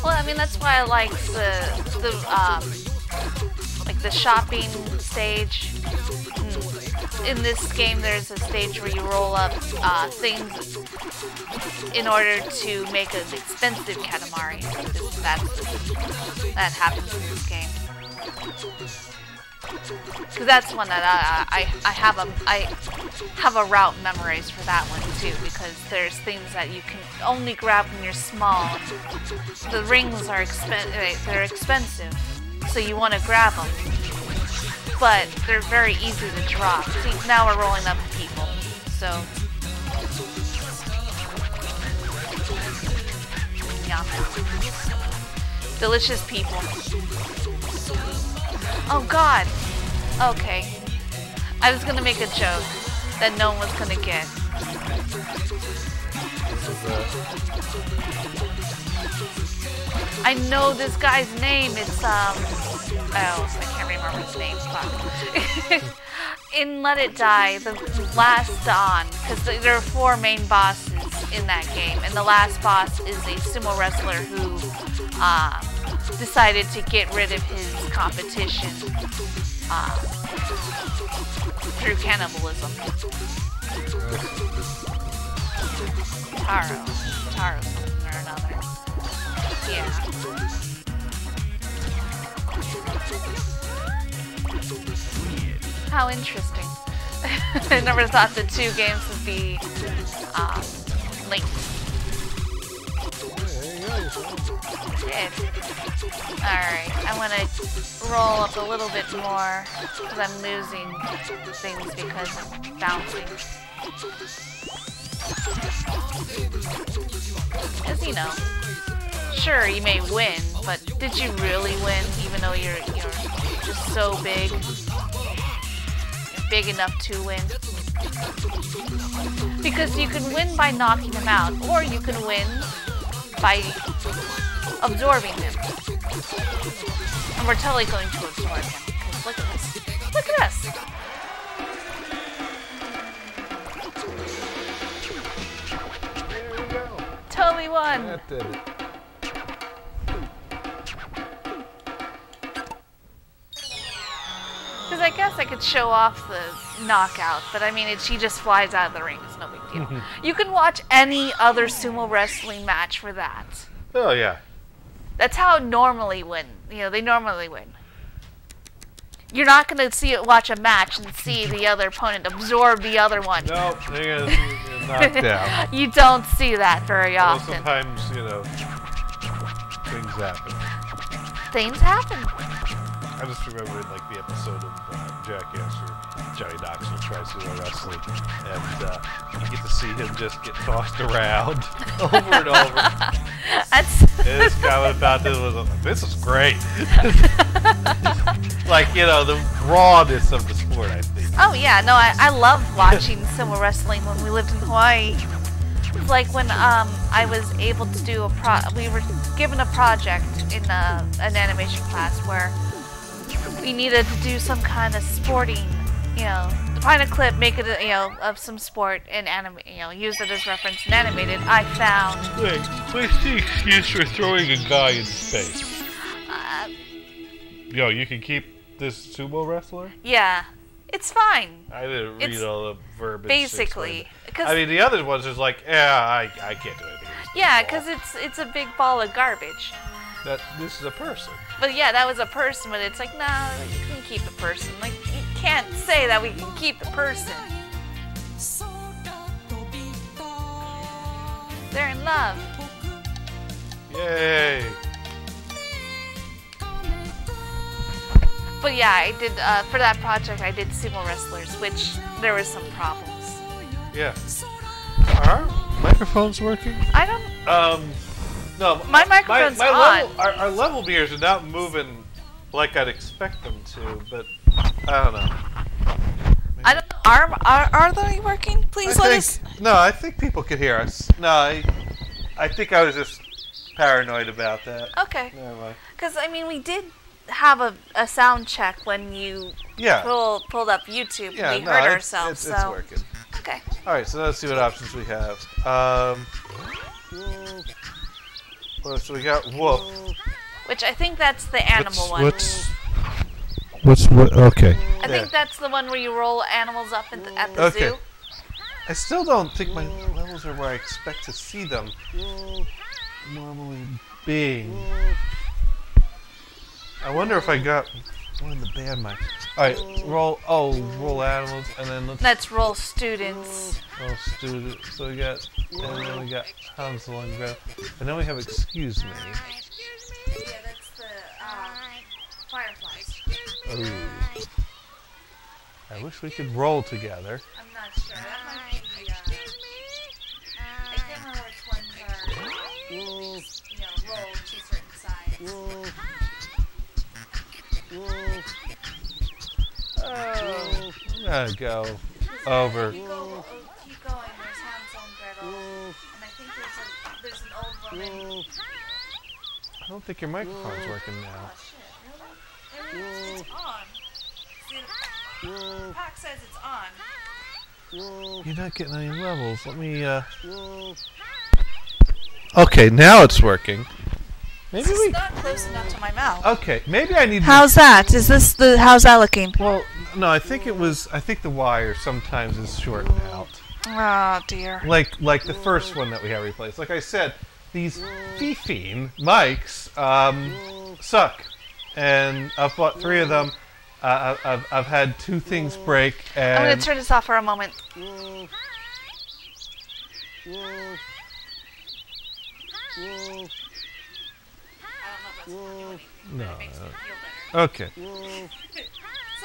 Well, I mean that's why I like the shopping stage. In this game, there's a stage where you roll up things in order to make an expensive Katamari. That happens in this game. Because that's one that I have a route memorized for that one too. Because there's things that you can only grab when you're small. The rings are they're expensive, so you want to grab them. But they're very easy to drop. See, now we're rolling up people, so. Delicious people. Oh God. Okay. I was gonna make a joke that no one was gonna get. I know this guy's name. It's oh, I can't remember his name. Fuck. In Let It Die, the last Dawn, because there are 4 main bosses in that game, and the last boss is a sumo wrestler who decided to get rid of his competition through cannibalism. Taro something or another. Yeah. How interesting. I never thought the 2 games would be linked. Alright, I want to roll up a little bit more because I'm losing things because I'm bouncing. As you know, sure you may win, but did you really win even though you're just so big? Big enough to win. Because you can win by knocking them out, or you can win by absorbing them. And we're totally going to absorb him, because look at this. Look at us! There we go. Totally won! That did it. Because I guess I could show off the knockout, but I mean, she just flies out of the ring. It's no big deal. You can watch any other sumo wrestling match for that. Oh, yeah. That's how it normally win. You know, they normally win. You're not going to watch a match and see the other opponent absorb the other one. No, they're going to get knocked down. You don't see that very Well, often. sometimes, things happen. Things happen. I just remember in like the episode of Jackass where Johnny Knoxville tries sumo wrestling, and you get to see him just get tossed around over and over. And his comment about this was, "This is great." Like the rawness of the sport, I think. Oh yeah, no, I loved watching sumo wrestling when we lived in Hawaii. It's like when I was able to do we were given a project in an animation class where we needed to do some kind of sporting, find a clip, make it, of some sport and use it as reference and animate it. I found. Wait, what's the excuse for throwing a guy in space? You can keep this sumo wrestler? Yeah, it's fine. I didn't read all the verbiage. Basically, I mean, the other ones is like, I can't do anything. Yeah, because it's a big ball of garbage. This is a person. But yeah, that was a person, but it's like, nah, you can keep the person. Like, you can't say that we can keep the person. They're in love. Yay! But yeah, I did, for that project, I did sumo wrestlers, which there was some problems. Yeah. Are our microphones working? I don't... No, my microphone's on. Our level meters are not moving like I'd expect them to, but I don't know. I don't know. Are they working? Please let us... No, I think people could hear us. No, I think I was just paranoid about that. Okay. Never mind. Because, I mean, we did have a sound check when you pulled up YouTube. Yeah, we heard ourselves. It's working. Okay. All right, so let's see what options we have. So we got wolf. Which I think that's the animal one. Okay. I think that's the one where you roll animals up at the zoo. I still don't think my levels are where I expect to see them normally being. I wonder if I got one of the bad mics. Alright, roll animals, and then let's roll students. Roll students. So we got, and then we got Hansel and Gretel. And then we have excuse me. Excuse me? Yeah, that's the fireflies. Ooh. I wish we could roll together. I'm not sure. That might be I can't remember which ones are, rolled to a certain side. Oh, I'm gonna go over. You go, keep going. There's Hans on Gretel, and I think there's an old woman. I don't think your microphone's working now. Oh shit! Really? It's on. See, the pack says it's on. You're not getting any levels. Let me. Okay, now it's working. Maybe It's we. not close enough to my mouth. Okay, maybe I need. How's that? Is this the? How's that looking? Well, no, I think it was. I think the wire sometimes is shorted out. Oh dear. Like the first one that we have replaced. Like I said, these Fifine mics suck, and I've bought 3 of them. I've had 2 things break, and I'm gonna turn this off for a moment. I don't know if that's working, but it makes me feel better. okay.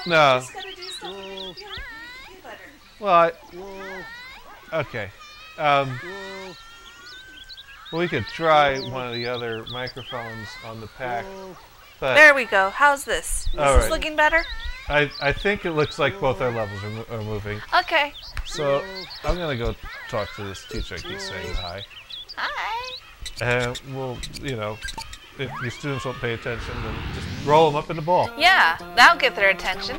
No. Just gotta do stuff to make me feel better. Well, okay. We could try one of the other microphones on the pack, but There we go. How's this? Is All this right. looking better? I think it looks like both our levels are moving. Okay. So I'm gonna go talk to this teacher I keep saying hi. Hi. And we'll, if your students won't pay attention, then just roll them up in the ball. Yeah, that'll get their attention.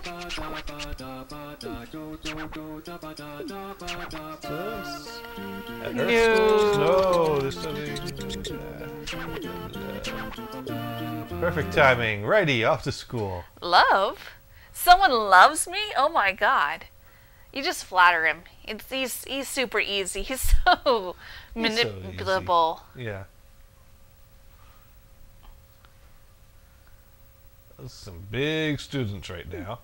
At her schools, no, this doesn't. Perfect timing. Righty, off to school. Love? Someone loves me? Oh my god. You just flatter him. He's super easy. He's so manipulable. Yeah. Those are some big students right now.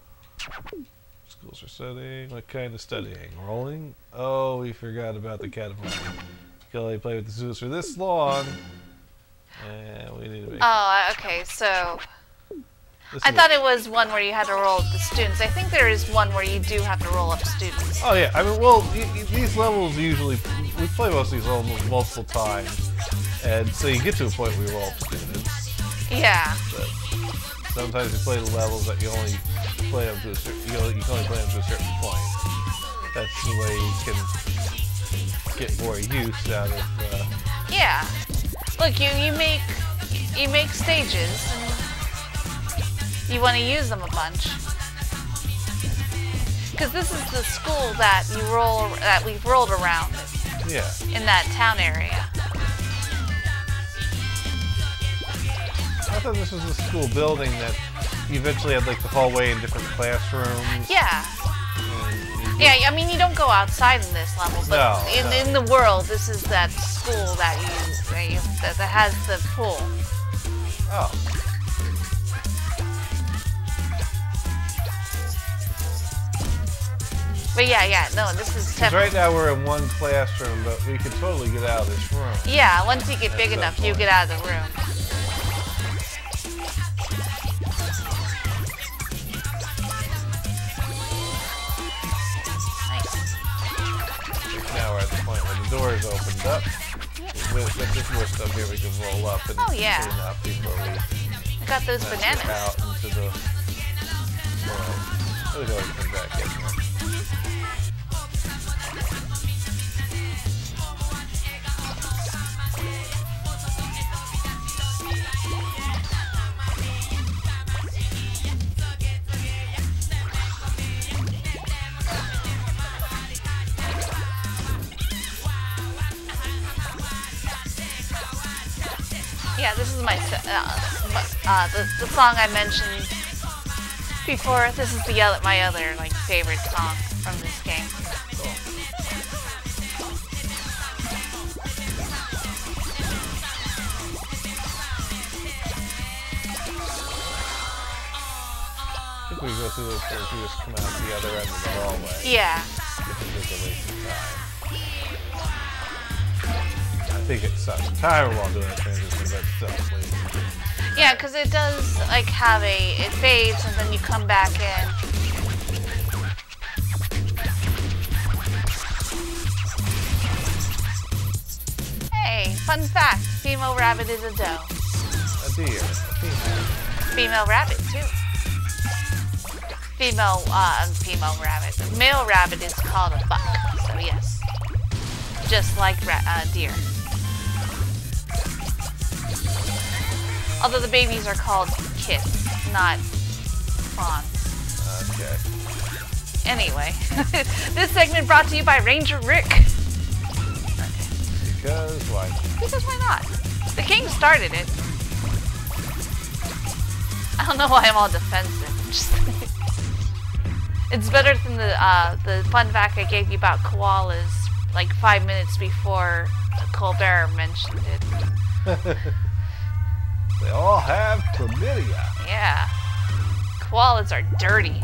Schools are studying. What kind of studying? Rolling? Oh, we forgot about the Katamari. You can only play with the students for this long. And we need to make Oh, okay, so this I is thought it was one where you had to roll up the students. I think there is one where you do have to roll up students. Oh yeah, I mean, well, these levels usually we play most of these levels multiple times, and so you get to a point where you roll up students. Yeah. But sometimes you play the levels that you only play them to a certain, you can only play them to a certain point. That's the way you can get more use out of. Yeah. Look, you make stages, and you want to use them a bunch. Because this is the school that we've rolled around Yeah. in that town area. I thought this was a school building that you eventually had like the hallway and different classrooms. Yeah. And Yeah, I mean, you don't go outside in this level, but No, in the world, this is that school that has the pool. Oh. But yeah, no, this is 'Cause temporary. right now we're in one classroom, but we could totally get out of this room. Yeah, once you get big At enough, some you point. get out of the room. Nice. Now we're at the point where the doors opened up. With this more stuff here, we can roll up and Oh, yeah. clean up before we I got those venture bananas. out into the world. Let me go and come back in here. Yeah, this is the song I mentioned before. This is my other favorite song from this game. I think we go through this first, we just come out the other end of the hallway. Yeah. If it's just a waste of time. I think it sucks. Time while doing a transition, but still it's wasted. Yeah, because it does have it fades and then you come back in. Hey, fun fact, female rabbit is a doe. A see here. Female rabbit too. Female rabbit. Male rabbit is called a buck. So yes, just like deer. Although the babies are called kits, not fawns. Okay. Anyway, this segment brought to you by Ranger Rick. Because why? Because why not? The king started it. I don't know why I'm all defensive. It's better than the fun fact I gave you about koalas like 5 minutes before Colbert mentioned it. They all have chlamydia. Yeah. Koalas are dirty.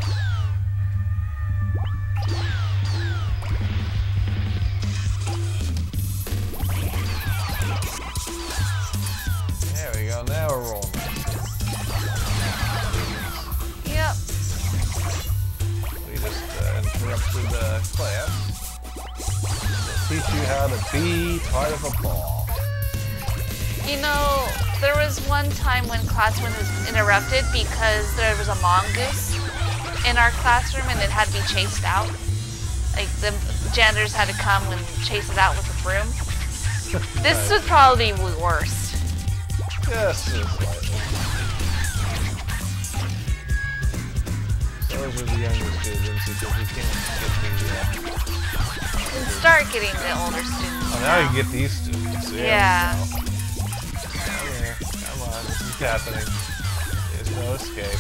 There we go. Now we're rolling. Yep. We just interrupted class. We'll teach you how to be part of a ball. You know, there was one time when class was interrupted because there was a mongoose in our classroom and it had to be chased out. Like, the janitors had to come and chase it out with a broom. This would probably be worse. Just slightly. Those are the younger students because we can't get the... And start getting the older students. Oh, now you can get these students. There Yeah. we go. Come here. Come on. This is happening. There's no escape.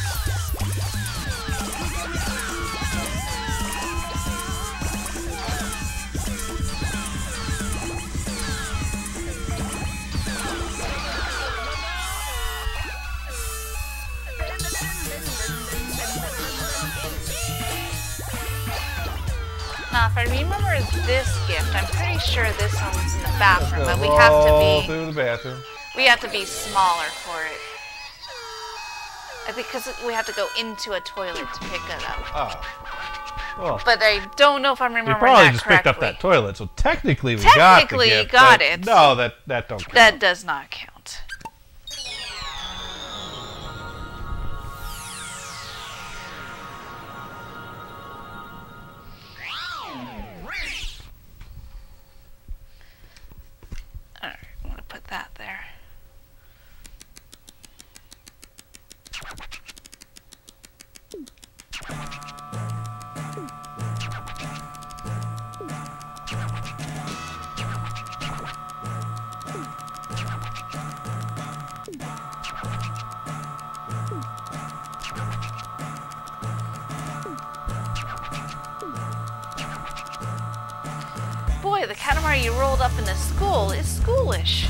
Now, if I remember this gift, I'm pretty sure this one's in the bathroom, but we have to be through the bathroom. smaller for it. I think because we have to go into a toilet to pick it up. Oh. Well, But I don't know if I'm we remembering probably that just correctly. picked up that toilet, so technically we Technically, got the gift. got but it. No, that don't count. That does not count. Alright, I'm gonna put that there. Boy, the Katamari you rolled up in the school is schoolish.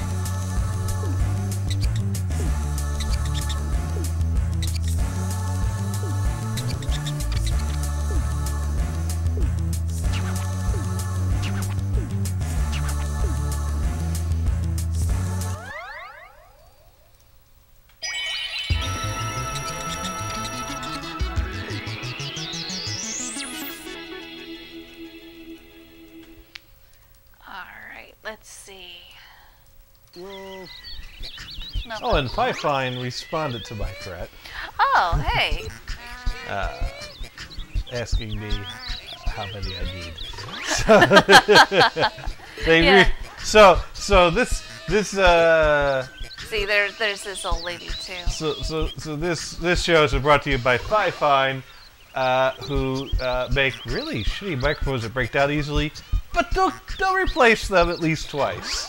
Alright, let's see. No. Oh, and Fifine responded to my threat, Oh, hey. asking me how many I need. Yeah. So this See, there's this old lady too. so this shows are brought to you by Fifine, who make really shitty microphones that break down easily, but they'll replace them at least twice.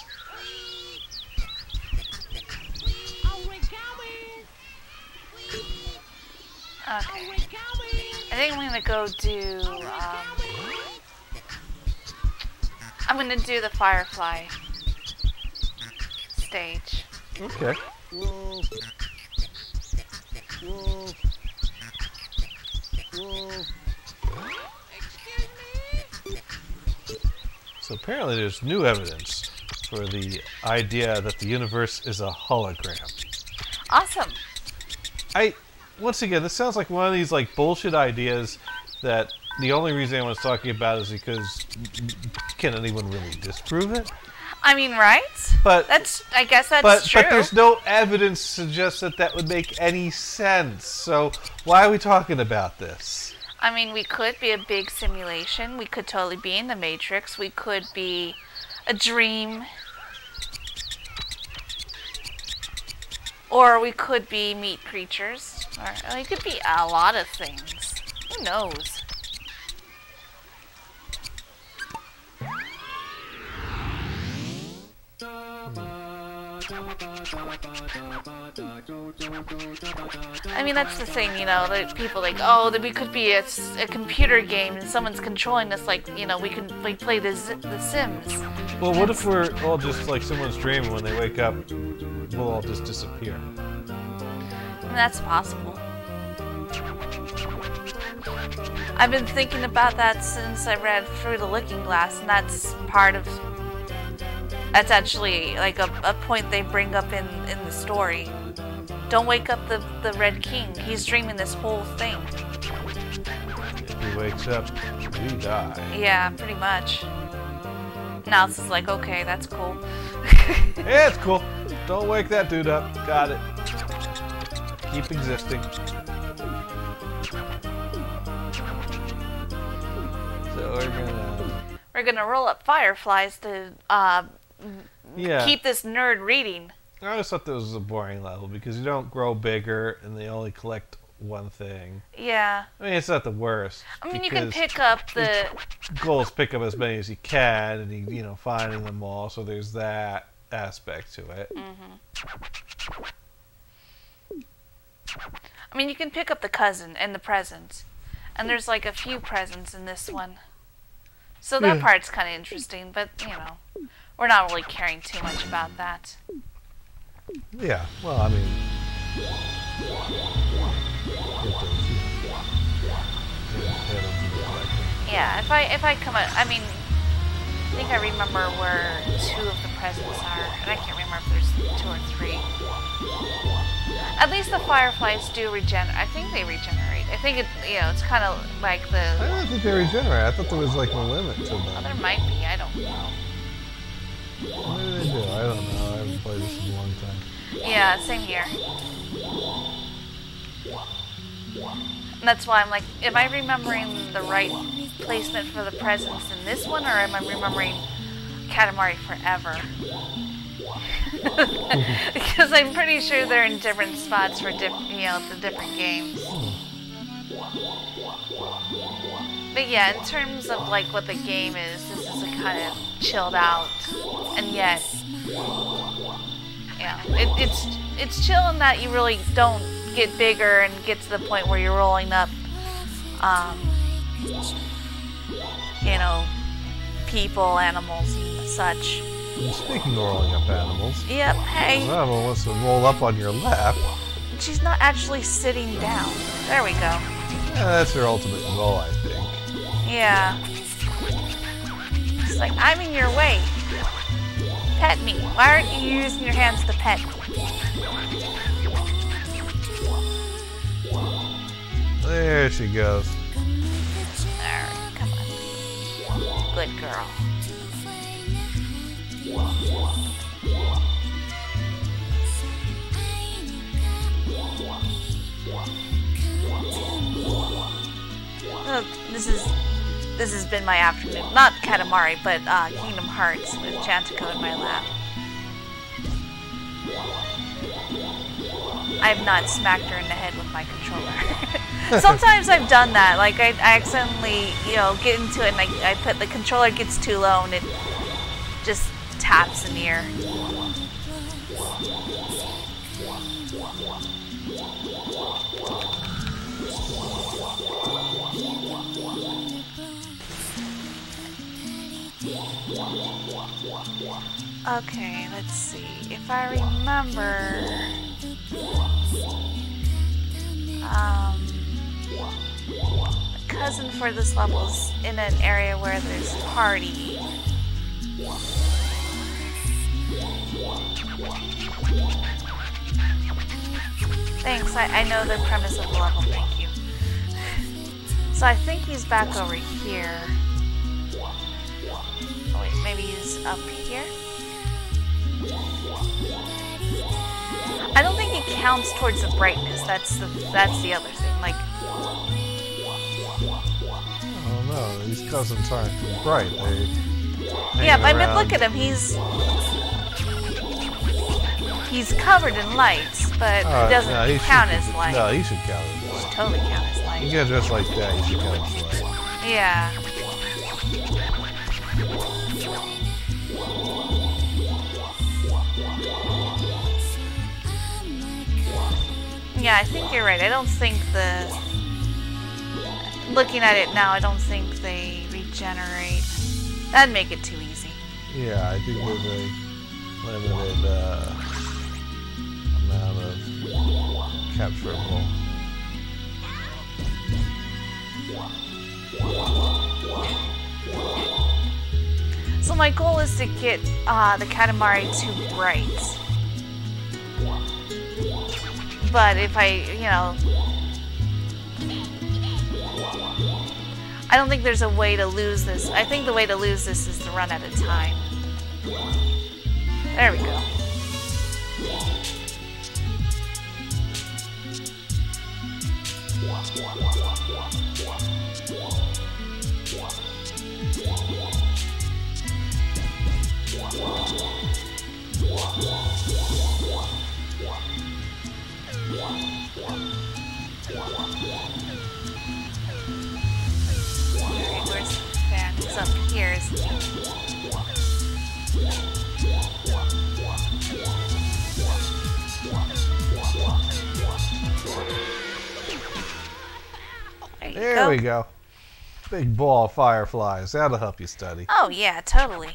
Okay. I think I'm gonna go do. I'm gonna do the Firefly stage. Okay. So apparently there's new evidence for the idea that the universe is a hologram. Awesome. Once again, this sounds like one of these like bullshit ideas that the only reason anyone's talking about is because can anyone really disprove it? I mean, right? But I guess that's true. But there's no evidence to suggest that that would make any sense. So why are we talking about this? I mean, we could be a big simulation. We could totally be in the Matrix. We could be a dream. Or we could be meat creatures. Or it could be a lot of things. Who knows? I mean, that's the thing, you know, that people like, oh, that we could be a computer game and someone's controlling us, like, you know, we play the Sims. Well, what if we're all just like someone's dream and when they wake up, we'll all just disappear? I mean, that's possible. I've been thinking about that since I read Through the Looking Glass, and that's part of... That's actually like a point they bring up in the story. Don't wake up the Red King. He's dreaming this whole thing. If he wakes up, we die. Yeah, pretty much. Now it's just like, okay, that's cool. Yeah, it's cool. Don't wake that dude up. Got it. Keep existing. So we're gonna roll up fireflies to keep this nerd reading. I always thought this was a boring level because you don't grow bigger and they only collect one thing. Yeah. I mean, it's not the worst. I mean, you can pick up the... goal is pick up as many as you can and, you know, finding them all, so there's that aspect to it. Mm-hmm. I mean, you can pick up the cousin and the present. And there's like a few presents in this one. So that part's kind of interesting, but, you know, we're not really caring too much about that. Yeah, well, I mean... Yeah, if I come out, I mean, I think I remember where 2 of the presents are, and I can't remember if there's 2 or 3. At least the fireflies do regenerate. I think they regenerate. I think it, you know, it's kind of like the... I don't think they regenerate. I thought there was like a limit to them. Well, there might be. I don't know. What do they do? I don't know. I haven't played this in a long time. Yeah, same here. And that's why I'm like, am I remembering the right placement for the presents in this one, or am I remembering Katamari Forever? Because I'm pretty sure they're in different spots for the different games. But yeah, in terms of like what the game is, this is a kind of chilled out, and yet, yeah, it's chill in that you really don't get bigger and get to the point where you're rolling up, you know, people, animals, and such. Speaking of rolling up animals, yep. Hey. One animal wants to roll up on your lap. She's not actually sitting down. There we go. Yeah, that's her ultimate goal, I think. Yeah. It's like, I'm in your way. Pet me. Why aren't you using your hands to pet me? There she goes. Alright, come on. Good girl. This has been my afternoon. Not Katamari, but Kingdom Hearts with Jantico in my lap. I have not smacked her in the head with my controller. Sometimes I've done that. Like I accidentally, you know, get into it and I put the controller gets too low and it just taps in the air. Okay, let's see. If I remember, the cousin for this level is in an area where there's a party. Thanks, I know the premise of the level, thank you. So I think he's back over here. Oh wait, maybe he's up here? I don't think it counts towards the brightness. That's the other thing. Like, Oh no, these cousins aren't bright. yeah, but I mean, look at him. He's covered in lights, but it doesn't count as light. No, he should count as light. Should totally count as light. You get dressed like that, you should count as light. Yeah. Yeah, I think you're right. I don't think looking at it now, I don't think they regenerate. That'd make it too easy. Yeah, I think there's a limited amount of capturable. So my goal is to get the Katamari too bright. But if I don't think there's a way to lose this. I think the way to lose this is to run out of time. There we go. Alright, where's the fan? It's up here, isn't it? There we go. Big ball of fireflies. That'll help you study. Oh yeah, totally.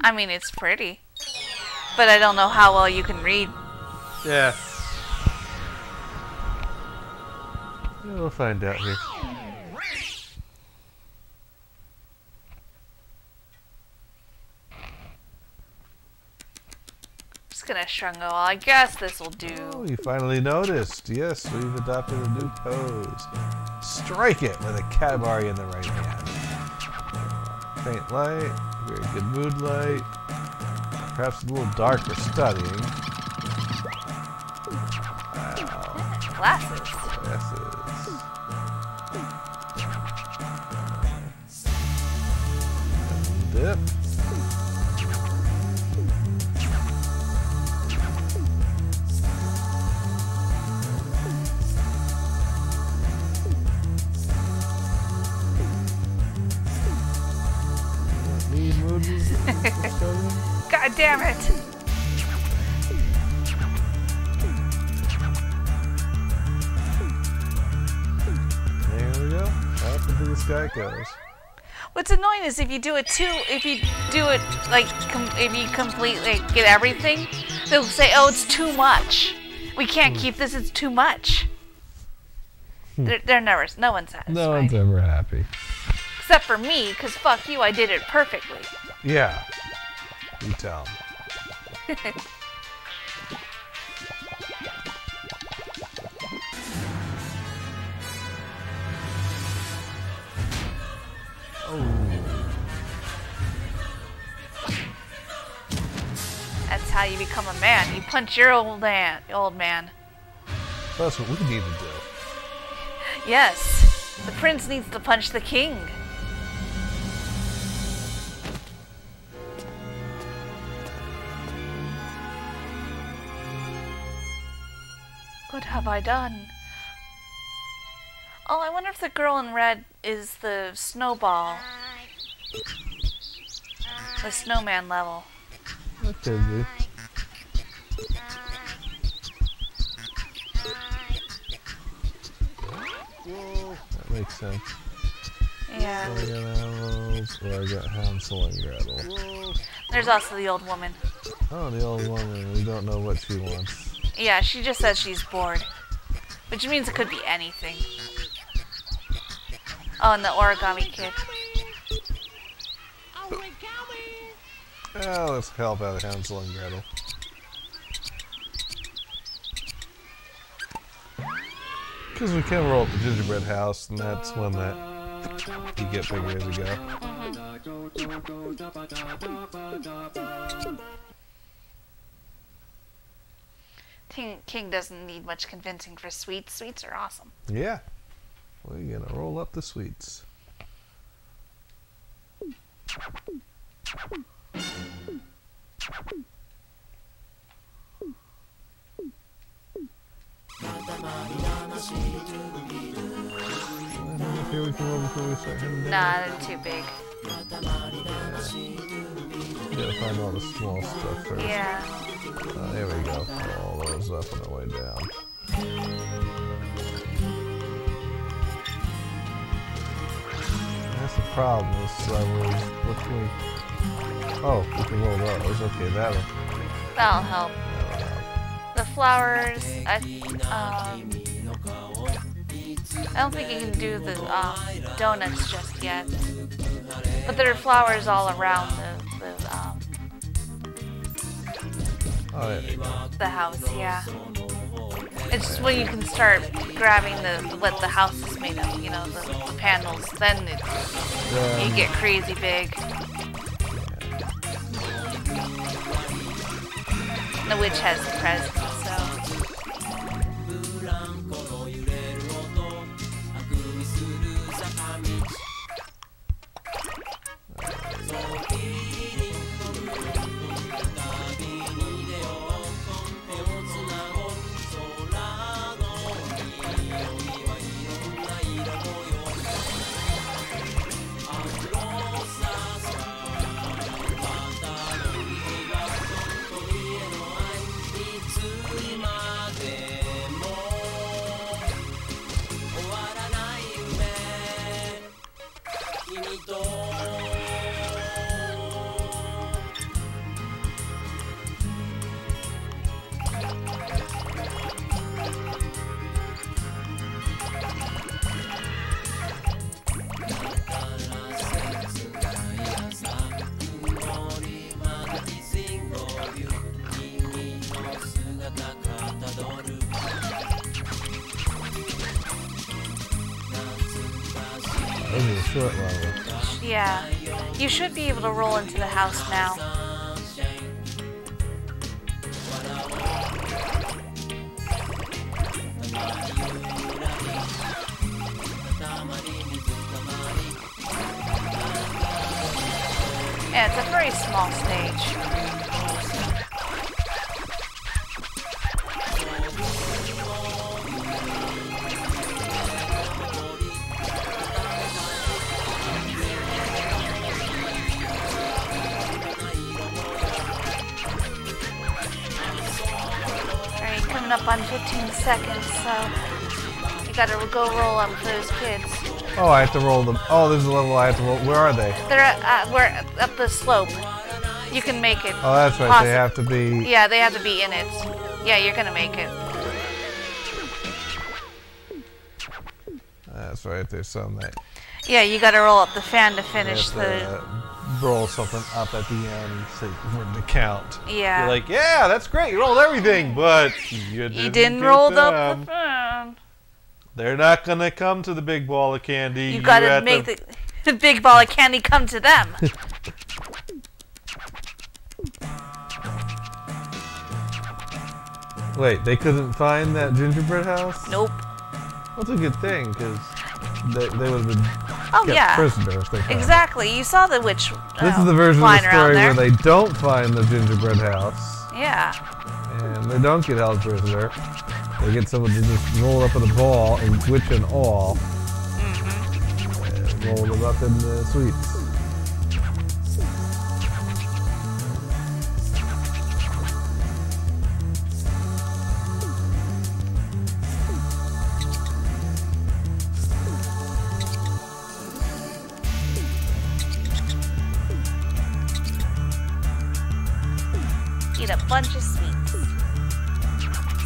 I mean, it's pretty. But I don't know how well you can read. Yeah. We'll find out here. Just gonna shrug all. I guess this will Oh, do. you finally noticed. Yes, we've adopted a new pose. Strike it with a Katamari in the right hand. Faint light, very good mood light. Perhaps a little dark for studying. Wow. Glasses. Glasses. And dip. Need mood studying? God damn it! There we go. Up into the sky it goes. What's annoying is if you do it if you completely get everything, they'll say, "Oh, it's too much. We can't keep this. It's too much." They're never. No one's satisfied. No one's ever happy. Except for me, because fuck you, I did it perfectly. Yeah. You tell 'em. That's how you become a man. You punch your old man. That's what we need to do. Yes, the prince needs to punch the king. What have I done? Oh, I wonder if the girl in red is the snowball. The snowman level. That could be. That makes sense. Yeah. I got animals, or I got Hansel and Gretel. There's also the old woman. Oh, the old woman. We don't know what she wants. Yeah, she just says she's bored. Which means it could be anything. Oh, and the origami kid. Oh, let's help out Hansel and Gretel. Because we can roll up the gingerbread house, and that's when that You get bigger as you go. King doesn't need much convincing for sweets. Sweets are awesome. Yeah. We're gonna roll up the sweets. Here we can roll before we start heading down. Nah, they're too big. You gotta find all the small stuff first. Yeah. There we go. Put all those up on the way down. That's the problem. This level is what can we... Oh, we can roll those. Okay, that'll That'll help. The flowers, I don't think you can do the donuts just yet. But there are flowers all around Oh, there you go. the house, yeah. It's just when you can start grabbing what the house is made of, you know, the panels, then you get crazy big. The witch has the present, so. Those are the short levels. Yeah. You should be able to roll into the house now. Yeah, it's a very small stage. Alright, coming up on 15 seconds, so you gotta go roll up those kids. Oh, I have to roll them. Oh, this is the level I have to roll. Where are they? We're up the slope. You can make it. Oh, that's right. Possi- They have to be... Yeah, they have to be in it. Yeah, you're gonna make it. That's right. There's some that... Yeah, you gotta roll up the fan to finish you have the. to, roll something up at the end so the count. Yeah. You're like, yeah, that's great. You rolled everything, but you didn't get roll them. up the fan. They're not gonna come to the big ball of candy. You gotta have make to... the big ball of candy come to them. Wait, they couldn't find that gingerbread house? Nope. That's a good thing, because they would have been Oh kept yeah. prisoner if they found it. Exactly. You saw the witch. This is the version of the flying around story there. where they don't find the gingerbread house, Yeah. and they don't get held prisoner. They get someone to just roll up in a ball, and witch and all, and roll them up in the sweets. Eat a bunch of sweets.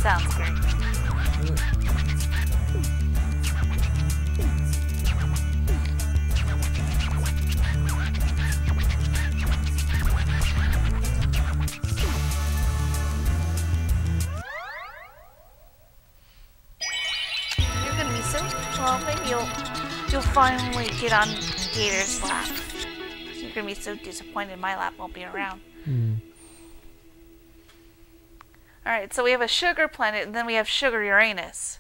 Sounds great. You're gonna be so well. Maybe you'll You'll finally get on Gator's lap. You're gonna be so disappointed my lap won't be around. Alright, so we have a sugar planet, and then we have Sugar Uranus.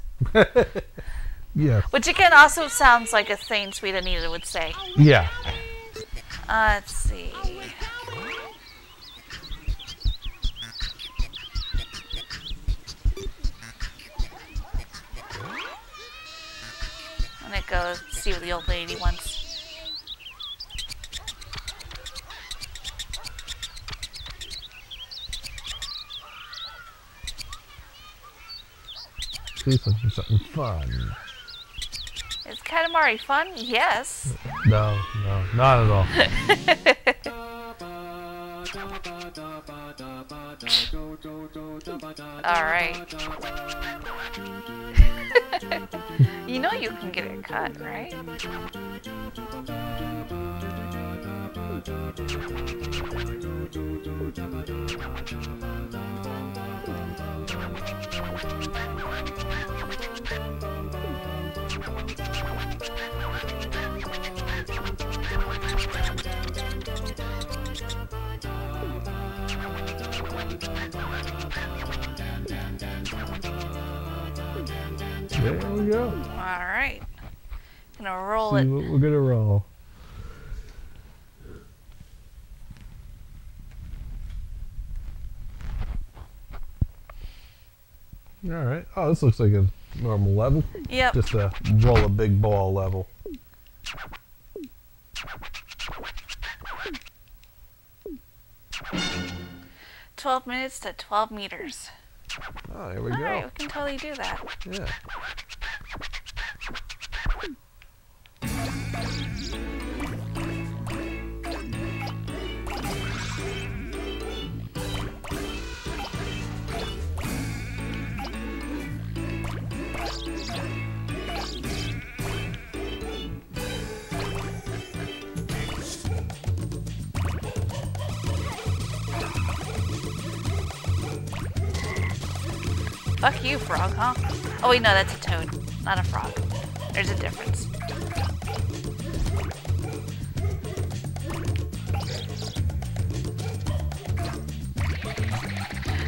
Yeah. Which again also sounds like a thing Sweet Anita would say. Yeah. Let's see. I'm gonna go see what the old lady wants. She's looking for something fun. Is Katamari fun? Yes. No, not at all. Alright. You know you can get it cut, right? There we go. Alright. Gonna roll See it. what we're gonna roll. Alright. Oh, this looks like a normal level. Yep. Just a roll a big ball level. $12 minutes to 12 meters. Oh, here we go. Alright, we can totally do that. Yeah. Fuck you, frog, huh? Oh wait, no, that's a toad, not a frog. There's a difference.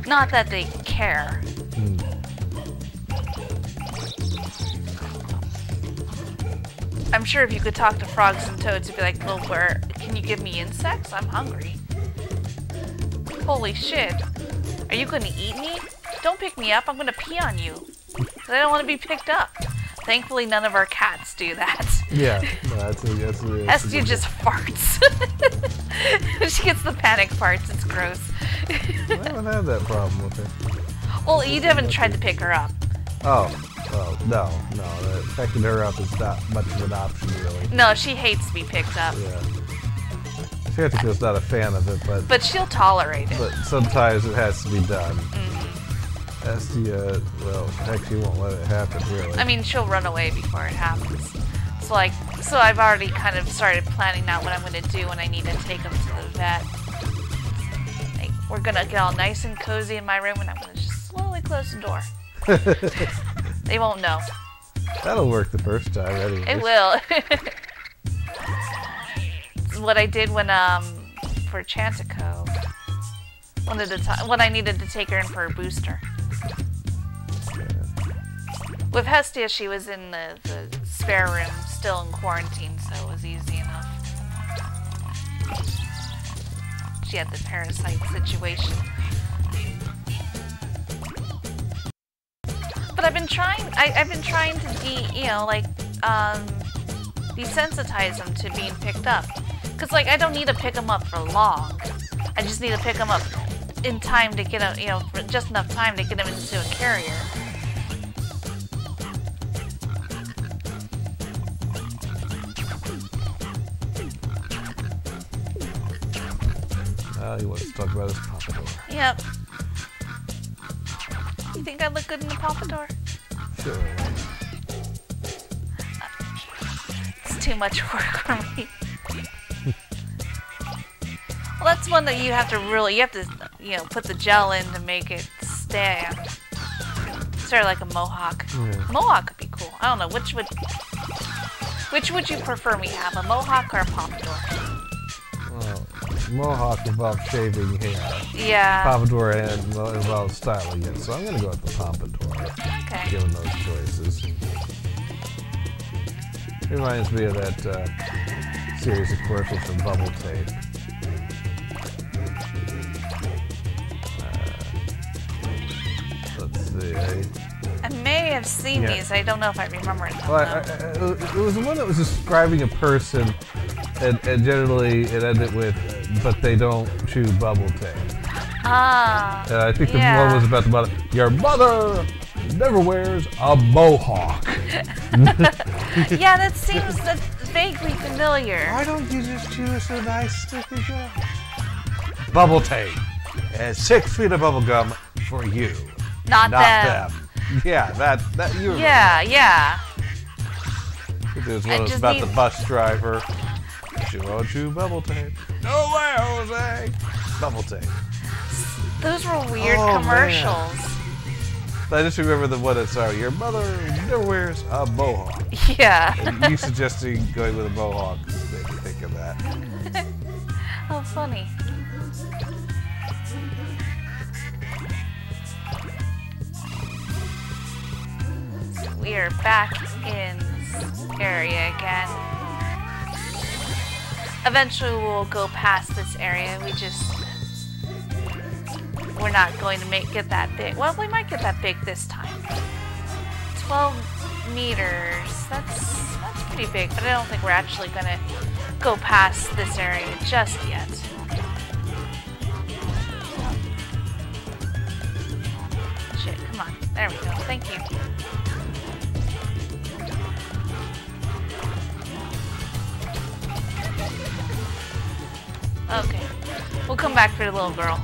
Not that they care. I'm sure if you could talk to frogs and toads, you'd be like, well, where can you give me insects? I'm hungry. Holy shit. Are you gonna eat me? Don't pick me up, I'm gonna pee on you. 'Cause I don't want to be picked up. Thankfully, none of our cats do that. Yeah. No, that's Estia just farts. She gets the panic farts, it's gross. I haven't had that problem with her. Well, you haven't tried to pick her up. Oh. Well, no. Picking her up is not much of an option, really. No, she hates to be picked up. Yeah. Fantasy's not a fan of it, But she'll tolerate it. but sometimes it has to be done. Mm-hmm. Estia, well, heck, she won't let it happen, really. I mean, she'll run away before it happens. So I've already kind of started planning out what I'm going to do when I need to take them to the vet. Like, we're going to get all nice and cozy in my room, and I'm going to just slowly close the door. They won't know. That'll work the first time, anyway. It will. It's what I did when, for Chantico. When I needed to take her in for a booster. With Hestia, she was in the spare room, still in quarantine, so it was easy enough. She had the parasite situation. But I've been trying to desensitize them to being picked up. Cause like I don't need to pick them up for long. I just need to pick them up in time to get them, for just enough time to get them into a carrier. He wants to talk about his pompadour. Yep. You think I look good in the pompadour? Sure. It's too much work for me. Well, that's one that you have to put the gel in to make it stand. Sort of like a mohawk. Yeah. Mohawk could be cool. I don't know which would. Which would you prefer me have, a mohawk or a pompadour? Well, mohawk involves shaving hair. Yeah. Pompadour involves styling it, so I'm gonna go with the pompadour. Okay. Given those choices. Reminds me of that series of commercials from Bubble Tape. Let's see. I may have seen Yeah. these. I don't know if I remember it. Well, it was the one that was describing a person, and generally it ended with, but they don't chew bubble tape. Ah. And I think the yeah. one was about the mother. Your mother never wears a mohawk. Yeah, that seems vaguely familiar. Why don't you just chew us a nice sticky gum? Bubble tape. And 6 feet of bubble gum for you. Not them. Yeah, that you remember. Yeah. There's I one that's just about need- the bus driver. Chew bubble tape. No way, Jose. Bubble tape. Those were weird Oh, commercials. I just remember the one that's your mother never wears a mohawk. Yeah. And you suggesting going with a mohawk made me think of that. Oh, funny. We are back in this area again. Eventually we'll go past this area. We're not going to get that big. Well, we might get that big this time. 12 meters. That's pretty big, but I don't think we're actually going to go past this area just yet. Shit, come on. There we go. Thank you. Okay. We'll come back for the little girl.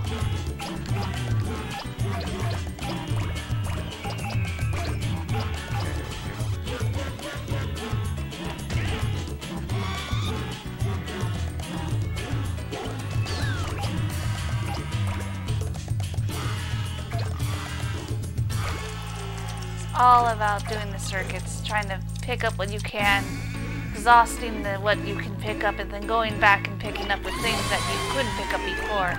All about doing the circuits, trying to pick up what you can, exhausting what you can pick up, and then going back and picking up the things that you couldn't pick up before.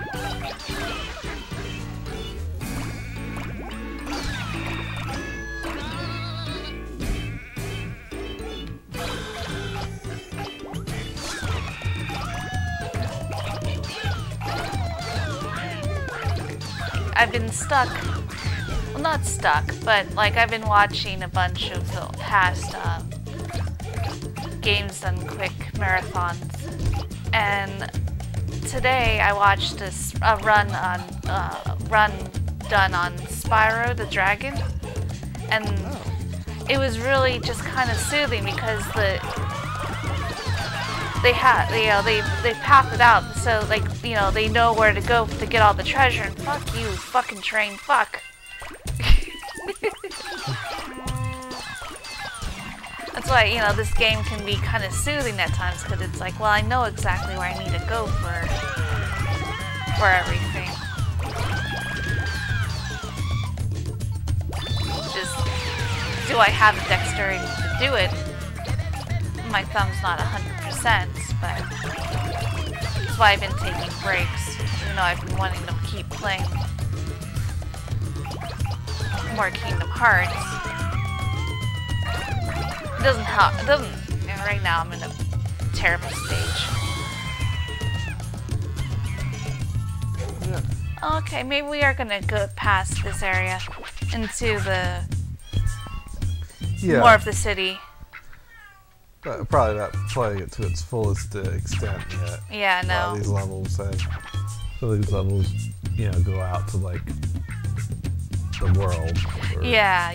I've been stuck. Well, not stuck, but like I've been watching a bunch of the past games done quick marathons, and today I watched a run done on Spyro the Dragon, and it was really just kind of soothing because they path it out, so like they know where to go to get all the treasure. And fuck you, fucking train, fuck. That's why, this game can be kind of soothing at times, because it's like, well, I know exactly where I need to go for everything. Just, do I have the dexterity to do it? My thumb's not 100%, but that's why I've been taking breaks, even though I've been wanting to keep playing more Kingdom Hearts. It doesn't help. Right now I'm in a terrible stage. Yeah. Okay, maybe we are gonna go past this area into the more of the city. Probably not playing it to its fullest extent yet. Yeah, A lot no. of these levels go out to like the world. Yeah.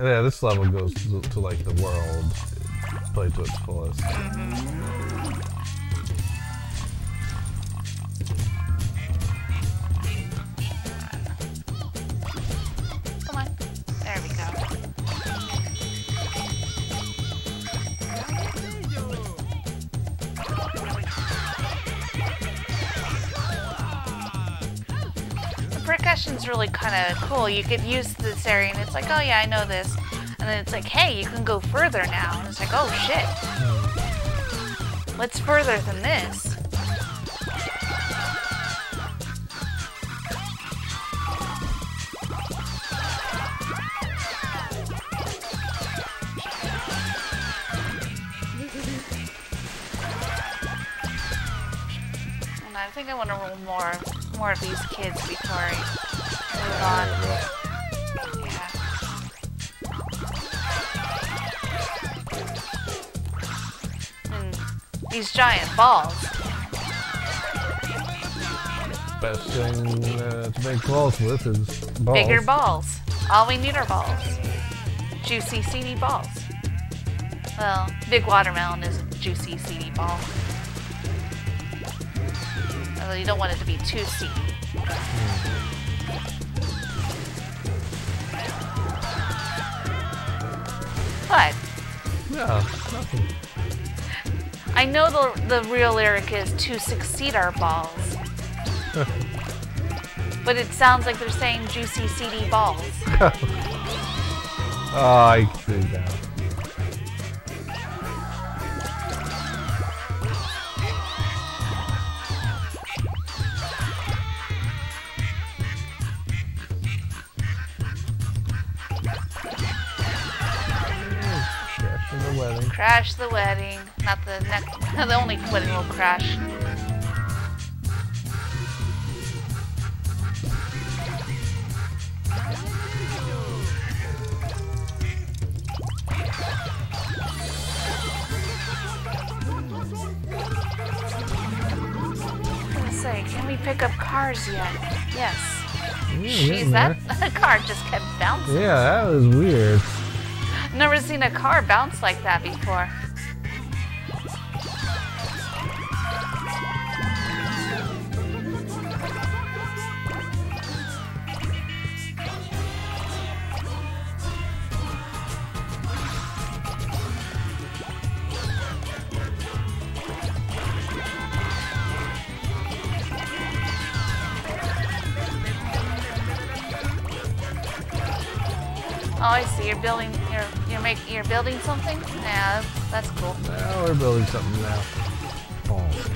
Yeah, this level goes to like the world, played to its fullest. Come on. There we go. The percussion's really kind of cool. You get used to this area and it's like, oh yeah, I know this. And then it's like, hey, you can go further now. And it's like, oh shit. What's further than this? And I think I want to roll more of these kids before I move on. Yeah. And these giant balls. Best thing to make balls with is balls. Bigger balls. All we need are balls. Juicy, seedy balls. Well, big watermelon is a juicy, seedy ball. Although you don't want it to be too seedy. What? Yeah, nothing. I know the real lyric is to succeed our balls. But it sounds like they're saying juicy, seedy balls. Oh, I see that. Crashing the wedding. Crash the wedding. Not the next. The only wedding will crash. Say, can we pick up cars yet? Yes. Jeez, that car just kept bouncing. Yeah, that was weird. Never seen a car bounce like that before. Oh, I see. You're building. You're building something. Yeah, that's cool. Well, we're building something now. Balls.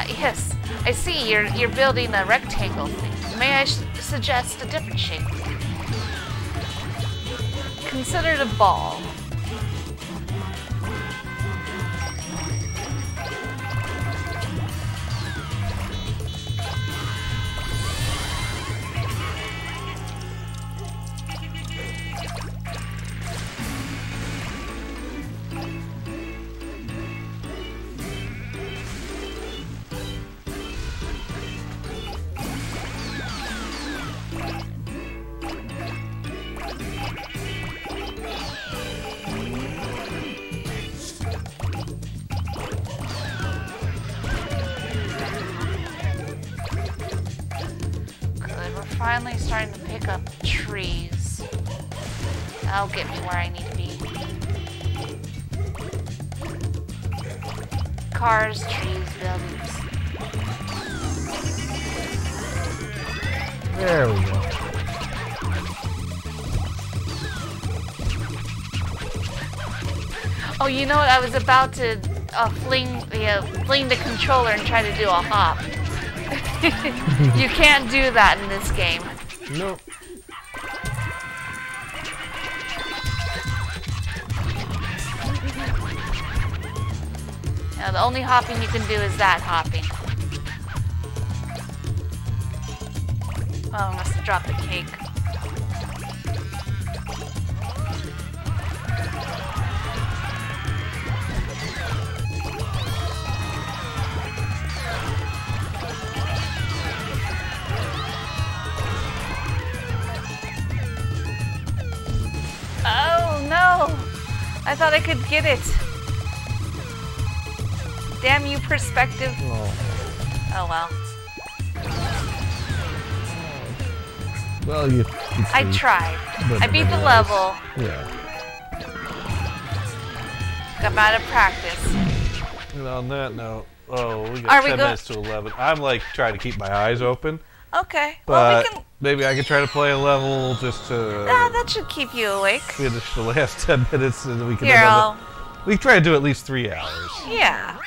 Yes, I see. You're building a rectangle thing. May I suggest a different shape? Consider it a ball. Finally starting to pick up trees. That'll get me where I need to be. Cars, trees, buildings. There we go. Oh, you know what? I was about to fling the controller and try to do a hop. You can't do that in this game. Nope. Now, the only hopping you can do is that hopping. Oh, I must have dropped the cake. I thought I could get it. Damn you, perspective. Oh well. Well, you I tried. I beat the level. Yeah. Got out of practice. And on that note, we got 10 minutes to 11. I'm like trying to keep my eyes open. Okay. But well, we can. Maybe I could try to play a level just to. That should keep you awake. Finish the last 10 minutes, and we can. Here, We try to do at least 3 hours. Yeah.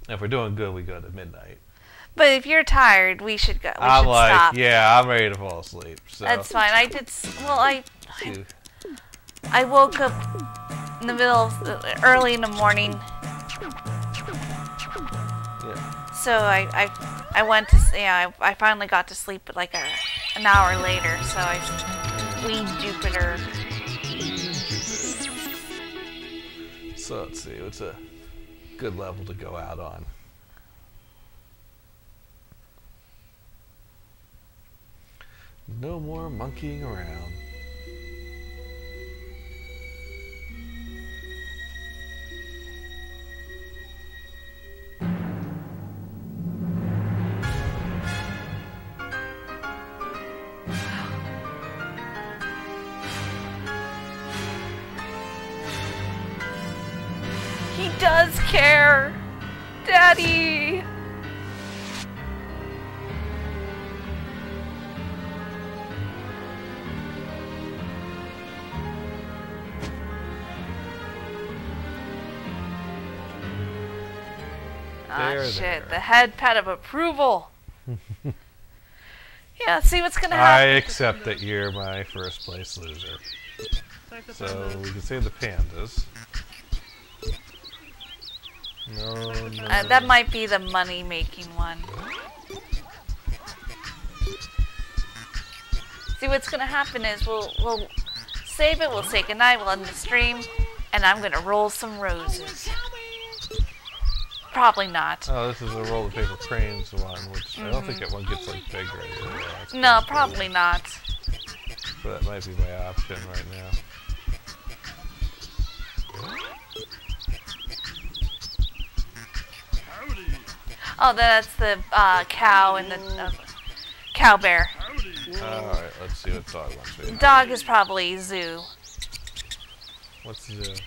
If we're doing good, we go to midnight. But if you're tired, we should go. We I'm should like, stop. yeah, I'm ready to fall asleep. So. That's fine. I did. Well, See. I woke up in the middle of early in the morning. Yeah. So I went to I finally got to sleep at like an hour later. So I weaned Jupiter. So let's see, what's a good level to go out on? No more monkeying around. He does care, Daddy. There, Shit, there. the head pat of approval. Yeah, see what's gonna I happen. accept that you're my first place loser. So we can save the pandas. No, no. That might be the money-making one. See, what's gonna happen is we'll save it. We'll say goodnight. We'll end the stream, and I'm gonna roll some roses. Probably not. Oh, this is a roll of paper cranes one, which I don't think that one gets like bigger. Yeah, it's No, kinda probably not. cool. So that might be my option right now. Oh, that's the cow and the cow bear. Alright, let's see what dog wants to do. Dog is probably zoo. What's the...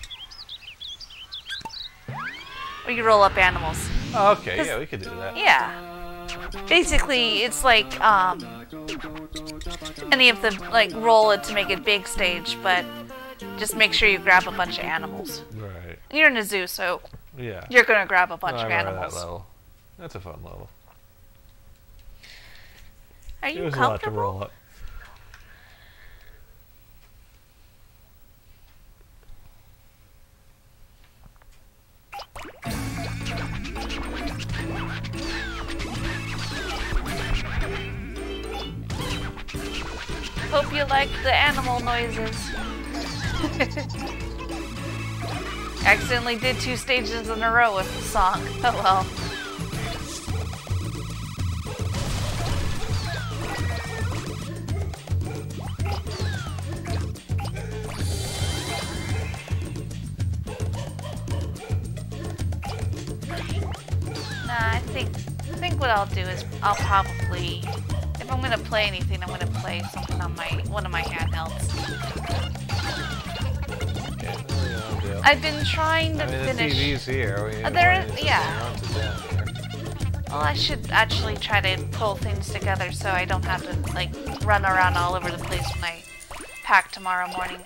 Or you roll up animals. Oh, okay, yeah, we could do that. Yeah. Basically, it's like any of the like roll it to make it big stage, but just make sure you grab a bunch of animals. Right. You're in a zoo, so Yeah. you're gonna grab a bunch I of remember animals. that level. That's a fun level. Are you There's a lot to comfortable? roll up. Hope you like the animal noises. Accidentally did 2 stages in a row with the song. Oh well. Nah, I think what I'll do is I'll probably, if I'm gonna play anything, I'm gonna play something on one of my handhelds. Yeah, I've been trying to I mean, finish. the TV's here. Yeah. Well, I should actually try to pull things together so I don't have to like run around all over the place when I pack tomorrow morning.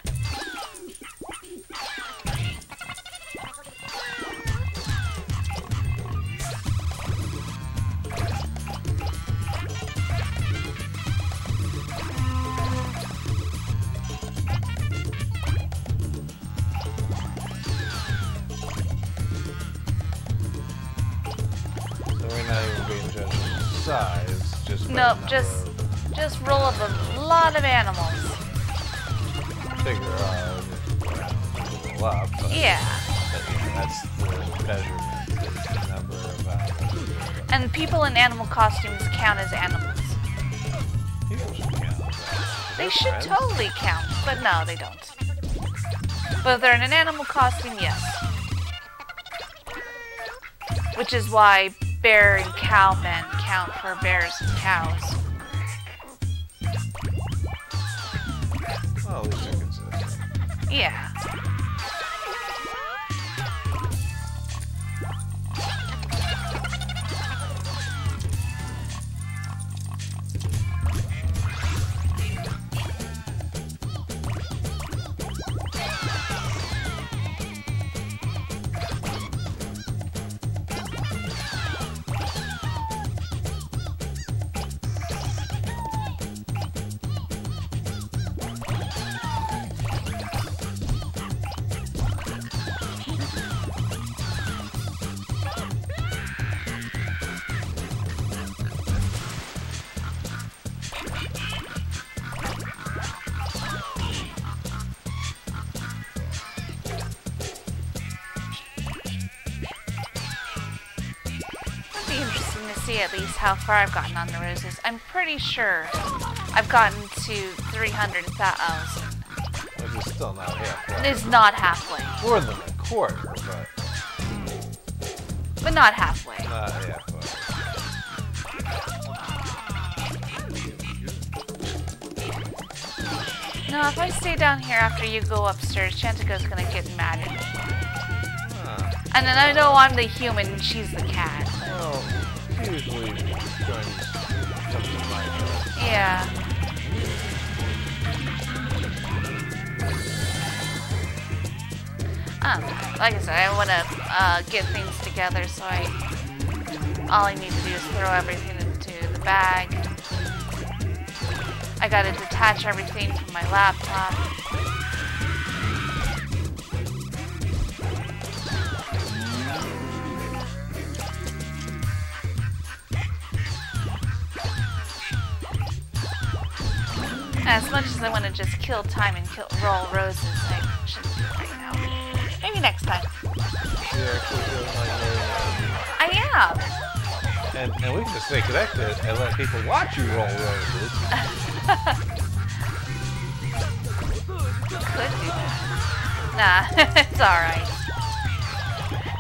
So we're not even being judged on size, just by Nope, the just roll up a lot of animals. figure up. But, Yeah. that's the measurement, is the number of animals. And people in animal costumes count as animals. People should count that. They They're should friends. totally count, but no, they don't. But if they're in an animal costume, yes. Which is why bear and cow men count for bears and cows. Well, at least they're consistent. Yeah. see at least how far I've gotten on the roses. I'm pretty sure I've gotten to 300,000. Which is still not halfway. It's not halfway, More than a quarter, but not halfway. not halfway. No, if I stay down here after you go upstairs, Chantico's gonna get mad at me. And then I know I'm the human and she's the cat. Well, she usually joins something like that. Yeah. Like I said, I want to get things together, so all I need to do is throw everything into the bag. I gotta detach everything from my laptop. As much as I want to just kill time and roll roses, I shouldn't do it right now. Maybe next time. You're actually feeling like I am. and we can just stay connected and let people watch you roll roses. Could do that. Nah, it's alright.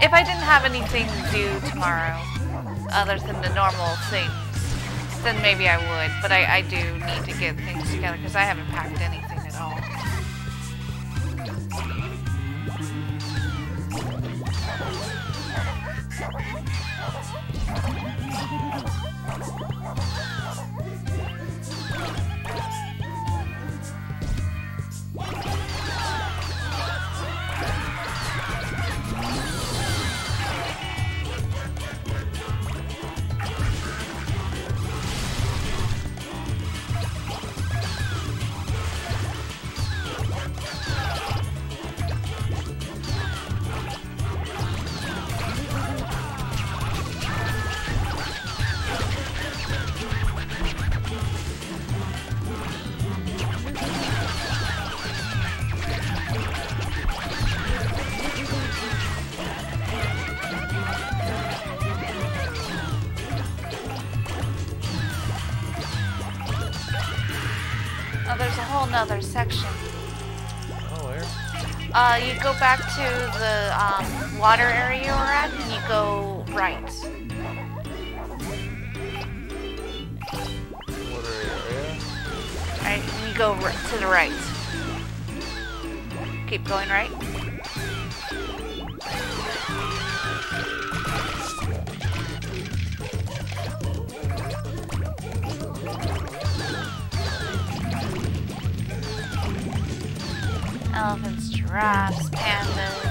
If I didn't have anything to do tomorrow, other than the normal things, then maybe I would. But I do need to get things together because I haven't packed anything at all. Oh, there's a whole nother section. Oh, where? You go back to the water area we're at, and you go right. Water area? Right, and you go to the right. Keep going right. Elephants, giraffes, pandas.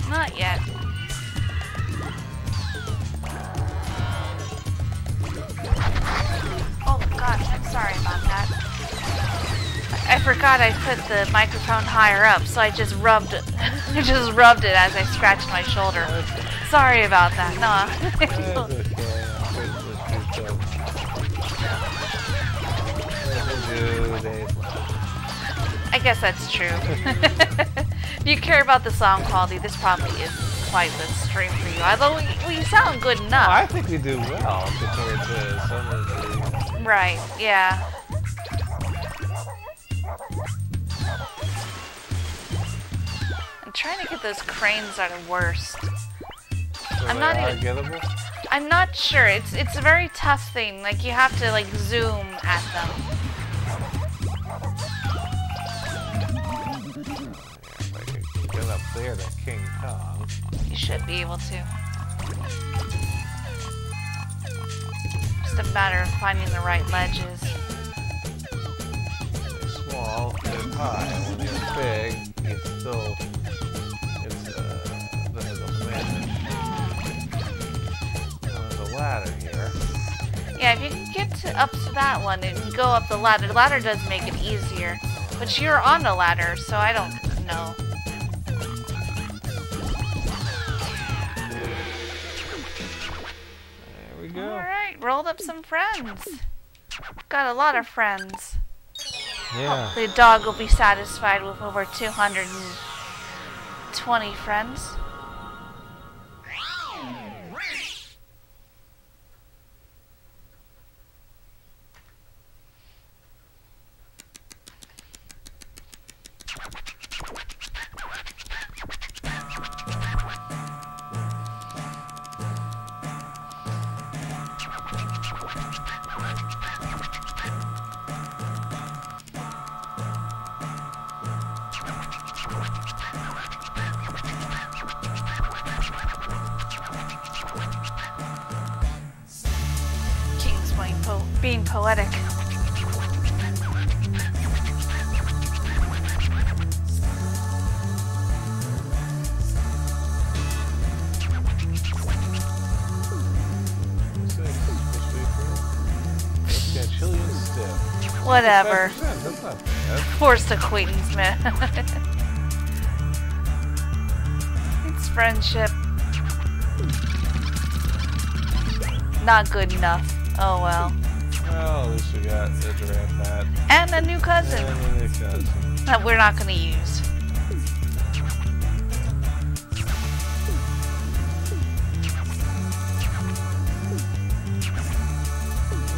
Not yet. Oh gosh, I'm sorry about that. I forgot I put the microphone higher up, so I just rubbed it. I just rubbed it as I scratched my shoulder. Sorry about that. No. I guess that's true. If you care about the sound quality, this probably isn't quite the stream for you. Although we sound good enough. I think we do well compared to some of the... Right, yeah. I'm trying to get those cranes that are worst. I'm not even... gettable? I'm not sure. It's a very tough thing. Like, you have to, like, zoom at them. If I can get up there to King Kong. You should be able to. Just a matter of finding the right ledges. They're small, they're high. When they're big, it's still... It's the advantage. The ladder Yeah, if you can get up to that one and go up the ladder. The ladder does make it easier. But you're on the ladder, so I don't know. There we go. Alright, rolled up some friends. Got a lot of friends. Yeah. The dog will be satisfied with over 220 friends. Being poetic. Whatever. That's not bad. Forced acquaintance, man. It's friendship. Not good enough. Oh well. Well, at least we got a giraffe hat. And a new cousin. And a new cousin. That we're not going to use.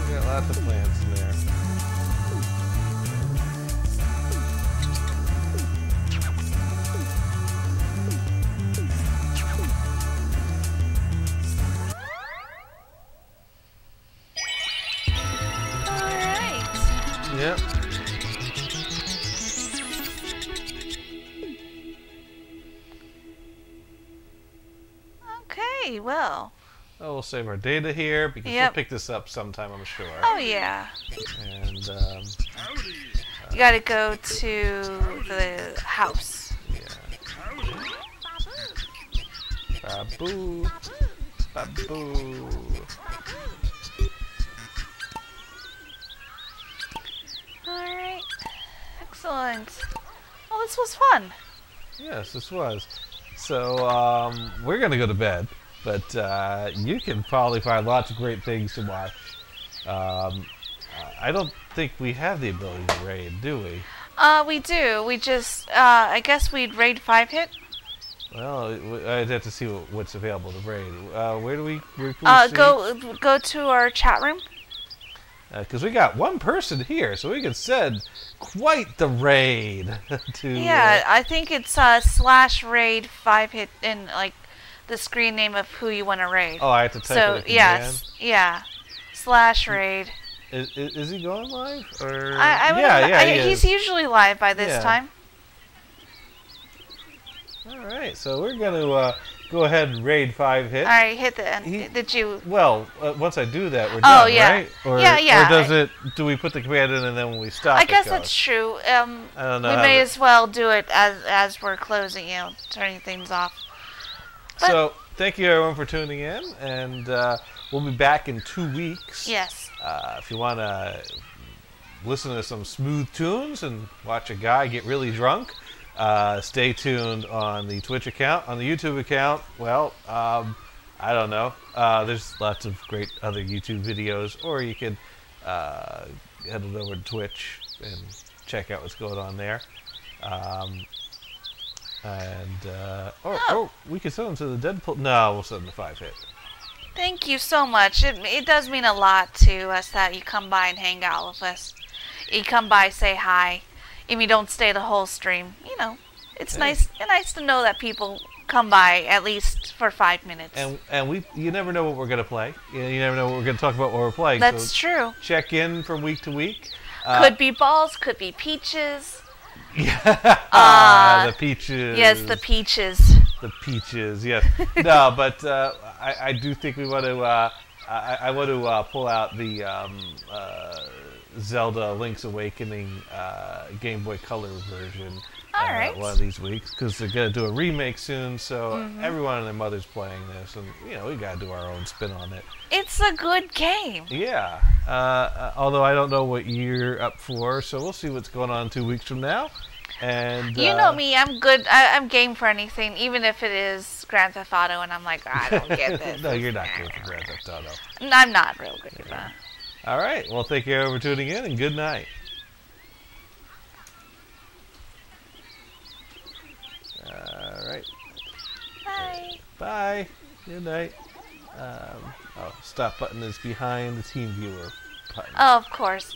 We got lots of plants in there. Yep. Okay, well. Oh, we'll save our data here because we'll pick this up sometime, I'm sure. Oh, yeah. And, you gotta go to the house. Yeah. Babu. Babu. Alright. Excellent. Well, this was fun. Yes, this was. So, we're going to go to bed, but you can probably find lots of great things to watch. I don't think we have the ability to raid, do we? We do. We just, I guess we'd raid 5-hit. Well, I'd have to see what's available to raid. Where can we see? Go to our chat room. Because we got one person here, so we can send quite the raid to... Yeah, I think it's /raid 5-hit in, like, the screen name of who you want to raid. Oh, I have to type it in command? Yes, yeah. /raid. Is he going live? Or... He's usually live by this time. Alright, so we're going to go ahead and raid 5-hit. Alright, hit the end. Did you... Well, once I do that, we're done, right? Or, yeah. Or does it... Do we put the command in and then when we stop I guess that's true. I don't know. We may as well do it as we're closing, turning things off. But, so, thank you everyone for tuning in, and we'll be back in 2 weeks. Yes. If you want to listen to some smooth tunes and watch a guy get really drunk, stay tuned on the Twitch account. On the YouTube account, well, I don't know. There's lots of great other YouTube videos, or you could head on over to Twitch and check out what's going on there. We could send them to the Deadpool. No, we'll send them to 5-hit. Thank you so much. It does mean a lot to us that you come by and hang out with us. You come by, say hi. If you don't stay the whole stream, it's nice to know that people come by at least for 5 minutes. And you never know what we're gonna play. You never know what we're gonna talk about when we're playing. That's true. Check in from week to week. Could be balls, could be peaches. The peaches. Yes, the peaches. The peaches. Yes. No, but I do think we want to. I want to pull out the Zelda Link's Awakening Game Boy Color version. All right. one of these weeks because they're gonna do a remake soon. So everyone and their mother's playing this, and we gotta do our own spin on it. It's a good game. Yeah. Although I don't know what you're up for, so we'll see what's going on 2 weeks from now. And You know me, I'm good. I'm game for anything, even if it is Grand Theft Auto, and I'm like, I don't get this. No, you're not good for Grand Theft Auto. I'm not real good at that. All right. Well, thank you for tuning in, and good night. All right. Bye. Bye. Good night. Stop button is behind the team viewer button. Oh, of course.